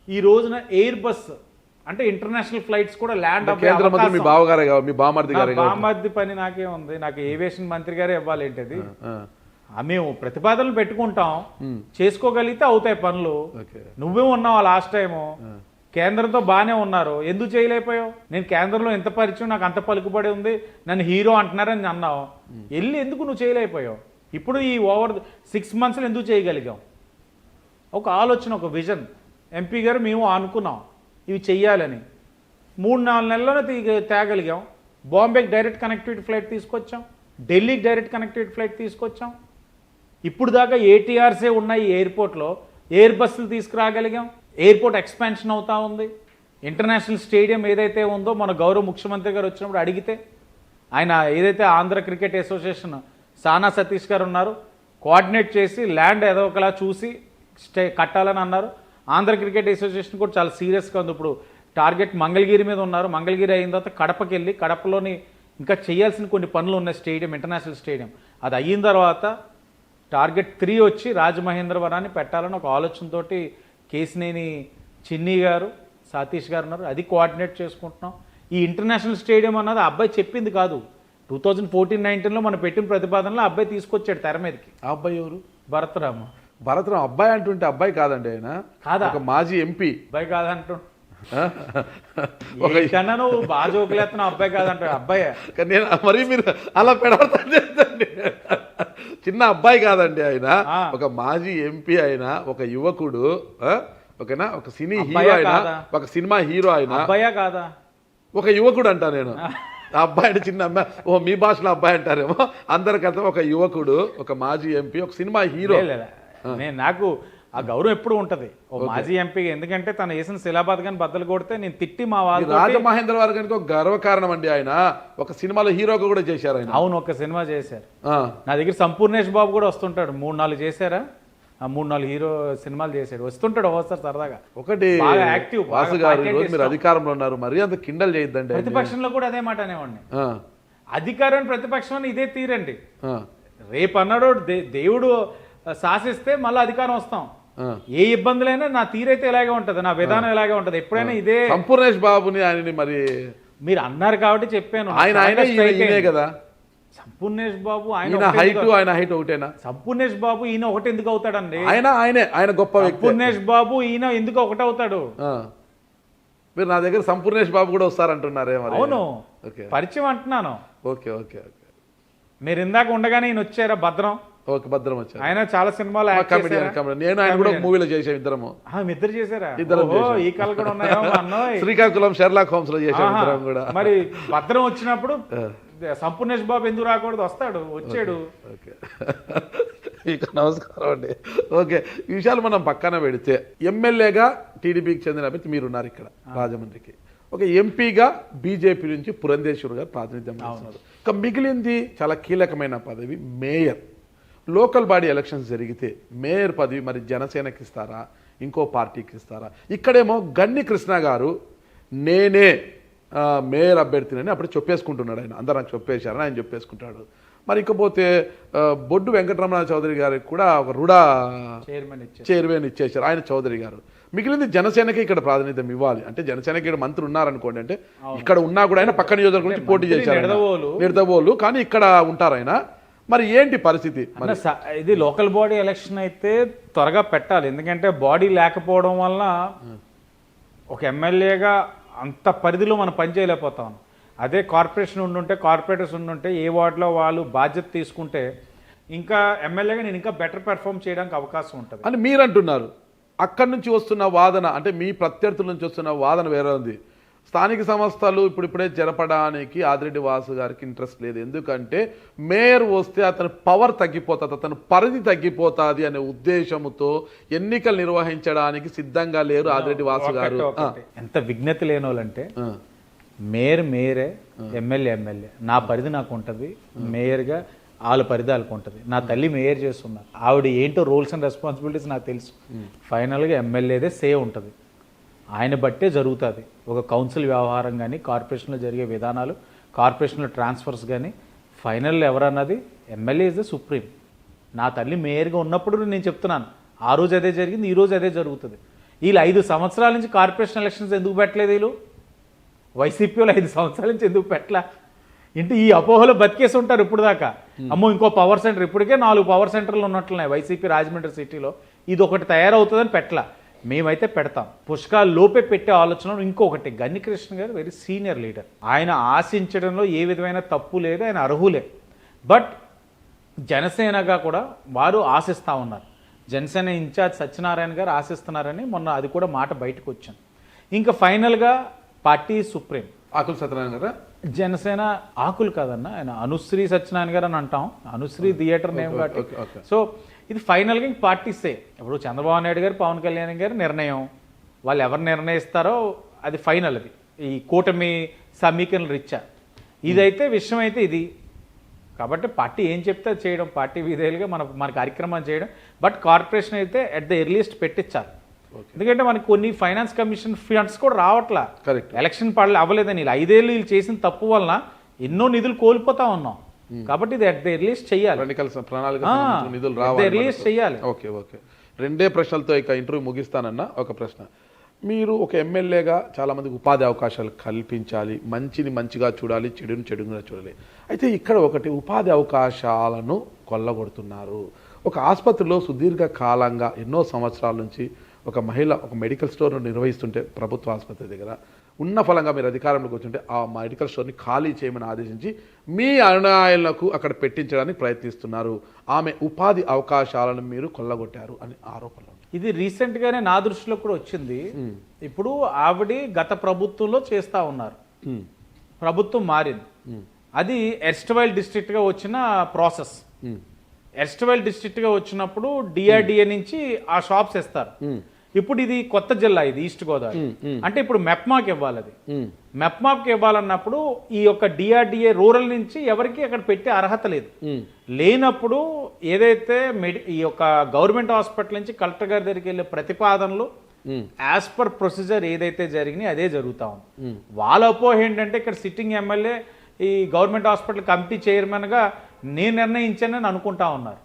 ఈ రోజున ఎయిర్ బస్ అంటే ఇంటర్నేషనల్ ఫ్లైట్స్ కూడా ల్యాండ్ బామర్ది పని నాకే ఉంది, నాకు ఏవియేషన్ మంత్రి గారే ఇవ్వాలి ఏంటది. మేము ప్రతిపాదనలు పెట్టుకుంటాం, చేసుకోగలిగితే అవుతాయి పనులు. నువ్వే ఉన్నావు లాస్ట్ టైము, కేంద్రంతో బాగానే ఉన్నారు, ఎందుకు చేయలేకపోయావు? నేను కేంద్రంలో ఎంత పరిచయం, నాకు అంత పలుకుబడి ఉంది, నన్ను హీరో అంటున్నారని అన్నావు, వెళ్ళి ఎందుకు నువ్వు చేయలేకపోయావు? ఇప్పుడు ఈ ఓవర్ 6 monthsలో ఎందుకు చేయగలిగాం? ఒక ఆలోచన, ఒక విజన్. ఎంపీ గారు మేము అనుకున్నాం ఇవి చెయ్యాలని, 3-4 నెలల్లోనే తేగలిగాం. బాంబేకి డైరెక్ట్ కనెక్టివిటీ ఫ్లైట్ తీసుకొచ్చాం, ఢిల్లీకి డైరెక్ట్ కనెక్టివిటీ ఫ్లైట్ తీసుకొచ్చాం. ఇప్పుడు దాకా ఏటీఆర్సే ఉన్నాయి ఎయిర్పోర్ట్లో, ఎయిర్ బస్సులు తీసుకురాగలిగాం. ఎయిర్పోర్ట్ ఎక్స్పాన్షన్ అవుతా ఉంది. ఇంటర్నేషనల్ స్టేడియం ఏదైతే ఉందో మన గౌరవ ముఖ్యమంత్రి గారు వచ్చినప్పుడు అడిగితే, ఆయన ఏదైతే ఆంధ్ర క్రికెట్ అసోసియేషన్ సానా సతీష్ గారు ఉన్నారు, కోఆర్డినేట్ చేసి ల్యాండ్ ఏదో ఒకలా చూసి కట్టాలని అన్నారు. ఆంధ్ర క్రికెట్ అసోసియేషన్ కూడా చాలా సీరియస్గా ఉంది. ఇప్పుడు టార్గెట్ మంగళగిరి మీద ఉన్నారు. మంగళగిరి అయిన తర్వాత కడపకి వెళ్ళి, కడపలోని ఇంకా చేయాల్సిన కొన్ని పనులు ఉన్నాయి, స్టేడియం, ఇంటర్నేషనల్ స్టేడియం. అది అయిన తర్వాత టార్గెట్ 3 వచ్చి రాజమహేంద్రవరాన్ని పెట్టాలని ఒక ఆలోచనతోటి కేసినేని చిన్ని గారు, సతీష్ గారు ఉన్నారు, అది కోఆర్డినేట్ చేసుకుంటున్నాం. ఈ ఇంటర్నేషనల్ స్టేడియం అన్నది ఆ అబ్బాయి చెప్పింది కాదు, 2014-19లో మనం పెట్టిన ప్రతిపాదనలో అబ్బాయి తీసుకొచ్చాడు తెర మీదకి. ఆ అబ్బాయి ఎవరు? భరత్రామ్. అబ్బాయి అంటుంటే అబ్బాయి కాదండి, ఆయన కాదా? ఒక మాజీ ఎంపీ. అబ్బాయి కాదంటు కన్నా నువ్వు బాగా జోకులేస్తున్నావు, అబ్బాయి కాదంట. అబ్బాయి నేను మరి మీరు అలా పెడతాండి, చిన్న అబ్బాయి కాదండి ఆయన, ఒక మాజీ ఎంపీ, ఆయన ఒక యువకుడు, ఓకేనా, ఒక సినీ హీరో, ఆయన ఒక సినిమా హీరో, ఆయన అబ్బాయా కాదా? ఒక యువకుడు అంటా నేను. ఆ అబ్బాయి అంటే చిన్న అమ్మాయి, ఓ మీ భాషలో అబ్బాయి అంటారేమో, అందరికీ ఒక యువకుడు, ఒక మాజీ ఎంపీ, ఒక సినిమా హీరో. నేను నాకు ఆ గౌరవం ఎప్పుడు ఉంటది ఓ మాజీ ఎంపీ, ఎందుకంటే తను వేసిన శిలాబాద్ కానీ బద్దలు కొడితే నేను తిట్టి మా వాళ్ళు. రాజమహేంద్రవరం ఒక గర్వకారణం అండి, ఆయన ఒక సినిమాలో హీరోగా కూడా చేశారు ఆయన. అవును, ఒక సినిమా చేశారు. నా దగ్గర సంపూర్ణేష్ బాబు కూడా వస్తుంటాడు, 3-4 చేశారా, 3-4 హీరో సినిమాలు చేశాడు, వస్తుంటాడు ఒకసారి సరదాగా. ఒకటి యాక్టివ్ వాసు గారు, ఈరోజు మీరు అధికారంలో ఉన్నారు, మరీ అంత కిండల్ చేయొద్దండి. ప్రతిపక్షంలో కూడా అదే మాట అనేవాడిని, అధికారం ప్రతిపక్షం అని ఇదే తీరండి. రేపు అన్నాడు దేవుడు శాసిస్తే మళ్ళీ అధికారం వస్తాం, ఏ ఇబ్బందులైనా నా తీరైతే ఇలాగే ఉంటది, నా విధానం ఇలాగే ఉంటది, ఎప్పుడైనా ఇదే. సంపూర్ణేష్ బాబుని ఆయనని మరి మీరు అన్నారు కాబట్టి చెప్పాను. ఆయన కదా సంపూర్ణేష్ బాబు, ఆయన హైట్ ఒకటేనా? సంపూర్ణేష్ బాబు ఈయన ఒకటి ఎందుకు అవుతాడండి? ఆయన గొప్ప వ్యక్తి. సంపూర్ణేష్ బాబు ఈయన ఎందుకు ఒకటి అవుతాడు? మీరు నా దగ్గర సంపూర్ణేష్ బాబు కూడా వస్తారంటున్నారే? అవును, పరిచయం అంటున్నాను. Okay okay okay. మీరు ఇందాక ఉండగానే ఈయన వచ్చారా? భద్రం. ఓకే, భద్రం వచ్చారు. ఆయన చాలా సినిమాలు నేను ఆయన కూడా మూవీలో చేసాం, ఇద్దరము. ఇద్దరు చేశారా? ఇద్దరు. ఈ కళ కూడా ఉన్నాయో అన్నోయ్. శ్రీకాకుళం షెర్లాక్ హోమ్స్ లో చేసాం ఇద్దరం కూడా. మరి భద్రం వచ్చినప్పుడు సంపూర్ణేష్ బాబు ఎందుకు రాకూడదు? వస్తాడు, వచ్చాడు. నమస్కారం అండి. ఓకే, ఈ విషయాలు మనం పక్కన పెడితే, ఎమ్మెల్యేగా టీడీపీకి చెందిన అభ్యర్థి మీరున్నారు ఇక్కడ రాజమండ్రికి, ఒక ఎంపీగా బీజేపీ నుంచి పురంధేశ్వర్ గారు ప్రాతినిధ్యం వహిస్తున్నారు. ఇక మిగిలింది చాలా కీలకమైన పదవి మేయర్. లోకల్ బాడీ ఎలక్షన్స్ జరిగితే మేయర్ పదవి మరి జనసేనకి ఇస్తారా, ఇంకో పార్టీకి ఇస్తారా? ఇక్కడేమో గన్ని కృష్ణ గారు నేనే మేయర్ అభ్యర్థినని అప్పుడు చెప్పేసుకుంటున్నాడు ఆయన. అందరూ నాకు చెప్పేశారని ఆయన చెప్పేసుకుంటాడు. మరి ఇకపోతే బొడ్డు వెంకటరమణ చౌదరి గారికి కూడా ఒక రుడా చైర్మన్ ఇచ్చేశారు ఆయన చౌదరి గారు. మిగిలింది జనసేనకి ఇక్కడ ప్రాతినిధ్యం ఇవ్వాలి. అంటే జనసేనకి ఇక్కడ మంత్రులు ఉన్నారనుకోండి, అంటే ఇక్కడ ఉన్నా కూడా ఆయన పక్క నియోజకవర్గం నుంచి పోటీ చేశారు, నిడదవోలు, కానీ ఇక్కడ ఉంటారు ఆయన. మరి ఏంటి పరిస్థితి? ఇది లోకల్ బాడీ ఎలక్షన్ అయితే త్వరగా పెట్టాలి, ఎందుకంటే బాడీ లేకపోవడం వల్ల ఒక ఎమ్మెల్యేగా అంత పరిధిలో మనం పనిచేయలేకపోతాం. అదే కార్పొరేషన్ ఉండుంటే, కార్పొరేటర్స్ ఉండుంటే ఏ వార్డులో వాళ్ళు బాధ్యత తీసుకుంటే ఇంకా ఎమ్మెల్యేగా నేను ఇంకా బెటర్ పెర్ఫామ్ చేయడానికి అవకాశం ఉంటుంది అని మీరు అంటున్నారు. అక్కడి నుంచి వస్తున్న వాదన, అంటే మీ ప్రత్యర్థుల నుంచి వస్తున్న వాదన వేరే ఉంది. స్థానిక సంస్థలు ఇప్పుడిప్పుడే జరపడానికి ఆదిరెడ్డి వాసు గారికి ఇంట్రెస్ట్ లేదు, ఎందుకంటే మేయర్ వస్తే అతని పవర్ తగ్గిపోతుంది, అతని పరిధి తగ్గిపోతుంది అనే ఉద్దేశంతో ఎన్నికలు నిర్వహించడానికి సిద్ధంగా లేరు ఆదిరెడ్డి వాసు గారు. ఎంత విజ్ఞత లేని వాళ్ళంటే, మేయరే, ఎమ్మెల్యే. నా పరిధి నాకు ఉంటుంది, మేయర్గా వాళ్ళ పరిధి వాళ్ళకు ఉంటుంది. నా తల్లి మేయర్ చేస్తున్నారు, ఆవిడ ఏంటో రూల్స్ అండ్ రెస్పాన్సిబిలిటీస్ నాకు తెలుసు. ఫైనల్గా ఎమ్మెల్యేదే సేవ్ ఉంటుంది, ఆయన బట్టే జరుగుతుంది. ఒక కౌన్సిల్ వ్యవహారం కానీ, కార్పొరేషన్లో జరిగే విధానాలు, కార్పొరేషన్లో ట్రాన్స్ఫర్స్ కానీ, ఫైనల్ ఎవరన్నది ఎమ్మెల్యే ఇస్ ద సుప్రీం. నా తల్లి మేయర్గా ఉన్నప్పుడు నేను చెప్తున్నాను, ఆ రోజు అదే జరిగింది, ఈ రోజు అదే జరుగుతుంది. వీళ్ళు 5 సంవత్సరాల నుంచి కార్పొరేషన్ ఎలక్షన్స్ ఎందుకు పెట్టలేదు? వీళ్ళు వైసీపీ వాళ్ళు 5 సంవత్సరాల నుంచి ఎందుకు పెట్టలే? ఇంటి ఈ అపోహలో బతికేసి ఉంటారు ఇప్పుడు దాకా. అమ్మో ఇంకో పవర్ సెంటర్, ఇప్పటికే 4 పవర్ సెంటర్లు ఉన్నట్లున్నాయి వైసీపీ రాజమండ్రి సిటీలో, ఇది ఒకటి తయారవుతుందని పెట్టలా. మేమైతే పెడతాం, పుష్కరాల లోపే పెట్టే ఆలోచన. ఇంకొకటి, గన్ని కృష్ణ గారు వెరీ సీనియర్ లీడర్, ఆయన ఆశించడంలో ఏ విధమైన తప్పు లేదు, ఆయన అర్హులే. బట్ జనసేనగా కూడా వారు ఆశిస్తూ ఉన్నారు. జనసేన ఇన్ఛార్జ్ సత్యనారాయణ గారు ఆశిస్తున్నారని మొన్న అది కూడా మాట బయటకు వచ్చింది. ఇంకా ఫైనల్గా పార్టీ సుప్రీం. ఆకుల సత్యనారాయణ గారు జనసేన ఆకులు కాదన్న, ఆయన అనుశ్రీ సత్యనారాయణ గారు అని అంటాం, అనుశ్రీ థియేటర్ నేమ్ కాబట్టి. సో ఇది ఫైనల్గా ఇంక పార్టీ సే. ఇప్పుడు చంద్రబాబు నాయుడు గారు, పవన్ కళ్యాణ్ గారి నిర్ణయం, వాళ్ళు ఎవరు నిర్ణయిస్తారో అది ఫైనల్. అది ఈ కూటమి సమీకరణ రీత్యా ఇదైతే విషయం అయితే ఇది. కాబట్టి పార్టీ ఏం చెప్తే అది చేయడం, పార్టీ విధేయులుగా మన కార్యక్రమాన్ని చేయడం. బట్ కార్పొరేషన్ అయితే అట్ ద ఎర్లియస్ట్ పెట్టించాలి, ఎందుకంటే మనకి కొన్ని ఫైనాన్స్ కమిషన్ ఫండ్స్ కూడా రావట్లా. ఎలక్షన్ అవ్వలేదని వీళ్ళు 5 ఏళ్ళు వీళ్ళు చేసిన తప్పు వలన ఎన్నో నిధులు కోల్పోతా ఉన్నాం. కాబట్టి ఇది అట్ ద ఎర్లియస్ట్ చెయ్యాలి, నిధులు రావాలి. ఓకే ఓకే, 2 ప్రశ్నలతో ఇక ఇంటర్వ్యూ ముగిస్తానన్న. ఒక ప్రశ్న, మీరు ఒక ఎమ్మెల్యేగా చాలా మందికి ఉపాధి అవకాశాలు కల్పించాలి, మంచిని మంచిగా చూడాలి, చెడుని చెడుగా చూడాలి. అయితే ఇక్కడ ఒకటి, ఉపాధి అవకాశాలను కొల్లగొడుతున్నారు. ఒక ఆసుపత్రిలో సుదీర్ఘ కాలంగా ఎన్నో సంవత్సరాల నుంచి ఒక మహిళ ఒక మెడికల్ స్టోర్ను నిర్వహిస్తుంటే, ప్రభుత్వ ఆసుపత్రి దగ్గర ఉన్న ఫలంగా మీరు అధికారంలోకి వచ్చుంటే ఆ మెడికల్ స్టోర్ని ఖాళీ చేయమని ఆదేశించి మీ అనుయాయులకు అక్కడ పెట్టించడానికి ప్రయత్నిస్తున్నారు. ఆమె ఉపాధి అవకాశాలను మీరు కొల్లగొట్టారు అని ఆరోపణలు. ఇది రీసెంట్గానే నా దృష్టిలో కూడా వచ్చింది. ఇప్పుడు ఆవిడ గత ప్రభుత్వంలో చేస్తూ ఉన్నారు, ప్రభుత్వం మారింది, అది ఎర్స్టవైల్ డిస్ట్రిక్ట్గా వచ్చిన ప్రాసెస్. ఎర్స్టవైల్ డిస్ట్రిక్ట్గా వచ్చినప్పుడు డిఆర్డిఏ నుంచి ఆ షాప్స్ ఇస్తారు. ఇప్పుడు ఇది కొత్త జిల్లా, ఇది ఈస్ట్ గోదావరి. అంటే ఇప్పుడు మెప్మాకి ఇవ్వాలి. అది మెప్మాకి ఇవ్వాలన్నప్పుడు ఈ యొక్క డిఆర్డిఏ రూరల్ నుంచి ఎవరికి అక్కడ పెట్టే అర్హత లేదు. లేనప్పుడు ఏదైతే ఈ యొక్క గవర్నమెంట్ హాస్పిటల్ నుంచి కలెక్టర్ గారి దగ్గరికి వెళ్ళే ప్రతిపాదనలు యాజ్ పర్ ప్రొసీజర్ ఏదైతే జరిగినాయి అదే జరుగుతా ఉంది. వాళ్ళ అపోహ ఏంటంటే ఇక్కడ సిట్టింగ్ ఎమ్మెల్యే ఈ గవర్నమెంట్ హాస్పిటల్ కమిటీ చైర్మన్గా నేను నిర్ణయించానని అనుకుంటా ఉన్నారు.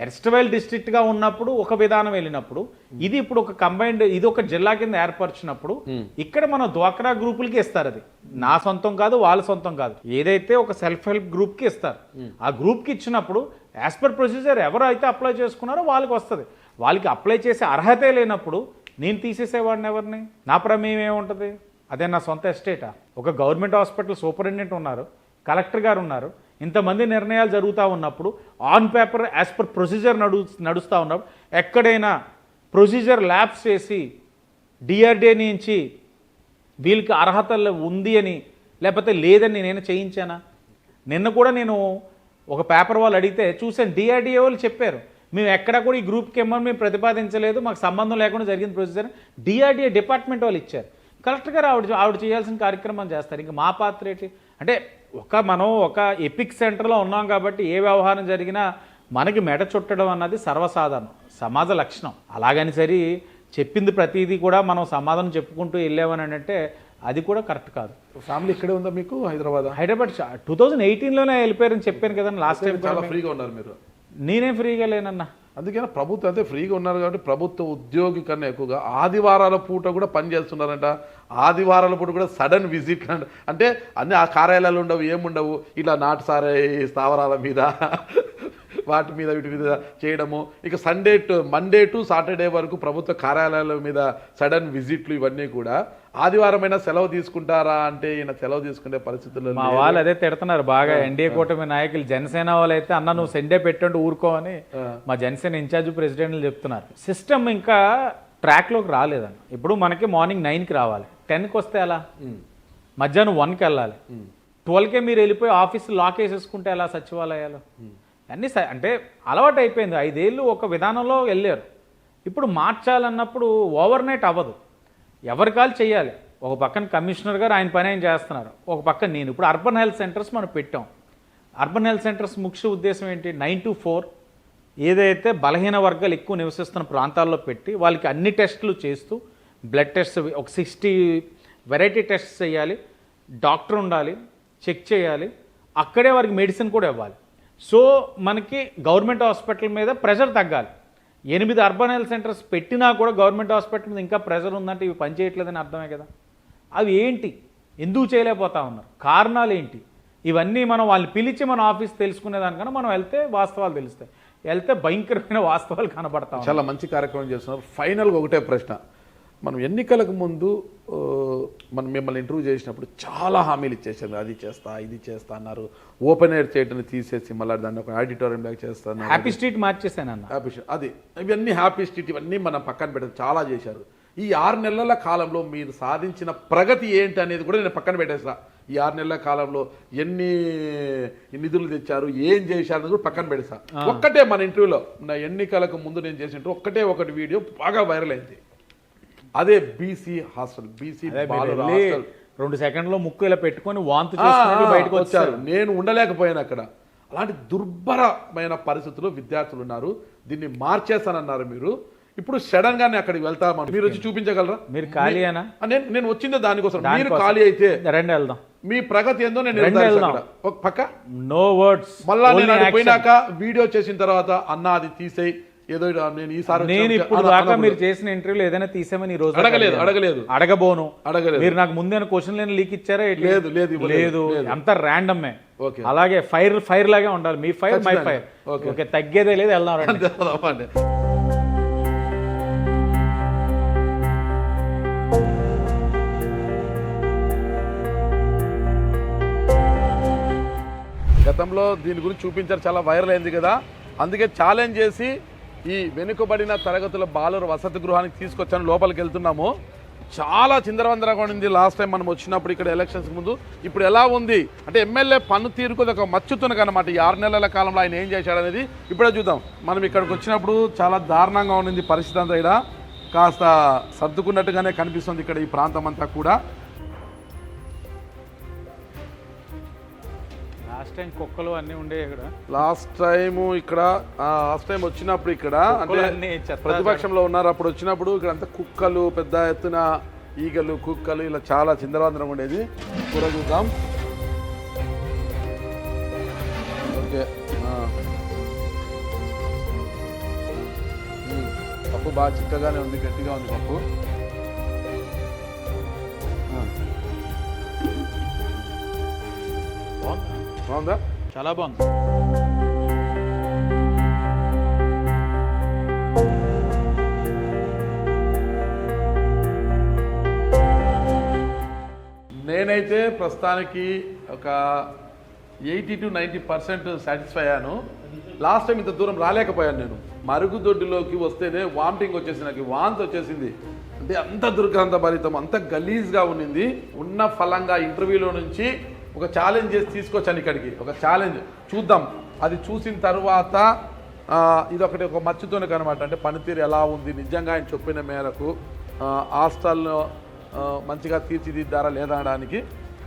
ఎర్స్టవైల్ డిస్ట్రిక్ట్ గా ఉన్నప్పుడు ఒక విధానం వెళ్ళినప్పుడు ఇది ఇప్పుడు ఒక కంబైన్డ్, ఇది ఒక జిల్లా కింద ఏర్పరిచినప్పుడు ఇక్కడ మనం డ్వాక్రా గ్రూపులకి ఇస్తారు. అది నా సొంతం కాదు, వాళ్ళ సొంతం కాదు, ఏదైతే ఒక సెల్ఫ్ హెల్ప్ గ్రూప్ కి ఇస్తారు. ఆ గ్రూప్ కి ఇచ్చినప్పుడు యాజ్ పర్ ప్రొసీజర్ ఎవరైతే అప్లై చేసుకున్నారో వాళ్ళకి వస్తుంది. వాళ్ళకి అప్లై చేసే అర్హతే లేనప్పుడు నేను తీసేసేవాడిని ఎవరిని? నా ప్రమేయం ఏముంటుంది? అదే నా సొంత ఎస్టేటా? ఒక గవర్నమెంట్ హాస్పిటల్ సూపరింటెండెంట్ ఉన్నారు, కలెక్టర్ గారు ఉన్నారు, ఇంతమంది నిర్ణయాలు జరుగుతూ ఉన్నప్పుడు on paper as per procedure నడుస్తూ ఉన్నప్పుడు ఎక్కడైనా ప్రొసీజర్ ల్యాబ్స్ చేసి డిఆర్డిఏ నుంచి వీళ్ళకి అర్హత ఉంది అని లేకపోతే లేదని నేను చేయించానా? నిన్న కూడా నేను ఒక పేపర్ వాళ్ళు అడిగితే చూసాను, డిఆర్డిఏ వాళ్ళు చెప్పారు మేము ఎక్కడ కూడా ఈ గ్రూప్కి ఇమ్మని మేము ప్రతిపాదించలేదు, మాకు సంబంధం లేకుండా జరిగిన ప్రొసీజర్ డిఆర్డిఏ డిపార్ట్మెంట్ వాళ్ళు ఇచ్చారు. కలెక్టర్ గారు ఆవిడ చేయాల్సిన కార్యక్రమం చేస్తారు. ఇంకా మా పాత్ర ఏంటి అంటే మనం ఒక ఎపిక్ సెంటర్లో ఉన్నాం కాబట్టి ఏ వ్యవహారం జరిగినా మనకి మెడ చుట్టడం అన్నది సర్వసాధారణం, సమాజ లక్షణం. అలాగని సరి చెప్పింది ప్రతిదీ కూడా మనం సమాధానం చెప్పుకుంటూ వెళ్ళామని అంటే అది కూడా కరెక్ట్ కాదు. ఫ్యామిలీ ఇక్కడే ఉందా మీకు? హైదరాబాద్ 2018లోనే వెళ్ళిపోయారని చెప్పాను కదా లాస్ట్ టైం. చాలా ఫ్రీగా ఉన్నారు మీరు. నేనేం ఫ్రీగా లేనన్నా. అందుకని ప్రభుత్వం అయితే ఫ్రీగా ఉన్నారు కాబట్టి ప్రభుత్వ ఉద్యోగి కన్నా ఎక్కువగా ఆదివారాల పూట కూడా పని చేస్తున్నారంట. ఆదివారాల పూట కూడా సడన్ విజిట్ అంటే అన్ని ఆ కార్యాలయాలు ఉండవు, ఏముండవు, ఇలా నాటుసారే స్థావరాల మీద వాటి మీద వీటి మీద చేయడము. ఇక మండే టు సాటర్డే వరకు ప్రభుత్వ కార్యాలయాల మీద సడన్ విజిట్లు, ఇవన్నీ కూడా. ఆదివారమైనా సెలవు తీసుకుంటారా అంటే ఈయన సెలవు తీసుకునే పరిస్థితుల్లో మా వాళ్ళు అదే తిడుతున్నారు బాగా. ఎన్డీఏ కూటమి నాయకులు జనసేన వాళ్ళు అయితే అన్న నువ్వు సండే పెట్టండి ఊరుకో అని మా జనసేన ఇన్ఛార్జ్ ప్రెసిడెంట్లు చెప్తున్నారు. సిస్టమ్ ఇంకా ట్రాక్లోకి రాలేదన్న. ఇప్పుడు మనకి మార్నింగ్ 9కి రావాలి, 10కి వస్తే ఎలా? మధ్యాహ్నం 1కి వెళ్ళాలి, 12కే మీరు వెళ్ళిపోయి ఆఫీస్ లాక్ వేసేసుకుంటే ఎలా సచివాలయాలు? అన్నీ అంటే అలవాటు అయిపోయింది. 5 ఏళ్ళు ఒక విధానంలో వెళ్ళారు. ఇప్పుడు మార్చాలన్నప్పుడు ఓవర్ నైట్ అవ్వదు, ఎవరి కాల్ చేయాలి. ఒక పక్కన కమిషనర్ గారు ఆయన పని ఆయన చేస్తున్నారు, ఒక పక్కన నేను. ఇప్పుడు అర్బన్ హెల్త్ సెంటర్స్ మనం పెట్టాం. అర్బన్ హెల్త్ సెంటర్స్ ముఖ్య ఉద్దేశం ఏంటి? 9 to 4 ఏదైతే బలహీన వర్గాలు ఎక్కువ నివసిస్తున్న ప్రాంతాల్లో పెట్టి వాళ్ళకి అన్ని టెస్టులు చేస్తూ బ్లడ్ టెస్ట్ ఒక 60 వెరైటీ టెస్ట్ చేయాలి, డాక్టర్ ఉండాలి, చెక్ చేయాలి, అక్కడే వారికి మెడిసిన్ కూడా ఇవ్వాలి. సో మనకి గవర్నమెంట్ హాస్పిటల్ మీద ప్రెషర్ తగ్గాలి. 8 అర్బన్ హెల్త్ సెంటర్స్ పెట్టినా కూడా గవర్నమెంట్ హాస్పిటల్ మీద ఇంకా ప్రెషర్ ఉందంటే ఇవి పనిచేయట్లేదని అర్థమే కదా. అవి ఏంటి, ఎందుకు చేయలేకపోతా ఉన్నారు, కారణాలు ఏంటి? ఇవన్నీ మనం వాళ్ళని పిలిచి మన ఆఫీస్ తెలుసుకునేదానికన్నా మనం వెళ్తే వాస్తవాలు తెలుస్తాయి. వెళ్తే భయంకరమైన వాస్తవాలు కనబడతాం. చాలా మంచి కార్యక్రమం చేస్తున్నారు. ఫైనల్గా ఒకటే ప్రశ్న, మనం ఎన్నికలకు ముందు మనం మిమ్మల్ని ఇంటర్వ్యూ చేసినప్పుడు చాలా హామీలు ఇచ్చేసారు, అది చేస్తా ఇది చేస్తా అన్నారు. ఓపెన్ ఎయిర్ థియేటర్ని తీసేసి మళ్ళీ దాన్ని ఒక ఆడిటోరియం బ్యాక్ చేస్తాను, హ్యాపీ స్ట్రీట్ మార్చేసానన్న. హ్యాపీ స్ట్రీట్ అది ఇవన్నీ హ్యాపీ స్ట్రీట్ ఇవన్నీ మనం పక్కన పెట్టారు, చాలా చేశారు. ఈ 6 నెలల కాలంలో మీరు సాధించిన ప్రగతి ఏంటి అనేది కూడా నేను పక్కన పెట్టేసా. ఈ 6 నెలల కాలంలో ఎన్ని నిధులు తెచ్చారు, ఏం చేశారు అనేది కూడా పక్కన పెట్టేసా. ఒక్కటే మన ఇంటర్వ్యూలో నా ఎన్నికలకు ముందు నేను చేసిన ఒకటి వీడియో బాగా వైరల్ అయింది. అదే బీసీ హాస్టల్, బీసీ 2 సెకండ్లో ముక్కు ఇలా పెట్టుకొని వాంతు చేసుకుని బయటకు వచ్చారు. నేను ఉండలేకపోయాను అక్కడ. అలాంటి దుర్భరమైన పరిస్థితుల్లో విద్యార్థులు ఉన్నారు. దీన్ని మార్చేస్తానన్నారు మీరు. ఇప్పుడు సడన్ గానే అక్కడికి వెళ్తామని మీరు వచ్చి చూపించగలరా? మీరు ఖాళీ అయినా నేను వచ్చిందే దానికోసం. మీరు ఖాళీ అయితే రండి వెళ్దాం. మీ ప్రగతి ఏందో నేను ఒక పక్క నో వర్డ్స్. మళ్ళా నేను పోయినాక వీడియో చేసిన తర్వాత అన్న అది తీసేయి ఏదో నేను ఇప్పుడు దాకా మీరు చేసిన ఇంటర్వ్యూలో ఏదైనా తీసామని ఈ రోజు అడగబోను. మీరు నాకు ముందే క్వశ్చన్ లేని లీక్ ఇచ్చారా? లేదు, అంత ర్యాండమే. అలాగే ఫైర్ లాగే ఉండాలి. మీ ఫైర్ మై ఫైర్. ఓకే, తగ్గేదే లేదు, వెళ్దాం. గతంలో దీని గురించి చూపించారు, చాలా వైరల్ అయింది కదా. అందుకే ఛాలెంజ్ చేసి ఈ వెనుకబడిన తరగతుల బాలుర వసతి గృహానికి తీసుకొచ్చాను. లోపలికి వెళ్తున్నాము. చాలా చిందరవందరగా ఉంది లాస్ట్ టైం మనం వచ్చినప్పుడు ఇక్కడ ఎలక్షన్స్ ముందు. ఇప్పుడు ఎలా ఉంది అంటే ఎమ్మెల్యే పనితీరుకు ఒక మచ్చుతునక అనమాట. ఈ 6 నెలల కాలంలో ఆయన ఏం చేశాడు అనేది ఇప్పుడే చూద్దాం. మనం ఇక్కడికి వచ్చినప్పుడు చాలా దారుణంగా ఉండింది పరిస్థితి అంతా. ఇక్కడ కాస్త సర్దుకున్నట్టుగానే కనిపిస్తుంది ఇక్కడ ఈ ప్రాంతం అంతా కూడా. లాస్ట్ టైం కుక్కలు అన్నీ ఉండేవి ఇక్కడ. లాస్ట్ టైం వచ్చినప్పుడు ఇక్కడ అంటే ప్రతిపక్షంలో ఉన్నారు. అప్పుడు వచ్చినప్పుడు ఇక్కడ అంతా కుక్కలు, పెద్ద ఎత్తున ఈగలు, కుక్కలు ఇలా చాలా చిందరవందరం ఉండేది. కూర చూద్దాం. ఓకే, పప్పు బాగా చిక్కగానే ఉంది, గట్టిగా ఉంది పప్పు. బాగుందా? చాలా బాగుంది. నేనైతే ప్రస్తుతానికి ఒక 80 to 90% సాటిస్ఫై అయ్యాను. లాస్ట్ టైం ఇంత దూరం రాలేకపోయాను నేను. మరుగుదొడ్డిలోకి వస్తేనే వామిటింగ్ వచ్చేసి, నాకు వాంతి వచ్చేసింది. అంటే అంత దుర్గంధ భరితం, అంత గలీజ్గా ఉన్నింది. ఉన్న ఫలంగా ఇంటర్వ్యూలో నుంచి ఒక ఛాలెంజ్ చేసి తీసుకొచ్చాను ఇక్కడికి. ఒక ఛాలెంజ్ చూద్దాం. అది చూసిన తర్వాత ఇదొకటి ఒక మచ్చుతోనక అనమాట. అంటే పనితీరు ఎలా ఉంది నిజంగా ఆయన చెప్పిన మేరకు హాస్టల్లో మంచిగా తీర్చిదిద్దారా లేదా అనడానికి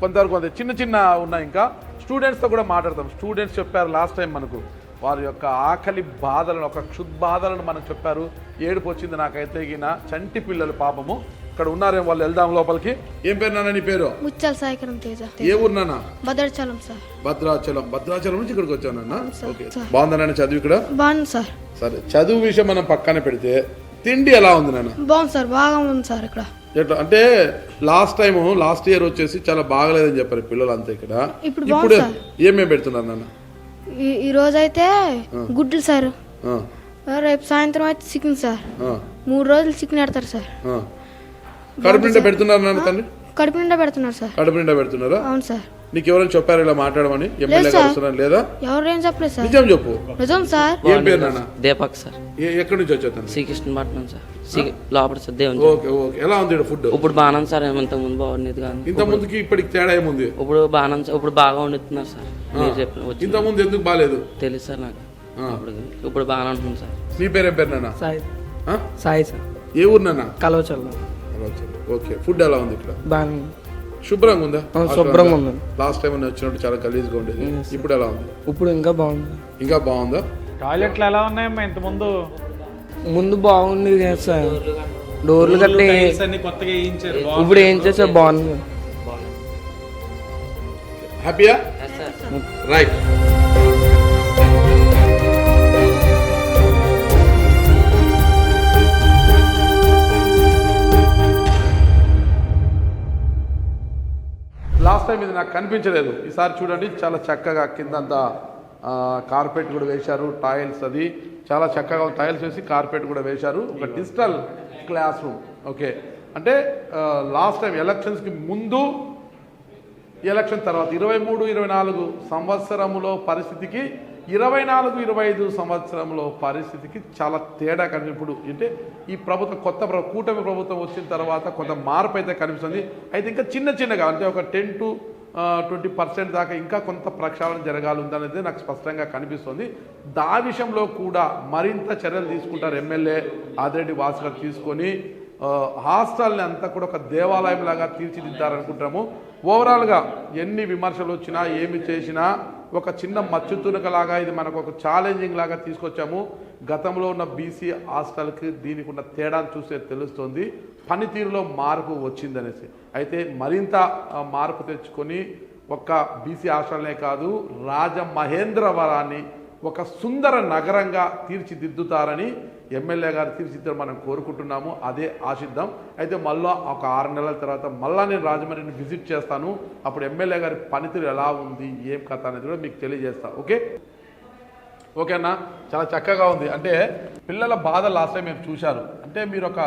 కొంత చిన్న చిన్న ఉన్నాయి. ఇంకా స్టూడెంట్స్తో కూడా మాట్లాడతాం. స్టూడెంట్స్ చెప్పారు లాస్ట్ టైం మనకు వారి యొక్క ఆకలి బాధలను, ఒక క్షుద్బాధలను మనకు చెప్పారు. ఏడుపు వచ్చింది నాకైతే. ఈయన చంటి పిల్లలు పాపము ఇక్కడ ఉన్నారేమో, వాళ్ళు వెళ్దాం లోపలికి. ఏం పేరు నాన్న నీ పేరు? ముచ్చల్ సాయికరం తేజ. ఏ ఊరు నాన్న? భద్రాచలం సార్. భద్రాచలం నుంచి ఇక్కడికి వచ్చాను నాన్న. ఓకే, బాగుందా నాన్న చదువు ఇక్కడ? బాగుంది సార్. సరే, చదువు విషయం మనం పక్కన పెడితే తిండి ఎలా ఉంది నాన్న? బాగుంది సార్, బాగా ఉంది సార్ ఇక్కడ. ఎట్లా అంటే లాస్ట్ ఇయర్ వచ్చేసి చాలా బాగలేదని చెప్పారు పిల్లలు అంతా. ఇక్కడ ఇప్పుడు ఏమేమి పెడుతున్నారు నాన్న? ఈ రోజు అయితే గుడ్లు సార్, రేపు సాయంత్రం అయితే చికెన్ సార్. 3 రోజులు చికెన్ పెడతారు సార్. కడుపు నిండా పెడుతున్నారు నాన్న? తండ్రి కడుపు నిండా పెడుతున్నారు సార్. కడుపు నిండా పెడుతున్నారా? అవును సార్. నీకు ఎవరైనా చెప్పారు ఇలా మాట్లాడమని? ఎమ్మెల్యే గారు లేదా? ఎవరేం చెప్పలేదు సార్. నిజం చెప్పు. నిజం సార్. ఏం పేరు నాన్న? దీపక్ సార్. ఎక్కడి నుంచి వచ్చాను? శ్రీకృష్ణపట్నం సార్. లోపల సార్ దేవుని. Okay okay. ఎలా ఉంది ఫుడ్? ఇప్పుడు బాగానే సార్. ఇంత ముందు బాగుండేది కానీ ఇంత ముందుకి ఇప్పటికి తేడా ఏముంది? ఇప్పుడు బాగానే, ఇప్పుడు బాగా వండుతున్నారు సార్. మీరు చెప్పిన ఇంత ముందు ఎందుకు బాగాలేదు తెలుసు సార్ నాకు. ఇప్పుడు బాగానే ఉంటుంది సార్. నీ పేరేం పేరు నాన్న? సాయి. సాయి సార్. ఏ ఊరు నాన్న? కలవచల్ల. ఓకే. ఫుడ్ ఎలా ఉంది ఇక్కడ? బాగా శుభ్రంగా ఉందా? శుభ్రంగా ఉంది. లాస్ట్ టైం వచ్చినప్పుడు చాలా గలీజ్గా ఉండేది. ఇప్పుడు ఎలా ఉంది? ఇప్పుడు ఇంకా బాగుంది. ఇంకా బాగుందా? టాయిలెట్లు ఎలా ఉన్నాయమ్మా? ఇంత ముందు బాగుంది సార్. డోర్లు కట్టి కొత్తగా వేయించారు. ఇప్పుడు ఏం చేసారు? బాగుంది. హ్యాపీయా? రైట్. లాస్ట్ టైం ఇది నాకు కనిపించలేదు. ఈసారి చూడండి, చాలా చక్కగా కిందంతా కార్పెట్ కూడా వేశారు. టైల్స్ అది చాలా చక్కగా టైల్స్ వేసి కార్పెట్ కూడా వేశారు. ఒక డిజిటల్ క్లాస్ రూమ్. ఓకే, అంటే లాస్ట్ టైం ఎలక్షన్స్కి ముందు, ఎలక్షన్ తర్వాత 23-24 సంవత్సరంలో పరిస్థితికి 24-25 సంవత్సరంలో పరిస్థితికి చాలా తేడా కనిపి. ఇప్పుడు అంటే ఈ ప్రభుత్వం కూటమి ప్రభుత్వం వచ్చిన తర్వాత కొంత మార్పు అయితే కనిపిస్తుంది. అయితే ఇంకా చిన్నగా అంటే ఒక 10 to 20% దాకా ఇంకా కొంత ప్రక్షాళన జరగాలి ఉందనేది నాకు స్పష్టంగా కనిపిస్తుంది. దా విషయంలో కూడా మరింత చర్యలు తీసుకుంటారు ఎమ్మెల్యే ఆదిరెడ్డి వాసు గారు తీసుకొని హాస్టల్ని అంతా కూడా ఒక దేవాలయం లాగా తీర్చిదిద్దారనుకుంటాము. ఓవరాల్గా ఎన్ని విమర్శలు వచ్చినా ఏమి చేసినా ఒక చిన్న మచ్చుతునకలాగా ఇది మనకు ఒక ఛాలెంజింగ్ లాగా తీసుకొచ్చాము. గతంలో ఉన్న బీసీ హాస్టల్కి దీనికి ఉన్న తేడాను చూస్తే తెలుస్తుంది. పనితీరులో మార్పు వచ్చిందనేసి. అయితే మరింత మార్పు తెచ్చుకొని ఒక్క బీసీ హాస్టల్నే కాదు, రాజమహేంద్రవరాన్ని ఒక సుందర నగరంగా తీర్చిదిద్దుతారని ఎమ్మెల్యే గారు తీర్చిదిద్దరు మనం కోరుకుంటున్నాము. అదే ఆశిద్దాం. అయితే మళ్ళీ ఒక 6 నెలల తర్వాత మళ్ళీ నేను రాజమండ్రిని విజిట్ చేస్తాను. అప్పుడు ఎమ్మెల్యే గారి పనితీరు ఎలా ఉంది, ఏం కథ అనేది కూడా మీకు తెలియజేస్తాను. ఓకేనా? చాలా చక్కగా ఉంది. అంటే పిల్లల బాధ లాస్ట్ టైం మీరు చూశారు. అంటే మీరు ఒక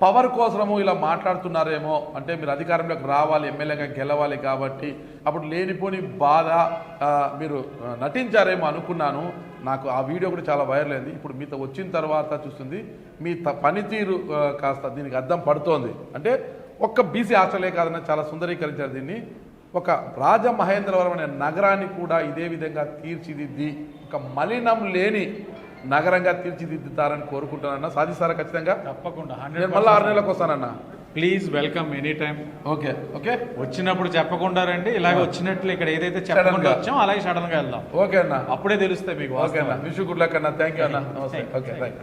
పవర్ కోసము ఇలా మాట్లాడుతున్నారేమో, అంటే మీరు అధికారంలోకి రావాలి, ఎమ్మెల్యేగా గెలవాలి కాబట్టి అప్పుడు లేనిపోని బాధ మీరు నటించారేమో అనుకున్నాను. నాకు ఆ వీడియో కూడా చాలా వైరల్ అయింది. ఇప్పుడు మీతో వచ్చిన తర్వాత చూస్తుంది మీ పనితీరు కాస్త దీనికి అద్దం పడుతోంది. అంటే ఒక్క బీసీ హాస్టలే కాదన్న, చాలా సుందరీకరించారు దీన్ని. ఒక రాజమహేంద్రవరం అనే నగరాన్ని కూడా ఇదే విధంగా తీర్చిదిద్ది ఒక మలినం లేని నగరంగా తీర్చిదిద్దుతారని కోరుకుంటానన్నా. సాధిస్తారా ఖచ్చితంగా? తప్పకుండా నేను మళ్ళీ 6 నెలలకు వస్తానన్నా. Please welcome any time. Okay okay, వచ్చినప్పుడు చెప్పకుండా రండి, ఇలాగ వచ్చినట్లు ఇక్కడ ఏదైతే చెప్పకుండా వచ్చాం అలాగే సడన్ గా వెళ్దాం. ఓకే అన్న, అప్పుడే తెలుస్తాయి మీకు. ఓకే అన్న, విష్ గుడ్ లక్ అన్న. థ్యాంక్ యూ అన్న. నమస్తే. Okay right.